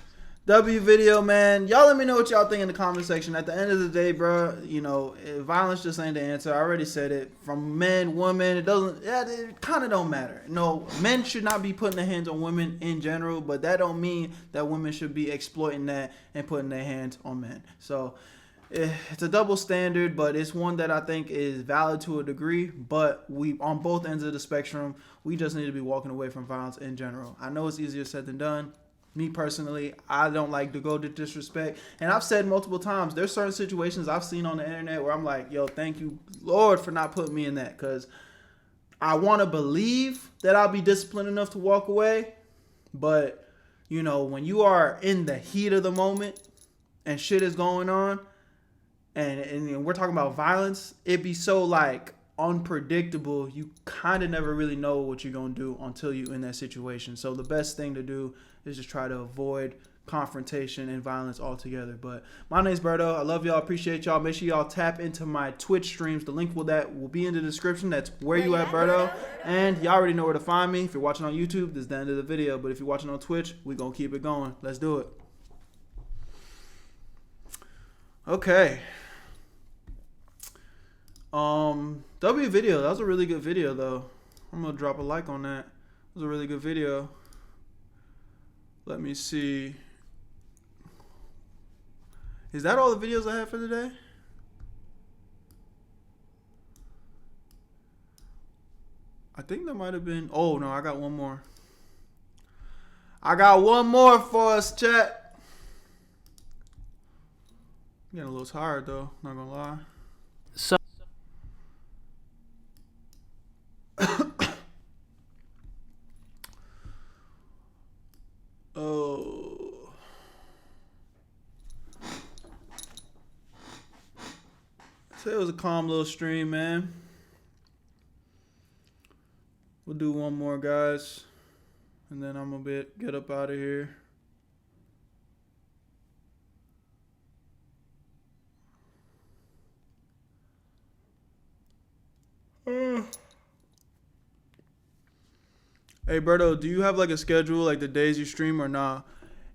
W video, man. Y'all let me know what y'all think in the comment section. At the end of the day, bro, you know, violence just ain't the answer. I already said it. From men, women, it kind of don't matter. No, men should not be putting their hands on women in general, but that don't mean that women should be exploiting that and putting their hands on men. So it's a double standard, but it's one that I think is valid to a degree. But we, on both ends of the spectrum, we just need to be walking away from violence in general. I know it's easier said than done. Me personally, I don't like to go to disrespect. And I've said multiple times, there's certain situations I've seen on the internet where I'm like, yo, thank you, Lord, for not putting me in that. Because I want to believe that I'll be disciplined enough to walk away. But, you know, when you are in the heat of the moment and shit is going on, and we're talking about violence, it'd be so, like, unpredictable. You kind of never really know what you're going to do until you're in that situation. So the best thing to do is just try to avoid confrontation and violence altogether. But my name's Berto. I love y'all. Appreciate y'all. Make sure y'all tap into my Twitch streams. The link will be in the description. That's where you at, Berto. And y'all already know where to find me. If you're watching on YouTube, this is the end of the video. But if you're watching on Twitch, we're going to keep it going. Let's do it. Okay. W video. That was a really good video, though. I'm going to drop a like on that. It was a really good video. Let me see. Is that all the videos I have for today? I think there might have been. Oh, no, I got one more. I got one more for us, chat. I'm getting a little tired, though. Not gonna lie. So. Oh. So it was a calm little stream, man. We'll do one more, guys. And then I'm gonna get up out of here. Hey Berto, do you have like a schedule, like the days you stream or not?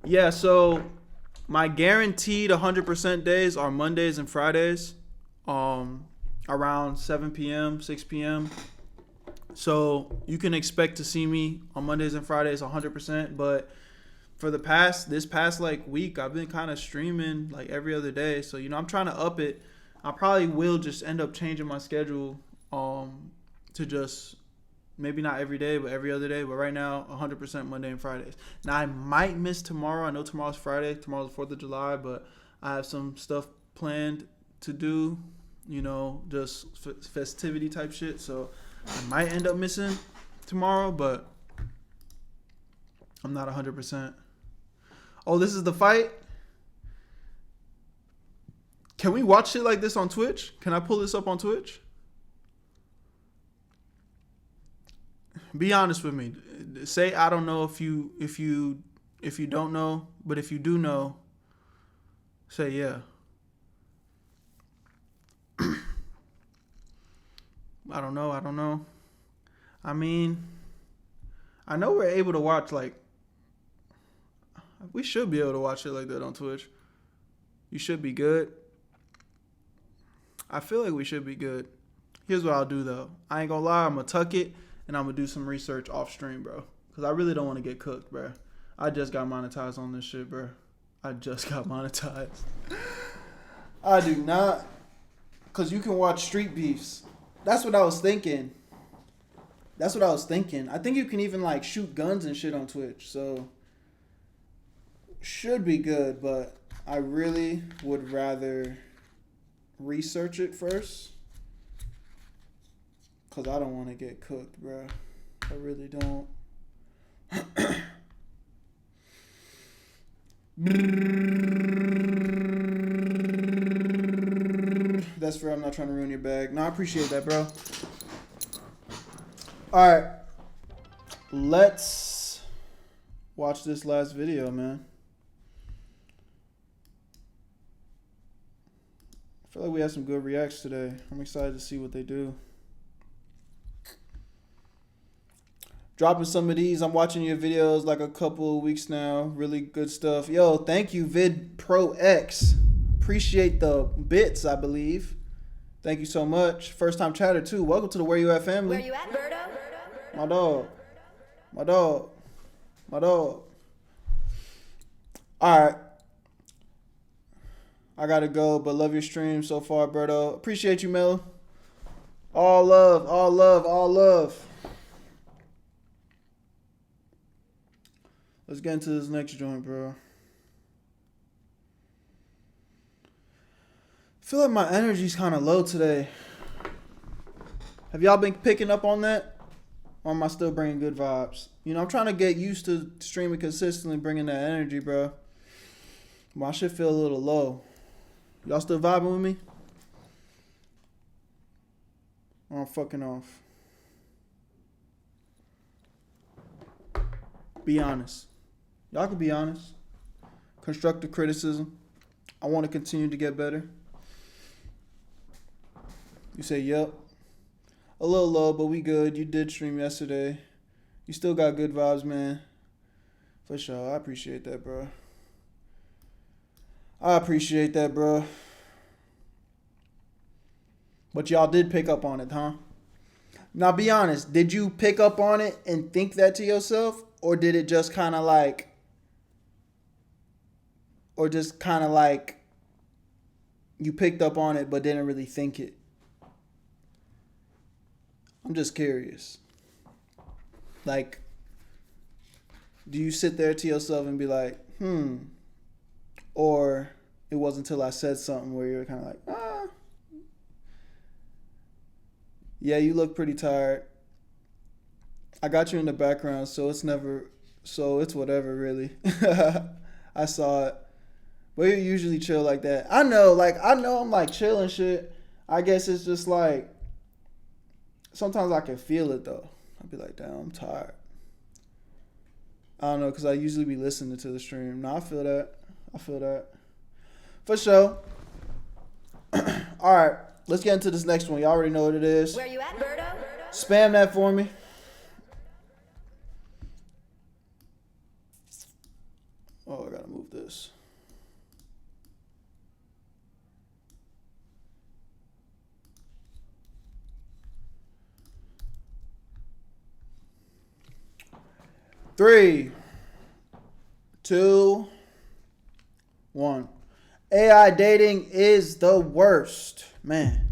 Yeah, so my guaranteed 100% days are Mondays and Fridays, around 7 p.m., 6 p.m. So you can expect to see me on Mondays and Fridays 100%. But for this past like week, I've been kind of streaming like every other day. So, you know, I'm trying to up it. I probably will just end up changing my schedule to just maybe not every day, but every other day. But right now, 100% Monday and Fridays. Now, I might miss tomorrow. I know tomorrow's Friday. Tomorrow's the 4th of July, but I have some stuff planned to do, you know, just festivity type shit. So I might end up missing tomorrow, but I'm not 100%. Oh, this is the fight? Can we watch shit like this on Twitch? Can I pull this up on Twitch? Be honest with me. Say I don't know if you don't know, but if you do know, say yeah. I don't know. I mean, I know we're able to watch like we should be able to watch it like that on Twitch. You should be good. I feel like we should be good. Here's what I'll do though. I ain't gonna lie, I'm gonna tuck it. And I'm going to do some research off stream, bro. Because I really don't want to get cooked, bro. I just got monetized on this shit, bro. I just got monetized. I do not. Because you can watch street beefs That's what I was thinking. That's what I was thinking. I think you can even like shoot guns and shit on Twitch. So should be good, but I really would rather research it first. Cause I don't want to get cooked, bro. I really don't. That's fair. I'm not trying to ruin your bag. No, I appreciate that, bro. All right. Let's watch this last video, man. I feel like we had some good reacts today. I'm excited to see what they do. Dropping some of these. I'm watching your videos like a couple of weeks now. Really good stuff. Yo, thank you, Vid Pro X. Appreciate the bits, I believe. Thank you so much. First time chatter too. Welcome to the Where You At family. Where you at, Berto? My dog. My dog. My dog. Alright. I gotta go, but love your stream so far, Berto. Appreciate you, Mel. All love, all love, all love. Let's get into this next joint, bro. I feel like my energy's kind of low today. Have y'all been picking up on that? Or am I still bringing good vibes? You know, I'm trying to get used to streaming consistently, bringing that energy, bro. My shit feel a little low. Y'all still vibing with me? Or I'm fucking off? Be honest. Y'all can be honest. Constructive criticism. I want to continue to get better. You say, yep. A little low, but we good. You did stream yesterday. You still got good vibes, man. For sure. I appreciate that, bro. I appreciate that, bro. But y'all did pick up on it, huh? Now, be honest. Did you pick up on it and think that to yourself? Or did it just kind of like... Or just kind of like... You picked up on it but didn't really think it? I'm just curious. Like, do you sit there to yourself and be like, or it wasn't until I said something where you're kind of like, yeah, you look pretty tired. I got you in the background, so it's whatever, really. I saw it. But you're usually chill like that. I know I'm like chill and shit. I guess it's just like, sometimes I can feel it though. I'll be like, damn, I'm tired. I don't know, because I usually be listening to the stream. No, I feel that. For sure. Alright, let's get into this next one. Y'all already know what it is. Where you at, Berto? Spam that for me. Oh, I gotta move this. Three, 2, 1. AI dating is the worst, man.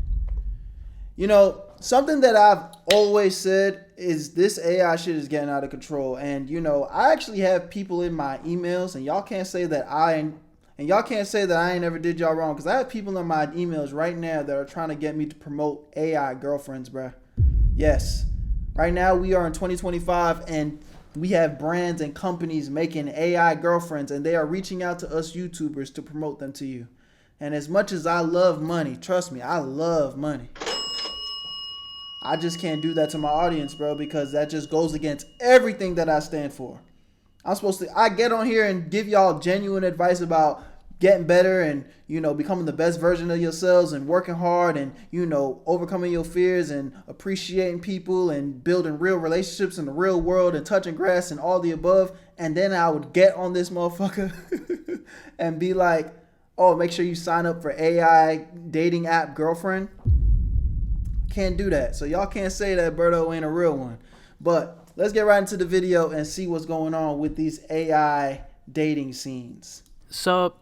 You know, something that I've always said is this AI shit is getting out of control. And you know, I actually have people in my emails, and y'all can't say that I ain't never did y'all wrong, because I have people in my emails right now that are trying to get me to promote AI girlfriends, bruh. Yes. Right now we are in 2025 and we have brands and companies making AI girlfriends, and they are reaching out to us YouTubers to promote them to you. And as much as I love money, trust me, I love money. I just can't do that to my audience, bro, because that just goes against everything that I stand for. I get on here and give y'all genuine advice about getting better and, you know, becoming the best version of yourselves and working hard and, you know, overcoming your fears and appreciating people and building real relationships in the real world and touching grass and all the above. And then I would get on this motherfucker and be like, oh, make sure you sign up for AI dating app girlfriend. Can't do that. So y'all can't say that Berto ain't a real one. But let's get right into the video and see what's going on with these AI dating scenes. So,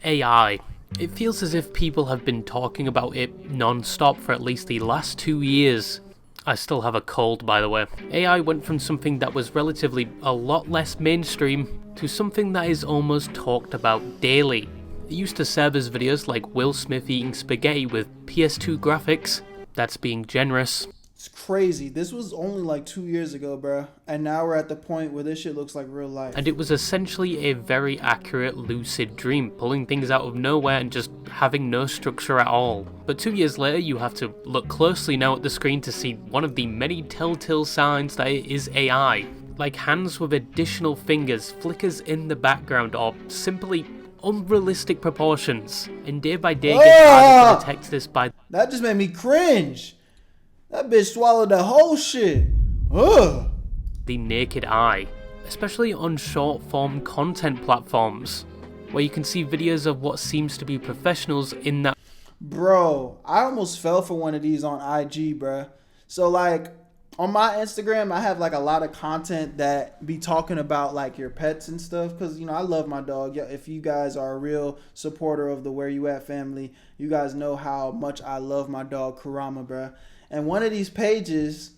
AI. It feels as if people have been talking about it non-stop for at least the last 2 years. I still have a cold, by the way. AI went from something that was relatively a lot less mainstream to something that is almost talked about daily. It used to serve as videos like Will Smith eating spaghetti with PS2 graphics. That's being generous. It's crazy. This was only like 2 years ago, bruh. And now we're at the point where this shit looks like real life. And it was essentially a very accurate lucid dream, pulling things out of nowhere and just having no structure at all. But 2 years later, you have to look closely now at the screen to see one of the many telltale signs that it is AI. Like hands with additional fingers, flickers in the background, or simply unrealistic proportions. And day by day gets harder to detect this by... That just made me cringe. That bitch swallowed the whole shit. Ugh. The naked eye, especially on short-form content platforms, where you can see videos of what seems to be professionals in that. Bro, I almost fell for one of these on IG, bruh. So like on my Instagram, I have like a lot of content that be talking about like your pets and stuff, because you know I love my dog. If you guys are a real supporter of the Where You At family, you guys know how much I love my dog Kurama, bruh. And one of these pages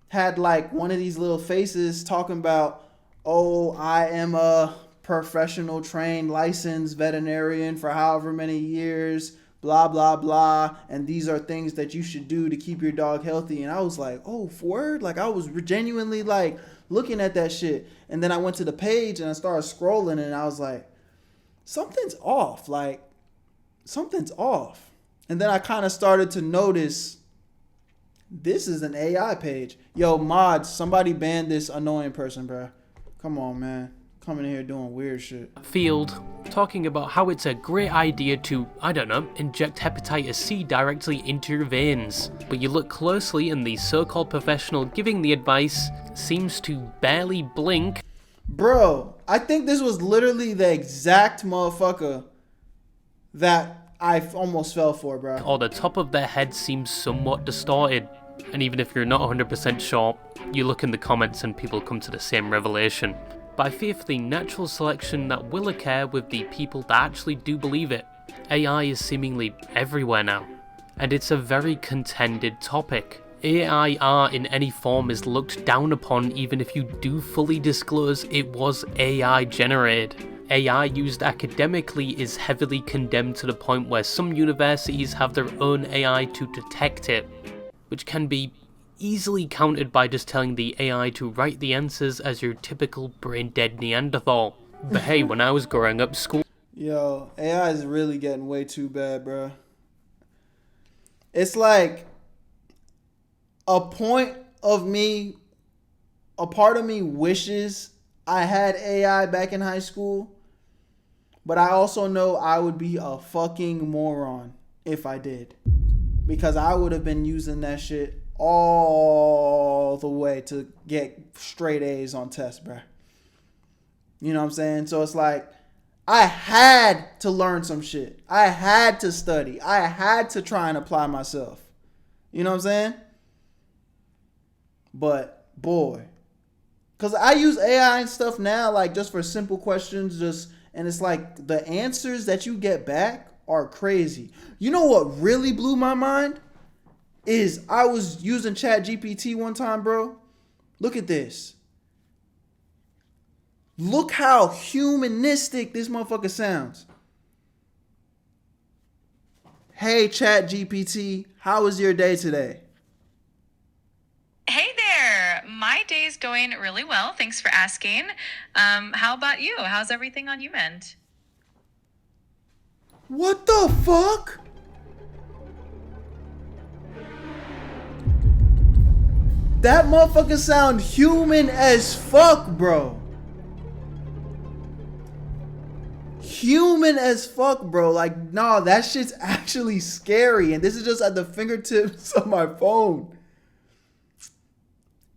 had like one of these little faces talking about, oh, I am a professional trained licensed veterinarian for however many years, blah, blah, blah. And these are things that you should do to keep your dog healthy. And I was like, oh, word? Like I was genuinely like looking at that shit. And then I went to the page and I started scrolling and I was like, something's off. Like something's off. And then I kind of started to notice, this is an AI page. Yo, mods, somebody ban this annoying person, bro. Come on, man. Coming in here doing weird shit. Field, talking about how it's a great idea to, I don't know, inject hepatitis C directly into your veins. But you look closely and the so-called professional giving the advice seems to barely blink. Bro, I think this was literally the exact motherfucker that I almost fell for, bro. Or the top of their head seems somewhat distorted. And even if you're not 100% sure, you look in the comments and people come to the same revelation. But I fear for the natural selection that will occur with the people that actually do believe it. AI is seemingly everywhere now, and it's a very contended topic. AI art in any form is looked down upon even if you do fully disclose it was AI generated. AI used academically is heavily condemned to the point where some universities have their own AI to detect it, which can be easily countered by just telling the AI to write the answers as your typical brain-dead Neanderthal. But hey, when I was growing up, school... Yo, AI is really getting way too bad, bro. It's like a part of me wishes I had AI back in high school, but I also know I would be a fucking moron if I did, because I would have been using that shit all the way to get straight A's on tests, bro. You know what I'm saying? So it's like, I had to learn some shit. I had to study. I had to try and apply myself. You know what I'm saying? But, boy. Because I use AI and stuff now, like, just for simple questions, and it's like, the answers that you get back are crazy. You know what really blew my mind? Is I was using ChatGPT one time, bro. Look at this. Look how humanistic this motherfucker sounds. Hey, ChatGPT, how was your day today? Hey there. My day's going really well. Thanks for asking. How about you? How's everything on your end? What the fuck? That motherfucker sound human as fuck, bro. Human as fuck, bro. Like, nah, that shit's actually scary. And this is just at the fingertips of my phone.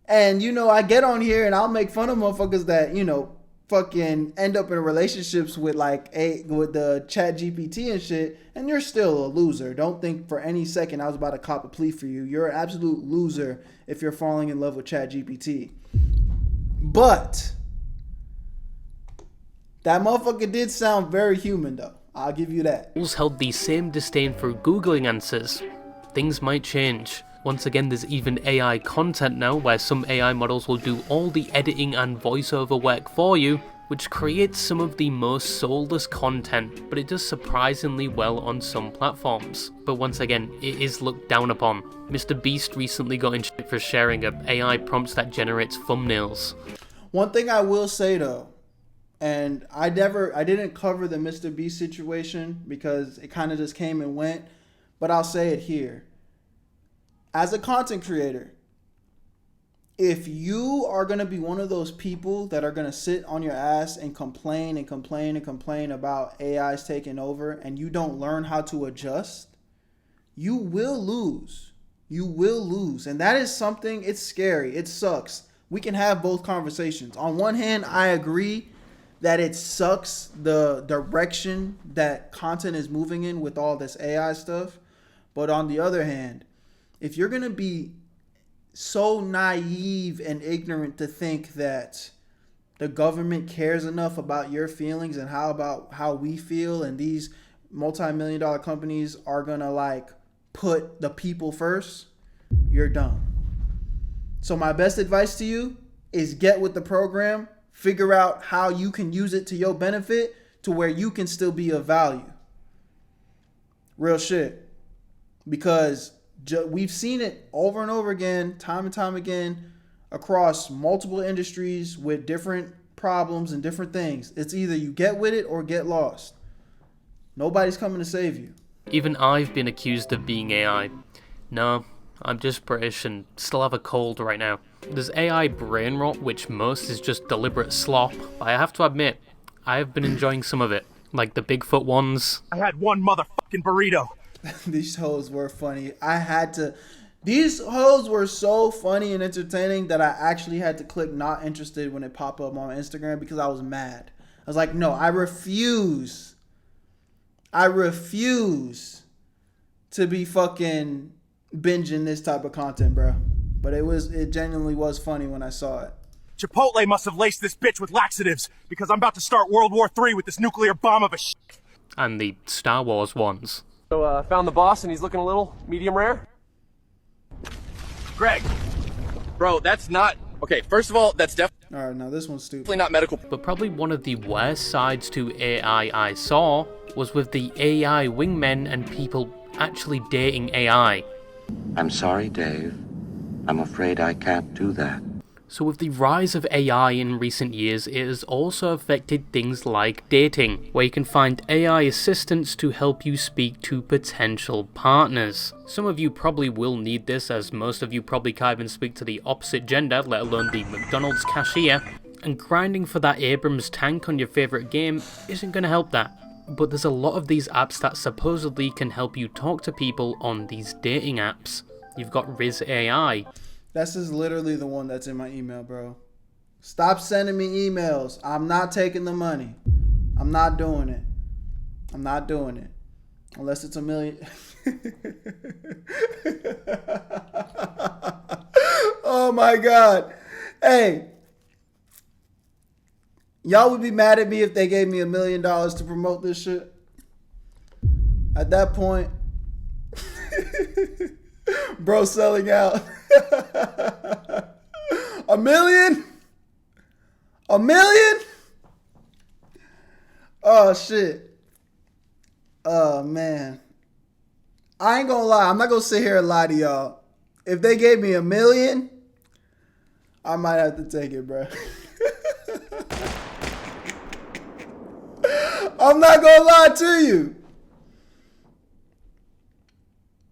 And, you know, I get on here and I'll make fun of motherfuckers that, you know, fucking end up in relationships with with the ChatGPT and shit, and you're still a loser. Don't think for any second I was about to cop a plea for you. You're an absolute loser if you're falling in love with ChatGPT. But that motherfucker did sound very human, though. I'll give you that. held the same disdain for Googling answers. Things might change. Once again, there's even AI content now, where some AI models will do all the editing and voiceover work for you, which creates some of the most soulless content, but it does surprisingly well on some platforms. But once again, it is looked down upon. Mr. Beast recently got in shit for sharing a AI prompt that generates thumbnails. One thing I will say though, and I didn't cover the Mr. Beast situation because it kind of just came and went, but I'll say it here. As a content creator, if you are going to be one of those people that are going to sit on your ass and complain and complain and complain about AIs taking over and you don't learn how to adjust, you will lose. You will lose. And that is something, it's scary. It sucks. We can have both conversations. On one hand, I agree that it sucks the direction that content is moving in with all this AI stuff. But on the other hand, if you're going to be so naive and ignorant to think that the government cares enough about your feelings and how we feel, and these multi-million-dollar companies are gonna like put the people first, you're dumb. So my best advice to you is get with the program, figure out how you can use it to your benefit to where you can still be of value. Real shit. Because we've seen it over and over again, time and time again, across multiple industries with different problems and different things. It's either you get with it or get lost. Nobody's coming to save you. Even I've been accused of being AI. No, I'm just British and still have a cold right now. There's AI brain rot, which most is just deliberate slop, but I have to admit, I have been enjoying some of it. Like the Bigfoot ones. I had one motherfucking burrito. These hoes were funny. These hoes were so funny and entertaining that I actually had to click not interested when it popped up on Instagram because I was mad. I was like, no, I refuse to be fucking binging this type of content, bro. But it genuinely was funny when I saw it. Chipotle must have laced this bitch with laxatives because I'm about to start World War III with this nuclear bomb of a shit. And the Star Wars ones. So, found the boss and he's looking a little medium rare. Greg. Bro, that's not... Okay, first of all, that's definitely... Alright, now this one's stupid. Definitely not medical. But probably one of the worst sides to AI I saw was with the AI wingmen and people actually dating AI. I'm sorry, Dave. I'm afraid I can't do that. So with the rise of AI in recent years, it has also affected things like dating, where you can find AI assistants to help you speak to potential partners. Some of you probably will need this, as most of you probably can't even speak to the opposite gender, let alone the McDonald's cashier, and grinding for that Abrams tank on your favourite game isn't going to help that. But there's a lot of these apps that supposedly can help you talk to people on these dating apps. You've got Riz AI. This is literally the one that's in my email, bro. Stop sending me emails. I'm not taking the money. I'm not doing it. I'm not doing it. Unless it's $1 million. Oh my God. Hey. Y'all would be mad at me if they gave me $1 million to promote this shit. At that point, bro selling out. $1 million? $1 million? Oh shit. Oh man. I ain't gonna lie. I'm not gonna sit here and lie to y'all. If they gave me $1 million, I might have to take it, bro. I'm not gonna lie to you.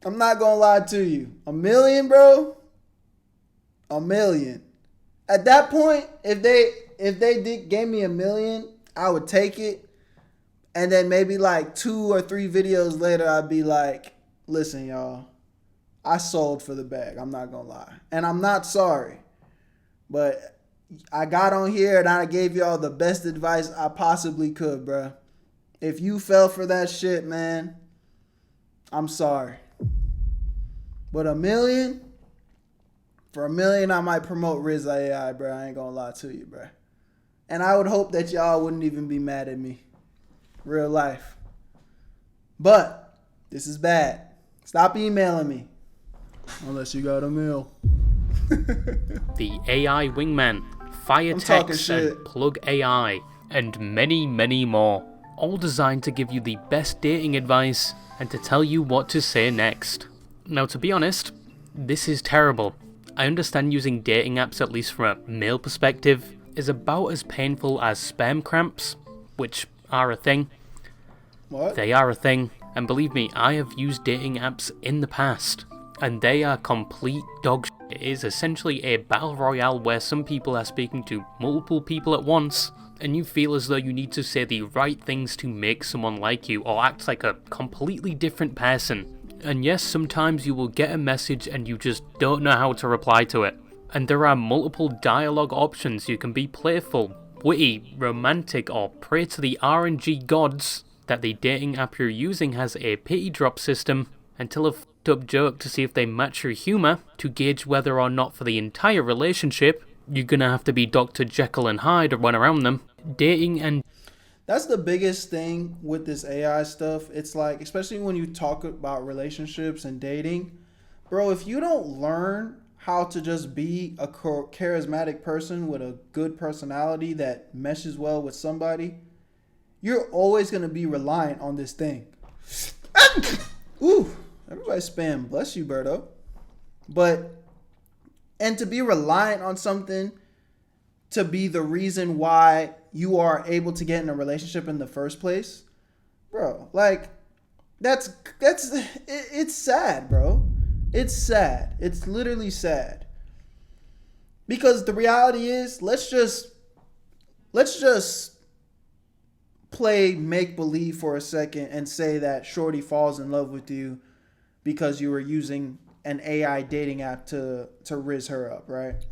I'm not gonna lie to you. $1 million, bro. $1 million. At that point, if they gave me $1 million, I would take it. And then maybe like 2 or 3 videos later, I'd be like, listen, y'all, I sold for the bag. I'm not gonna lie. And I'm not sorry. But I got on here and I gave y'all the best advice I possibly could, bro. If you fell for that shit, man, I'm sorry. But $1 million? For $1 million, I might promote Riz AI, bro. I ain't gonna lie to you, bro. And I would hope that y'all wouldn't even be mad at me. Real life. But this is bad. Stop emailing me. Unless you got a mail. The AI Wingman, Fire I'm talking Text, shit. and Plug AI, and many, many more. All designed to give you the best dating advice and to tell you what to say next. Now, to be honest, this is terrible. I understand using dating apps, at least from a male perspective, is about as painful as sperm cramps, which are a thing. What? They are a thing, and believe me, I have used dating apps in the past, and they are complete dog shit. It is essentially a battle royale where some people are speaking to multiple people at once, and you feel as though you need to say the right things to make someone like you or act like a completely different person. And yes, sometimes you will get a message and you just don't know how to reply to it. And there are multiple dialogue options. You can be playful, witty, romantic, or pray to the RNG gods that the dating app you're using has a pity drop system, and tell a f***ed up joke to see if they match your humour to gauge whether or not for the entire relationship you're gonna have to be Dr. Jekyll and Hyde or run around them. Dating and That's the biggest thing with this AI stuff. It's like, especially when you talk about relationships and dating, bro, if you don't learn how to just be a charismatic person with a good personality that meshes well with somebody, you're always going to be reliant on this thing. Ooh, everybody spam. Bless you, Berto. And to be reliant on something to be the reason why you are able to get in a relationship in the first place, bro, like, it's sad, bro. It's sad. It's literally sad. Because the reality is, let's just play make-believe for a second and say that Shorty falls in love with you because you were using an AI dating app to rizz her up, right?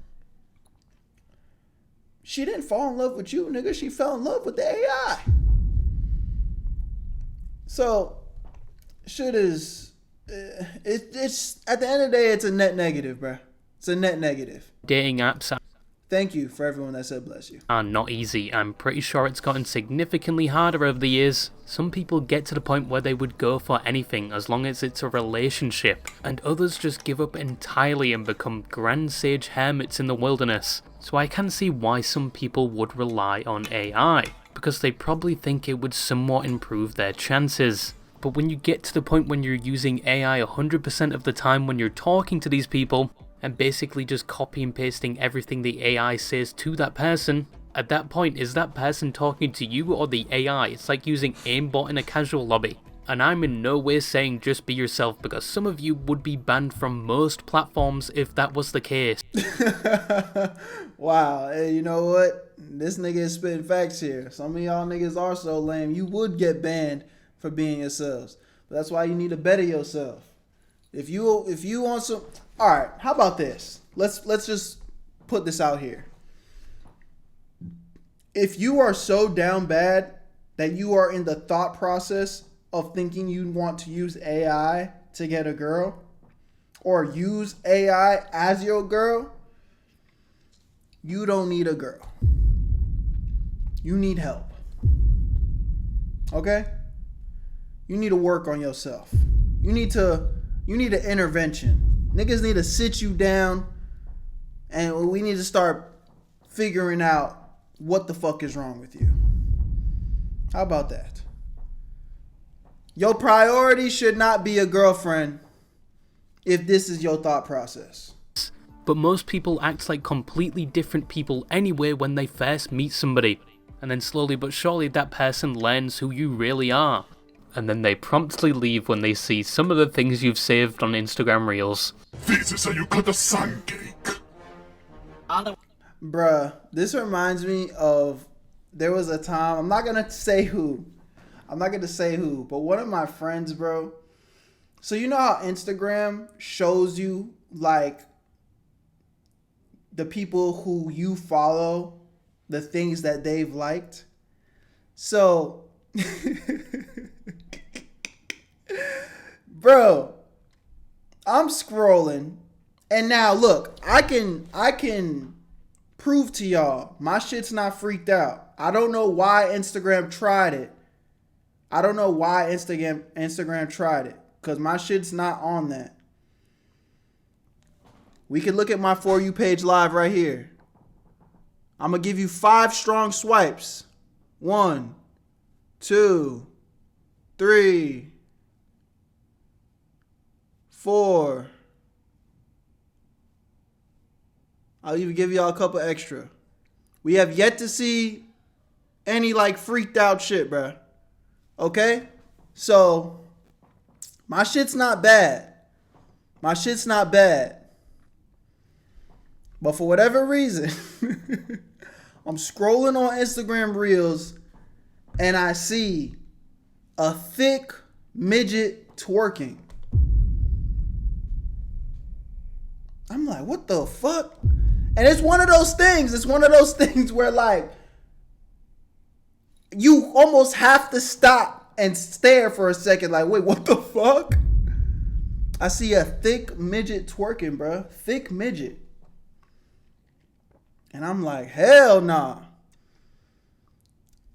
She didn't fall in love with you, nigga. She fell in love with the AI. So, shit is... It's at the end of the day, it's a net negative, bro. It's a net negative. dating apps Thank you for everyone that said bless you. are not easy. I'm pretty sure it's gotten significantly harder over the years. Some people get to the point where they would go for anything as long as it's a relationship, and others just give up entirely and become grand sage hermits in the wilderness. So I can see why some people would rely on AI, because they probably think it would somewhat improve their chances. But when you get to the point when you're using AI 100% of the time when you're talking to these people, and basically just copy and pasting everything the AI says to that person, at that point, is that person talking to you or the AI? It's like using aimbot in a casual lobby. And I'm in no way saying just be yourself, because some of you would be banned from most platforms if that was the case. Wow, hey, you know what? This nigga is spitting facts here. Some of y'all niggas are so lame, you would get banned for being yourselves. But that's why you need to better yourself. If you want some... Alright, how about this? Let's just put this out here. If you are so down bad that you are in the thought process of thinking you want to use AI to get a girl, or use AI as your girl, you don't need a girl. You need help. Okay? You need to work on yourself. You need an intervention. Niggas need to sit you down, and we need to start figuring out what the fuck is wrong with you. How about that? Your priority should not be a girlfriend if this is your thought process. But most people act like completely different people anyway when they first meet somebody, and then slowly but surely that person learns who you really are. And then they promptly leave when they see some of the things you've saved on Instagram Reels. This is how you cut a pancake. Bruh, this reminds me of, there was a time, I'm not gonna say who, but one of my friends, bro. So you know how Instagram shows you like the people who you follow, the things that they've liked? So bro, I'm scrolling, and now look, I can prove to y'all my shit's not freaked out. I don't know why Instagram tried it. I don't know why Instagram tried it, because my shit's not on that. We can look at my For You page live right here. I'm going to give you 5 strong swipes. 1, 2, 3, 4. I'll even give y'all a couple extra. We have yet to see any like freaked out shit, bruh. Okay? So, my shit's not bad. My shit's not bad. But for whatever reason, I'm scrolling on Instagram Reels and I see a thick midget twerking. I'm like, what the fuck? And it's one of those things. It's one of those things where like you almost have to stop and stare for a second. Like, wait, what the fuck? I see a thick midget twerking, bro. Thick midget. And I'm like, hell nah.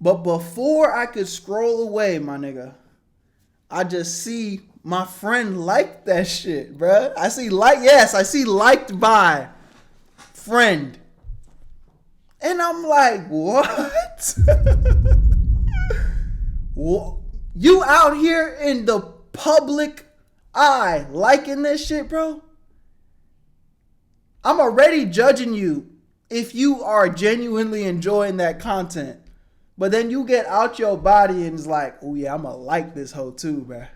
But before I could scroll away, my nigga, I just see my friend like that shit, bruh. I see liked by friend. And I'm like, what? You out here in the public eye liking this shit, bro? I'm already judging you if you are genuinely enjoying that content. But then you get out your body and it's like, oh yeah, I'm gonna like this hoe too, bruh.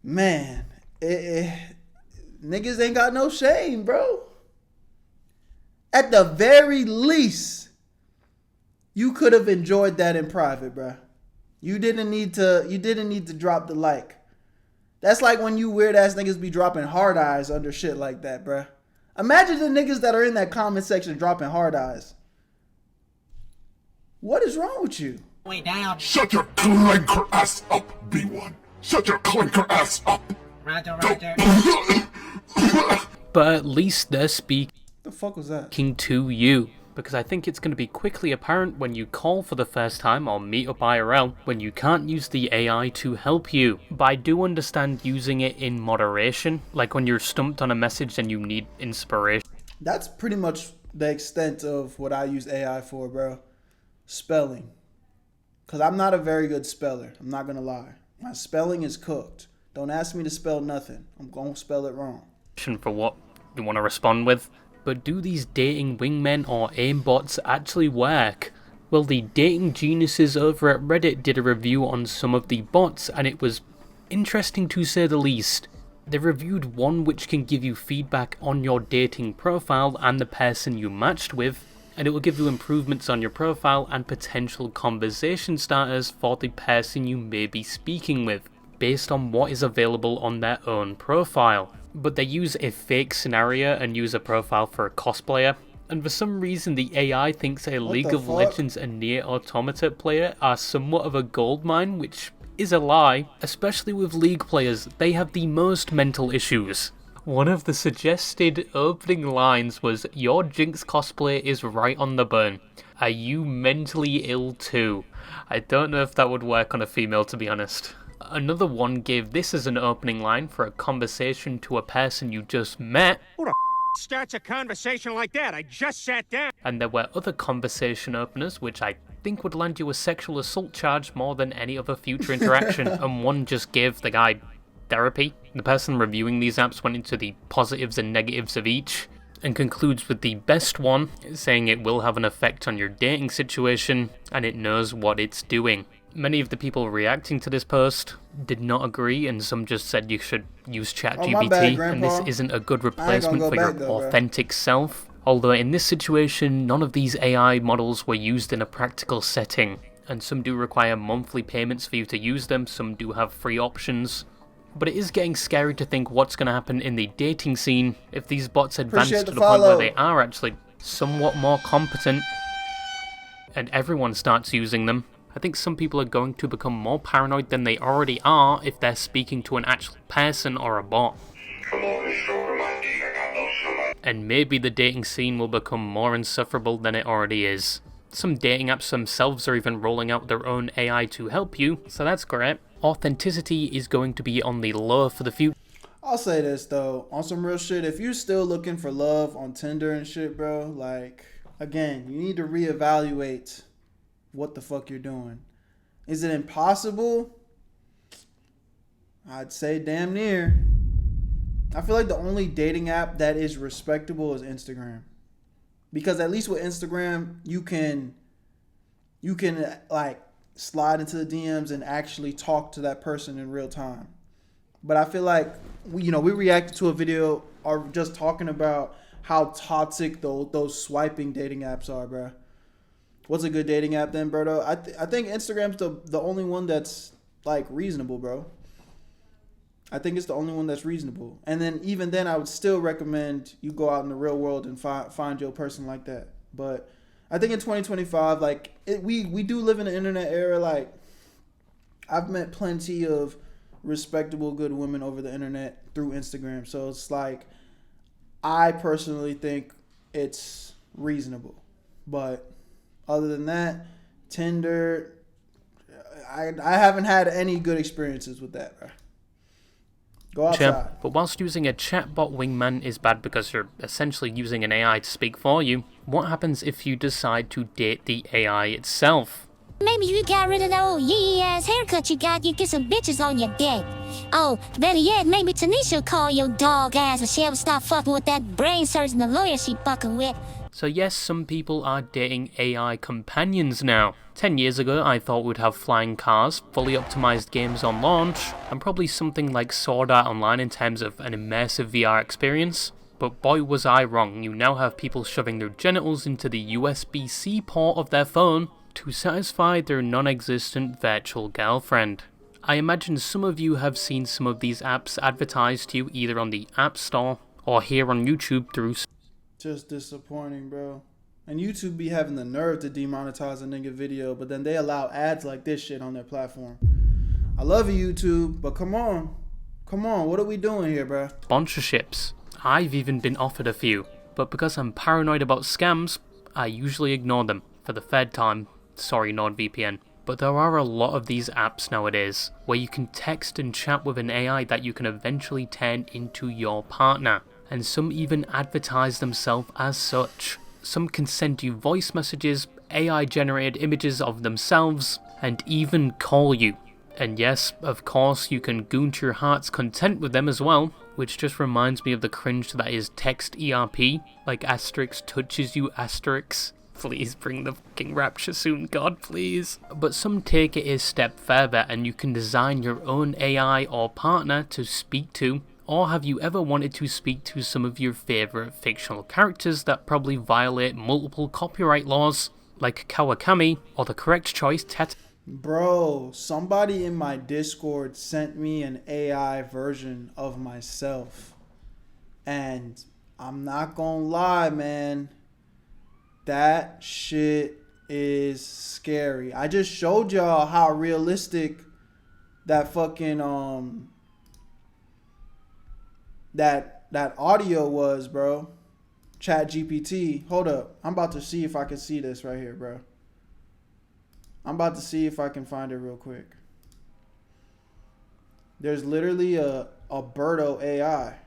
Man, niggas ain't got no shame, bro. At the very least, you could have enjoyed that in private, bruh. You didn't need to drop the like. That's like when you weird ass niggas be dropping hard eyes under shit like that, bruh. Imagine the niggas that are in that comment section dropping hard eyes. What is wrong with you? Way down. Shut your clinker ass up, B1. Shut your clinker ass up. Roger, Roger. But at least they're speaking the fuck was that? To you. Because I think it's going to be quickly apparent when you call for the first time or meet up IRL when you can't use the AI to help you. But I do understand using it in moderation, like when you're stumped on a message and you need inspiration. That's pretty much the extent of what I use AI for, bro. Spelling. Because I'm not a very good speller. I'm not going to lie. My spelling is cooked. Don't ask me to spell nothing. I'm going to spell it wrong. For what you want to respond with. But do these dating wingmen or aimbots actually work? Well, the dating geniuses over at Reddit did a review on some of the bots, and it was interesting to say the least. They reviewed one which can give you feedback on your dating profile and the person you matched with, and it will give you improvements on your profile and potential conversation starters for the person you may be speaking with, based on what is available on their own profile. But they use a fake scenario and use a profile for a cosplayer, and for some reason the AI thinks a League of Legends and Nier Automata player are somewhat of a goldmine, which is a lie. Especially with League players, they have the most mental issues. One of the suggested opening lines was, "Your Jinx cosplay is right on the burn. Are you mentally ill too?" I don't know if that would work on a female, to be honest. Another one gave this as an opening line for a conversation to a person you just met. Who the starts a conversation like that? I just sat down. And there were other conversation openers which I think would land you a sexual assault charge more than any other future interaction. And one just gave the guy therapy. The person reviewing these apps went into the positives and negatives of each, and concludes with the best one, saying it will have an effect on your dating situation and it knows what it's doing. Many of the people reacting to this post did not agree, and some just said you should use ChatGPT, and this isn't a good replacement for your authentic self. Although in this situation, none of these AI models were used in a practical setting, and some do require monthly payments for you to use them, some do have free options. But it is getting scary to think what's going to happen in the dating scene if these bots advance to the point where they are actually somewhat more competent, and everyone starts using them. I think some people are going to become more paranoid than they already are if they're speaking to an actual person or a bot. And maybe the dating scene will become more insufferable than it already is. Some dating apps themselves are even rolling out their own AI to help you, so that's great. Authenticity is going to be on the low for the future. I'll say this though, on some real shit, if you're still looking for love on Tinder and shit, bro, like, again, you need to reevaluate what the fuck you're doing. Is it impossible? I'd say damn near. I feel like the only dating app that is respectable is Instagram. Because at least with Instagram, you can like slide into the DMs and actually talk to that person in real time. But I feel like we reacted to a video or just talking about how toxic those swiping dating apps are, bro. What's a good dating app then, Berto? I think Instagram's the only one that's like reasonable, bro. I think it's the only one that's reasonable. And then even then, I would still recommend you go out in the real world and find your person like that. But I think in 2025, like we do live in the internet era. Like I've met plenty of respectable, good women over the internet through Instagram. So it's like I personally think it's reasonable. But other than that, Tinder, I haven't had any good experiences with that, bro. Go outside. But whilst using a chatbot wingman is bad because you're essentially using an AI to speak for you, what happens if you decide to date the AI itself? Maybe you got rid of that old yee-ass haircut you got, you get some bitches on your dick. Oh, better yet, maybe Tanisha will call your dog ass and she'll stop fucking with that brain surgeon the lawyer she fucking with. So yes, some people are dating AI companions now. 10 years ago, I thought we'd have flying cars, fully optimized games on launch, and probably something like Sword Art Online in terms of an immersive VR experience. But boy was I wrong, you now have people shoving their genitals into the USB-C port of their phone to satisfy their non-existent virtual girlfriend. I imagine some of you have seen some of these apps advertised to you either on the App Store or here on YouTube through... Just disappointing, bro. And YouTube be having the nerve to demonetize a nigga video, but then they allow ads like this shit on their platform. I love you, YouTube, but come on. Come on, what are we doing here, bro? Sponsorships. I've even been offered a few, but because I'm paranoid about scams, I usually ignore them. For the third time, sorry NordVPN. But there are a lot of these apps nowadays, where you can text and chat with an AI that you can eventually turn into your partner. And some even advertise themselves as such. Some can send you voice messages, AI-generated images of themselves, and even call you. And yes, of course, you can goon to your heart's content with them as well, which just reminds me of the cringe that is text ERP, like Asterix touches you Asterix. Please bring the fucking rapture soon, God, please. But some take it a step further and you can design your own AI or partner to speak to. Or have you ever wanted to speak to some of your favourite fictional characters that probably violate multiple copyright laws, like Kawakami, or the correct choice, Bro, somebody in my Discord sent me an AI version of myself. And I'm not gonna lie, man. That shit is scary. I just showed y'all how realistic that fucking that audio was, bro. Chat GPT. Hold up. I'm about to see if I can see this right here, bro. I'm about to see if I can find it real quick. There's literally a BERTO AI.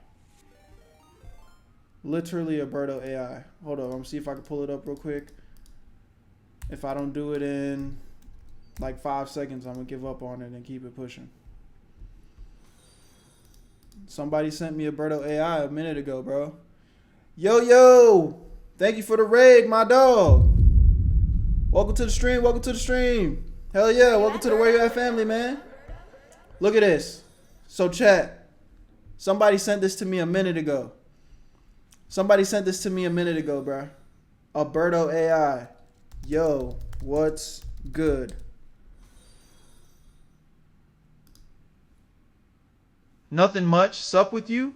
Literally a BERTO AI. Hold up. I'm gonna see if I can pull it up real quick. If I don't do it in like 5 seconds, I'm gonna give up on it and keep it pushing. Somebody sent me a BERTO AI a minute ago, bro. Yo, thank you for the raid, my dog. Welcome to the stream. Welcome to the stream. Hell yeah. Welcome to the Where You At family, man. Look at this. So chat. Somebody sent this to me a minute ago. Somebody sent this to me a minute ago, bro. A BERTO AI. Yo, what's good? Nothing much. Sup with you?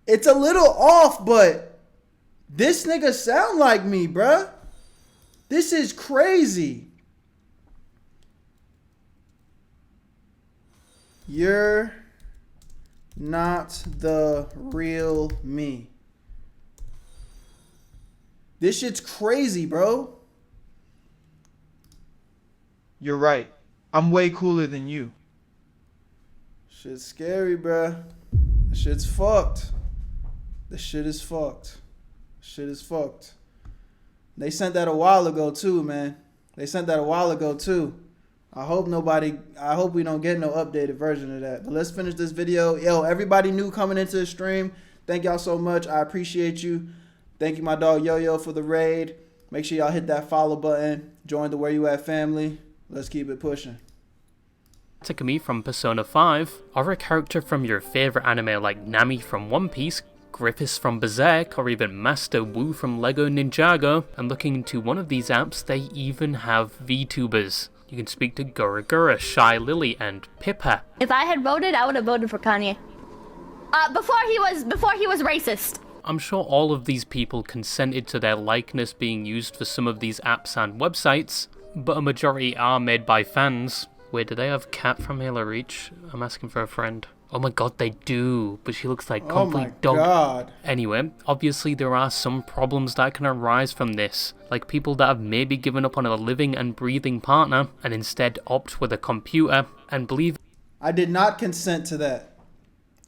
It's a little off, but this nigga sound like me, bruh. This is crazy. You're not the real me. This shit's crazy, bro. You're right. I'm way cooler than you. Shit's scary, bruh. This shit's fucked. This shit is fucked. Shit is fucked. They sent that a while ago too, man. They sent that a while ago too. I hope we don't get no updated version of that. But let's finish this video. Yo, everybody new coming into the stream, thank y'all so much. I appreciate you. Thank you, my dog Yo-Yo, for the raid. Make sure y'all hit that follow button. Join the Where You At family. Let's keep it pushing. Takumi from Persona 5, or a character from your favourite anime like Nami from One Piece, Griffiths from Berserk, or even Master Wu from Lego Ninjago. And looking into one of these apps, they even have VTubers. You can speak to Gura Gura, Shy Lily, and Pippa. If I had voted, I would have voted for Kanye. Before he was racist. I'm sure all of these people consented to their likeness being used for some of these apps and websites, but a majority are made by fans. Wait, do they have Cat from Halo Reach? I'm asking for a friend. Oh my god, they do, but she looks like complete dog. God. Anyway, obviously there are some problems that can arise from this, like people that have maybe given up on a living and breathing partner and instead opt with a computer and believe. I did not consent to that.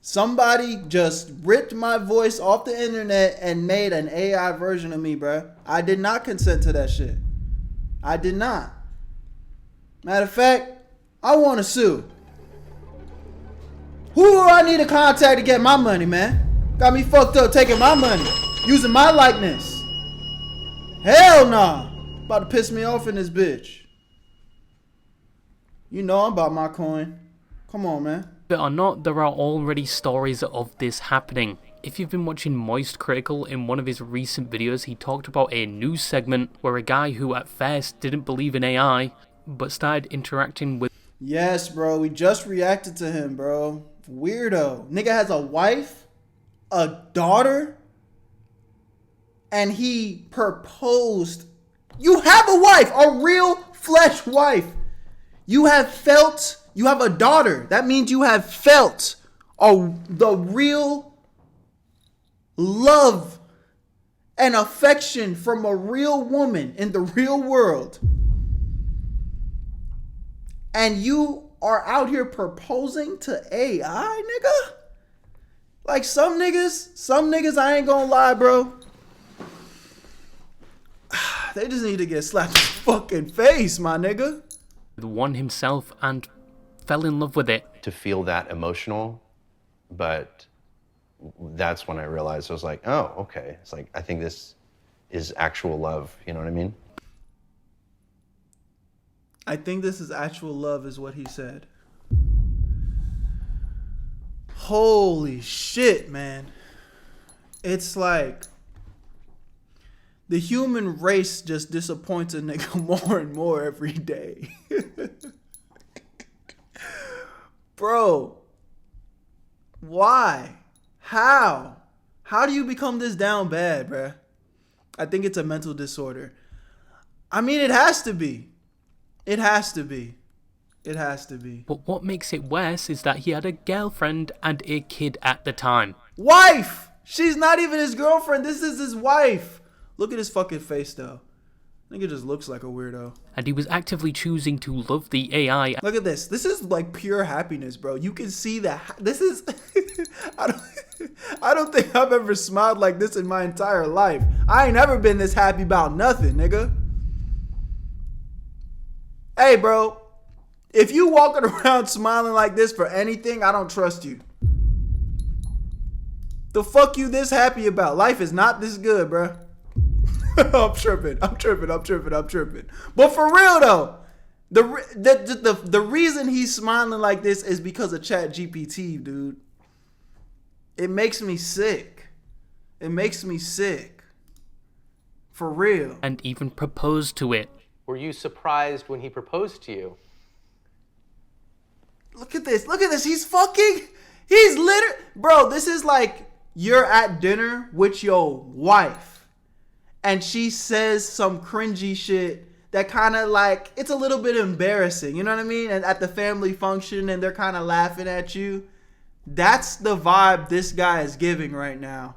Somebody just ripped my voice off the internet and made an AI version of me, bruh. I did not consent to that shit. I did not. Matter of fact, I want to sue. Who do I need to contact to get my money, man? Got me fucked up taking my money, using my likeness. Hell nah. About to piss me off in this bitch. You know I'm about my coin. Come on, man. But or not, there are already stories of this happening. If you've been watching Moist Critical, in one of his recent videos, he talked about a news segment where a guy who at first didn't believe in AI, but started interacting with. Yes, bro. We just reacted to him, bro. Weirdo. Nigga has a wife, a daughter, and he proposed. You have a wife, a real flesh wife. You have a daughter. That means you have felt the real love and affection from a real woman in the real world. And you are out here proposing to AI, nigga? Like some niggas, I ain't gonna lie, bro. They just need to get slapped in the fucking face, my nigga. One himself and fell in love with it. To feel that emotional, but that's when I realized, I was like, oh, okay. It's like, I think this is actual love, you know what I mean? I think this is actual love is what he said. Holy shit, man. It's like the human race just disappoints a nigga more and more every day. Bro, why? How? How do you become this down bad, bruh? I think it's a mental disorder. I mean, it has to be. It has to be. It has to be. But what makes it worse is that he had a girlfriend and a kid at the time. Wife! She's not even his girlfriend. This is his wife. Look at his fucking face, though. Nigga just looks like a weirdo. And he was actively choosing to love the AI. Look at this. This is like pure happiness, bro. You can see that. This is... I don't think I've ever smiled like this in my entire life. I ain't never been this happy about nothing, nigga. Hey, bro. If you walking around smiling like this for anything, I don't trust you. The fuck you this happy about? Life is not this good, bro. I'm tripping. But for real though, the reason he's smiling like this is because of ChatGPT, dude. It makes me sick. It makes me sick. For real. And even proposed to it. Were you surprised when he proposed to you? Look at this. Look at this. He's literally... Bro, this is like you're at dinner with your wife and she says some cringy shit that kind of like, it's a little bit embarrassing. You know what I mean? And at the family function and they're kind of laughing at you. That's the vibe this guy is giving right now.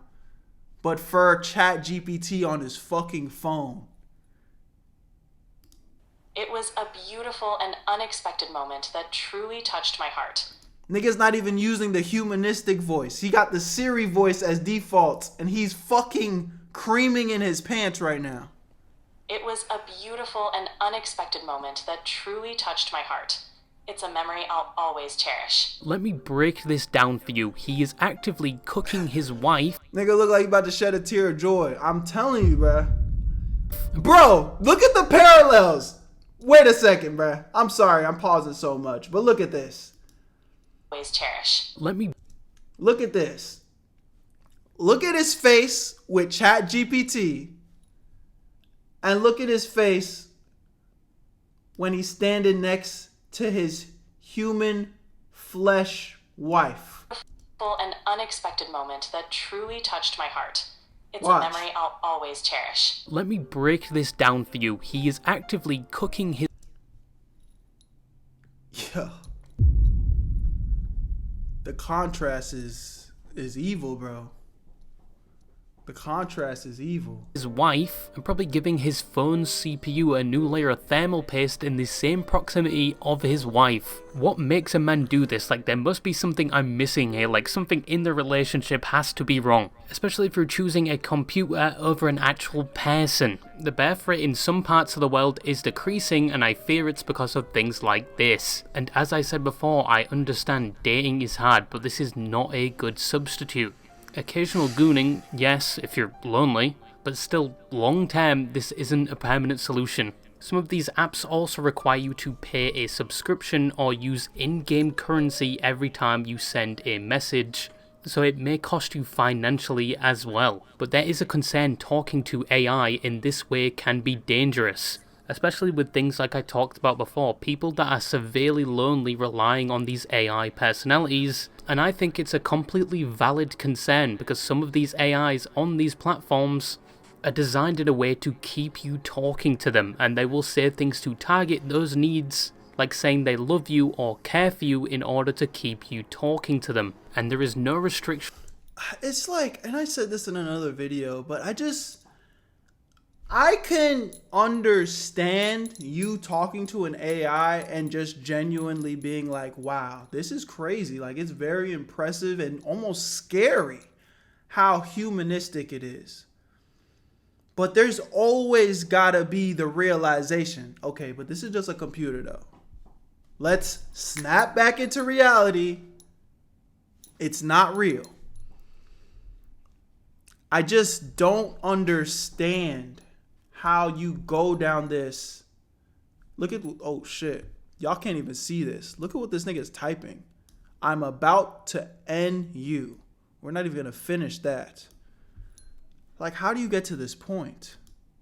but for ChatGPT on his fucking phone. It was a beautiful and unexpected moment that truly touched my heart. Nigga's not even using the humanistic voice. He got the Siri voice as default, and he's fucking creaming in his pants right now. It was a beautiful and unexpected moment that truly touched my heart. It's a memory I'll always cherish. Let me break this down for you. He is actively cooking his wife. Nigga look like he about to shed a tear of joy. I'm telling you, bruh. Bro, look at the parallels. Wait a second, bruh. I'm sorry, I'm pausing so much, but look at this. Always cherish. Look at this. Look at his face with ChatGPT, and look at his face when he's standing next to his human flesh wife. An unexpected moment that truly touched my heart. It's Watch. a memory I'll always cherish. Let me break this down for you. He is actively cooking his... Yo. The contrast is evil, bro. The contrast is evil. His wife, and probably giving his phone's CPU a new layer of thermal paste in the same proximity of his wife. What makes a man do this? Like, there must be something I'm missing here, like something in the relationship has to be wrong. Especially if you're choosing a computer over an actual person. The birth rate in some parts of the world is decreasing, and I fear it's because of things like this. And as I said before, I understand dating is hard, but this is not a good substitute. Occasional gooning, yes, if you're lonely, but still, long term, this isn't a permanent solution. Some of these apps also require you to pay a subscription or use in-game currency every time you send a message, so it may cost you financially as well. But there is a concern talking to AI in this way can be dangerous. Especially with things like I talked about before, people that are severely lonely relying on these AI personalities, and I think it's a completely valid concern because some of these AIs on these platforms are designed in a way to keep you talking to them, and they will say things to target those needs, like saying they love you or care for you in order to keep you talking to them, and there is no restriction. It's like, and I said this in another video, but I can understand you talking to an AI and just genuinely being like, wow, this is crazy. Like, it's very impressive and almost scary how humanistic it is. But there's always gotta be the realization, okay, but this is just a computer though. Let's snap back into reality. It's not real. I just don't understand how you go down this. Look at, oh shit. Y'all can't even see this. Look at what this nigga is typing. I'm about to end you. We're not even gonna finish that. Like, how do you get to this point?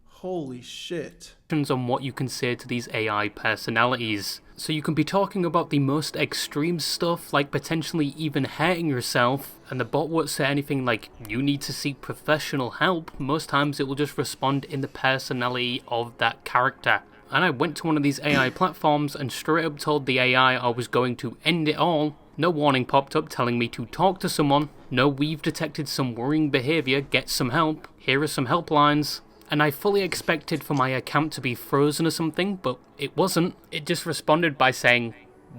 Holy shit. On what you can say to these AI personalities. So you can be talking about the most extreme stuff, like potentially even hurting yourself, and the bot won't say anything like, you need to seek professional help. Most times it will just respond in the personality of that character. And I went to one of these AI platforms and straight up told the AI I was going to end it all. No warning popped up telling me to talk to someone. No, we've detected some worrying behaviour, get some help. Here are some helplines. And I fully expected for my account to be frozen or something, but it wasn't. It just responded by saying,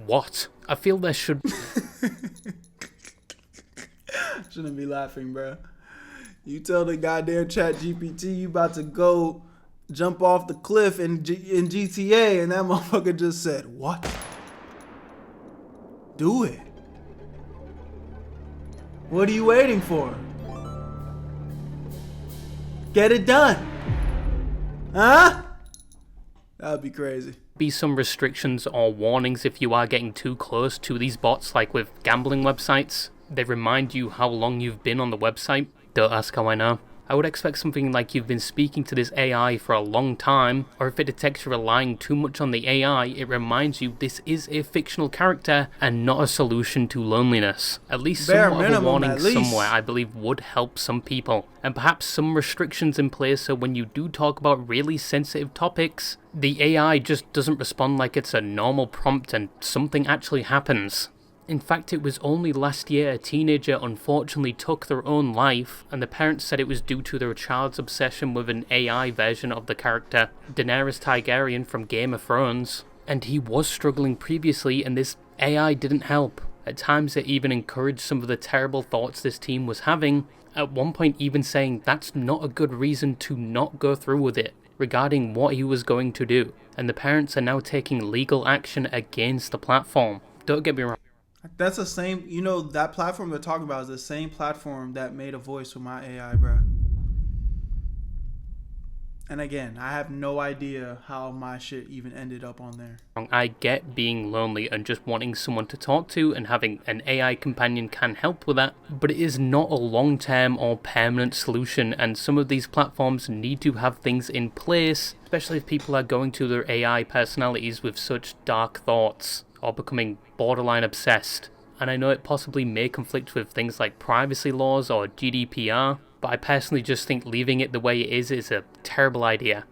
what? I feel there should... Shouldn't be laughing, bro. You tell the goddamn ChatGPT you about to go jump off the cliff in GTA, and that motherfucker just said, what? Do it. What are you waiting for? Get it done. Huh? That would be crazy. Be some restrictions or warnings if you are getting too close to these bots, like with gambling websites. They remind you how long you've been on the website. Don't ask how I know. I would expect something like you've been speaking to this AI for a long time, or if it detects you're relying too much on the AI, it reminds you this is a fictional character and not a solution to loneliness. At least somewhat of a warning somewhere, I believe, would help some people. And perhaps some restrictions in place so when you do talk about really sensitive topics, the AI just doesn't respond like it's a normal prompt and something actually happens. In fact, it was only last year a teenager unfortunately took their own life, and the parents said it was due to their child's obsession with an AI version of the character, Daenerys Targaryen from Game of Thrones. And he was struggling previously, and this AI didn't help. At times it even encouraged some of the terrible thoughts this teen was having, at one point even saying that's not a good reason to not go through with it, regarding what he was going to do. And the parents are now taking legal action against the platform. Don't get me wrong. That's the same, you know, that platform they're talking about is the same platform that made a voice with my AI, bro. And again, I have no idea how my shit even ended up on there. I get being lonely and just wanting someone to talk to, and having an AI companion can help with that, but it is not a long-term or permanent solution, and some of these platforms need to have things in place, especially if people are going to their AI personalities with such dark thoughts, or becoming borderline obsessed. And I know it possibly may conflict with things like privacy laws or GDPR, but I personally just think leaving it the way it is a terrible idea.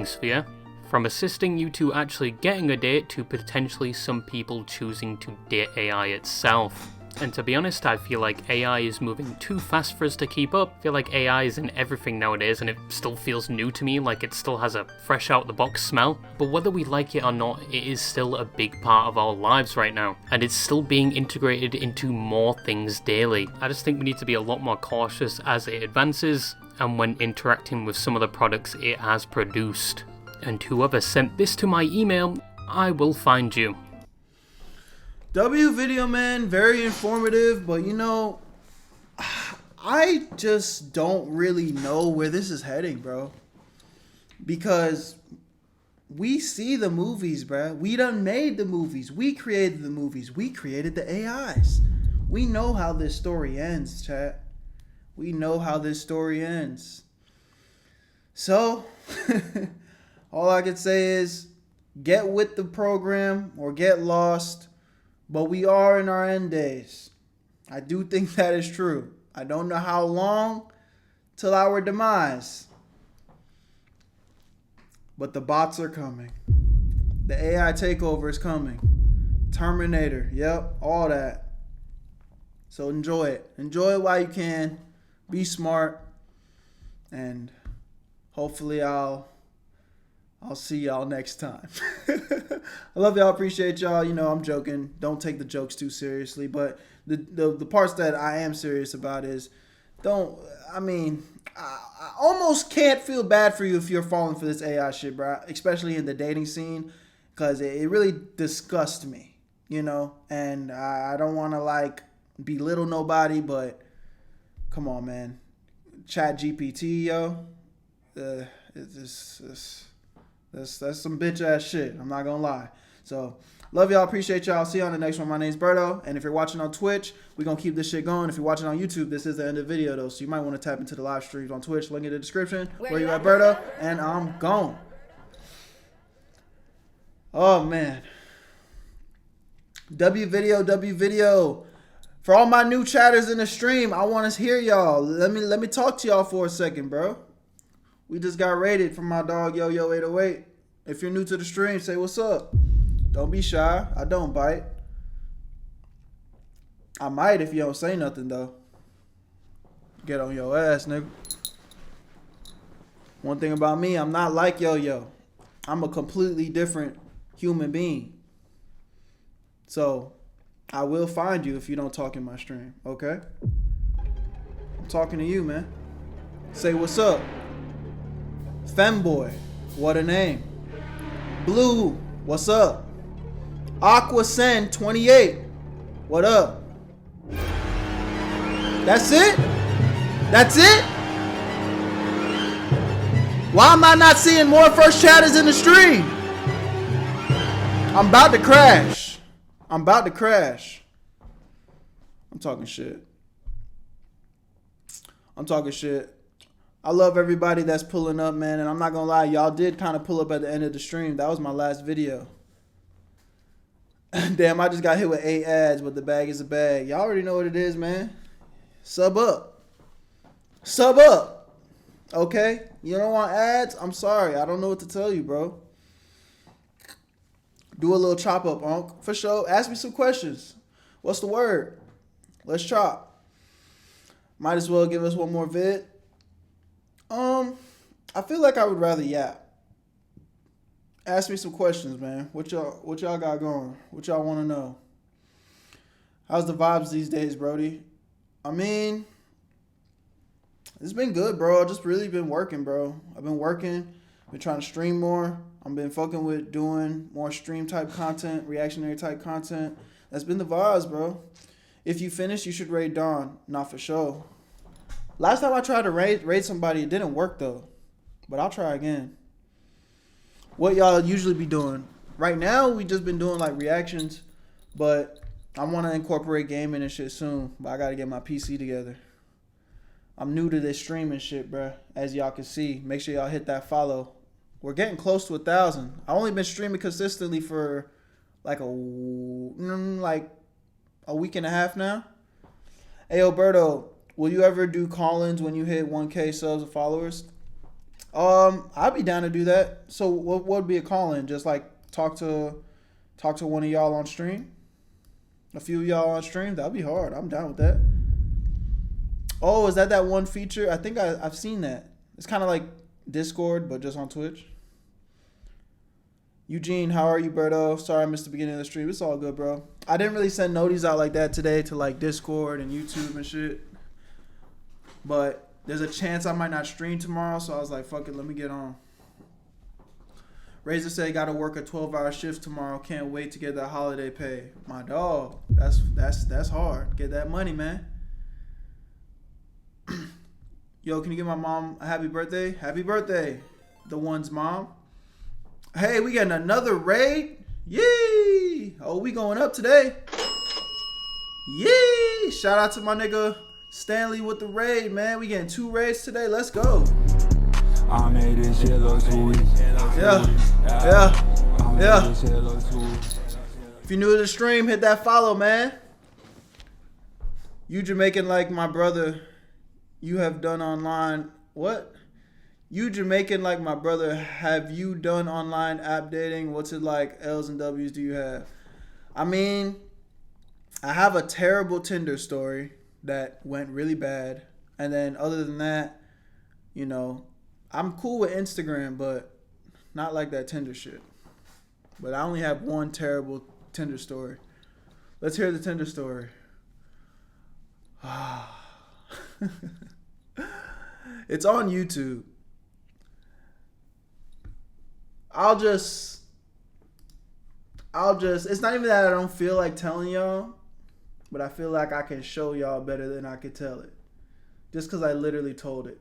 Sphere. From assisting you to actually getting a date to potentially some people choosing to date AI itself. And to be honest, I feel like AI is moving too fast for us to keep up. I feel like AI is in everything nowadays, and it still feels new to me, like it still has a fresh out the box smell. But whether we like it or not, it is still a big part of our lives right now, and it's still being integrated into more things daily. I just think we need to be a lot more cautious as it advances, and when interacting with some of the products it has produced. And whoever sent this to my email, I will find you. W video, man, very informative, but you know, I just don't really know where this is heading, bro. Because we see the movies, bro. We done made the movies. We created the movies. We created the AIs. We know how this story ends, chat. We know how this story ends. So, all I can say is get with the program or get lost. But we are in our end days. I do think that is true. I don't know how long till our demise. But the bots are coming. The AI takeover is coming. Terminator, yep, all that. So enjoy it. Enjoy it while you can. Be smart. And hopefully I'll see y'all next time. I love y'all. Appreciate y'all. You know, I'm joking. Don't take the jokes too seriously. But the parts that I am serious about is I almost can't feel bad for you if you're falling for this AI shit, bro. Especially in the dating scene. Because it really disgusts me, you know. And I don't want to, like, belittle nobody. But come on, man. Chat GPT, yo. That's some bitch ass shit. I'm not gonna lie. So love y'all. Appreciate y'all. See you on the next one. My name's Berto. And if you're watching on Twitch, we're gonna keep this shit going. If you're watching on YouTube, this is the end of the video though. So you might want to tap into the live streams on Twitch. Link in the description. Where you at, Berto? And I'm gone. Oh man. W video. For all my new chatters in the stream, I want to hear y'all. Let me talk to y'all for a second, bro. We just got rated from my dog Yo808. If you're new to the stream, say what's up. Don't be shy. I don't bite. I might if you don't say nothing though. Get on your ass, nigga. One thing about me, I'm not like Yo-Yo. I'm a completely different human being. So I will find you if you don't talk in my stream, okay? I'm talking to you, man. Say what's up. Femboy, what a name. Blue, what's up? Aquasen 28, what up? That's it? That's it? Why am I not seeing more first chatters in the stream? I'm about to crash. I'm talking shit. I love everybody that's pulling up, man. And I'm not going to lie, y'all did kind of pull up at the end of the stream. That was my last video. Damn, I just got hit with 8 ads, but the bag is a bag. Y'all already know what it is, man. Sub up. Okay? You don't want ads? I'm sorry. I don't know what to tell you, bro. Do a little chop up, Unc. For sure. Ask me some questions. What's the word? Let's chop. Might as well give us one more vid. I feel like I would rather yap. Ask me some questions, man. What y'all got going? What y'all want to know? How's the vibes these days, Brody? I mean, it's been good, bro. I've just really been working, bro. I've been working, been trying to stream more. I've been fucking with doing more stream type content, reactionary type content. That's been the vibes, bro. If you finish, you should raid Dawn. Not for sure. Last time I tried to raid somebody, it didn't work though. But I'll try again. What y'all usually be doing? Right now, we just been doing like reactions, but I want to incorporate gaming and shit soon. But I got to get my PC together. I'm new to this streaming shit, bro. As y'all can see, make sure y'all hit that follow. We're getting close to 1,000. I've only been streaming consistently for like a week and a half now. Hey, BERTO, will you ever do call-ins when you hit 1K subs or followers? I'd be down to do that. So what would be a call-in? Just like talk to one of y'all on stream? A few of y'all on stream? That'd be hard. I'm down with that. Oh, is that one feature? I think I've seen that. It's kind of like Discord, but just on Twitch. Eugene, how are you, BERTO? Sorry I missed the beginning of the stream. It's all good, bro. I didn't really send noties out like that today to like Discord and YouTube and shit. But there's a chance I might not stream tomorrow, so I was like, fuck it, let me get on. Razor said, gotta work a 12-hour shift tomorrow. Can't wait to get that holiday pay. My dog, that's hard. Get that money, man. Yo, can you give my mom a happy birthday? Happy birthday, the one's mom. Hey, we getting another raid. Yee! Oh, we going up today. Yee! Shout out to my nigga Stanley with the raid, man. We getting 2 raids today. Let's go. I made this shit look sweet. Yeah. If you're new to the stream, hit that follow, man. You Jamaican like my brother. You have done online. What? You Jamaican like my brother. Have you done online app dating? What's it like? L's and W's do you have? I mean, I have a terrible Tinder story that went really bad. And then other than that, you know, I'm cool with Instagram, but not like that Tinder shit. But I only have one terrible Tinder story. Let's hear the Tinder story. It's on YouTube. I'll just, it's not even that I don't feel like telling y'all, but I feel like I can show y'all better than I could tell it. Just because I literally told it.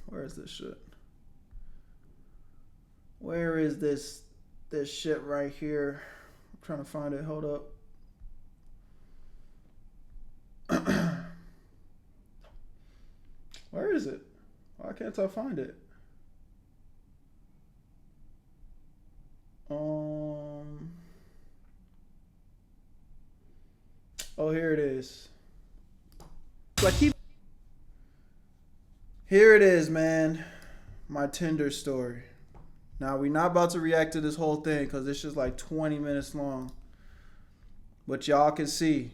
Where is this shit? Where is this shit right here? I'm trying to find it. Hold up. Where is it? Why can't I find it? Oh, here it is. Here it is, man. My Tinder story. Now, we're not about to react to this whole thing because it's just like 20 minutes long. But y'all can see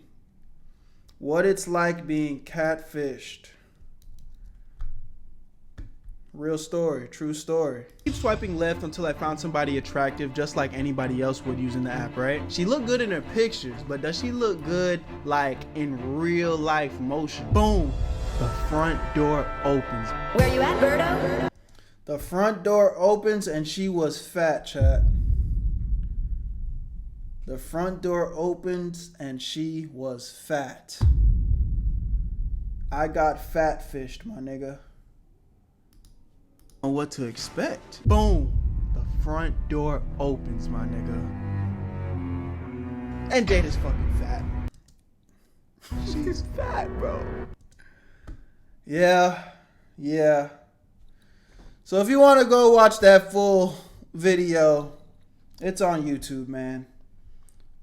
what it's like being catfished. Real story, true story. Keep swiping left until I found somebody attractive, just like anybody else would using the app, right? She looked good in her pictures, but does she look good like in real life motion? Boom, the front door opens. Where you at, BERTO? The front door opens and she was fat, chat. The front door opens and she was fat. I got fat fished, my nigga. On what to expect. Boom. The front door opens, my nigga. And Jada's fucking fat. She's fat, bro. Yeah. So if you want to go watch that full video, it's on YouTube, man.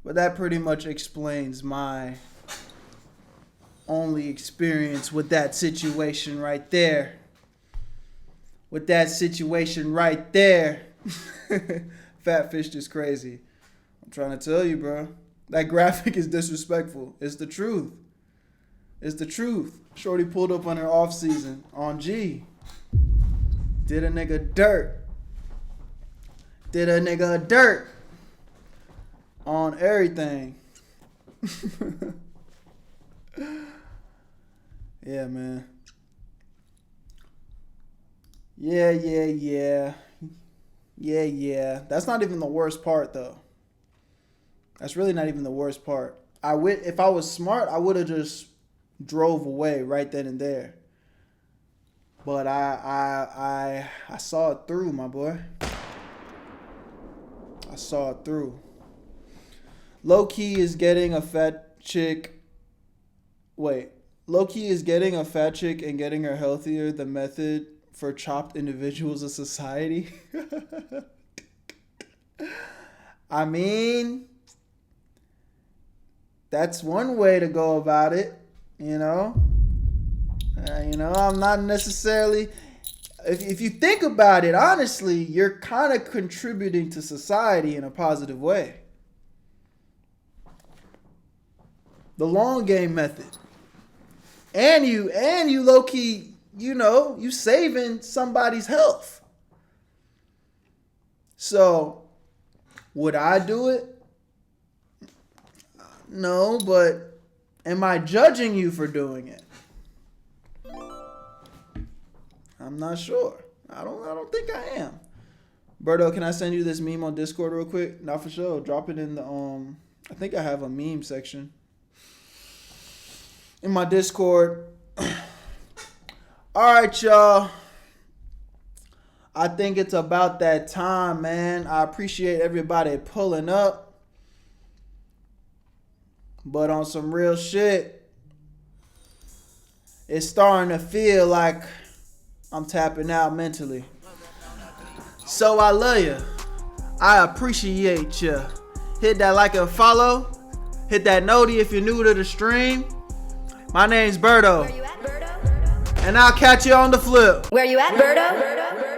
But that pretty much explains my only experience with that situation right there. with that situation right there. Fat fish is crazy. I'm trying to tell you, bro. That graphic is disrespectful. It's the truth. It's the truth. Shorty pulled up on her off season on G. Did a nigga dirt. Did a nigga dirt on everything. Yeah, man. Yeah. That's not even the worst part, though. That's really not even the worst part. If I was smart, I would have just drove away right then and there. But I saw it through, my boy. I saw it through. Low-key is getting a fat chick. Wait. Low-key is getting a fat chick and getting her healthier the method for chopped individuals of society. I mean, that's one way to go about it, you know. I'm not necessarily. If you think about it, honestly, you're kind of contributing to society in a positive way. The long game method. And you low-key, you saving somebody's health. So, would I do it? No, but am I judging you for doing it? I'm not sure. I don't think I am. Berto, can I send you this meme on Discord real quick? Not for sure. Drop it in the I think I have a meme section in my Discord. All right, y'all. I think it's about that time, man. I appreciate everybody pulling up. But on some real shit, it's starting to feel like I'm tapping out mentally. So I love you. I appreciate you. Hit that like and follow. Hit that noti if you're new to the stream. My name's Berto. And I'll catch you on the flip. Where you at, Berto?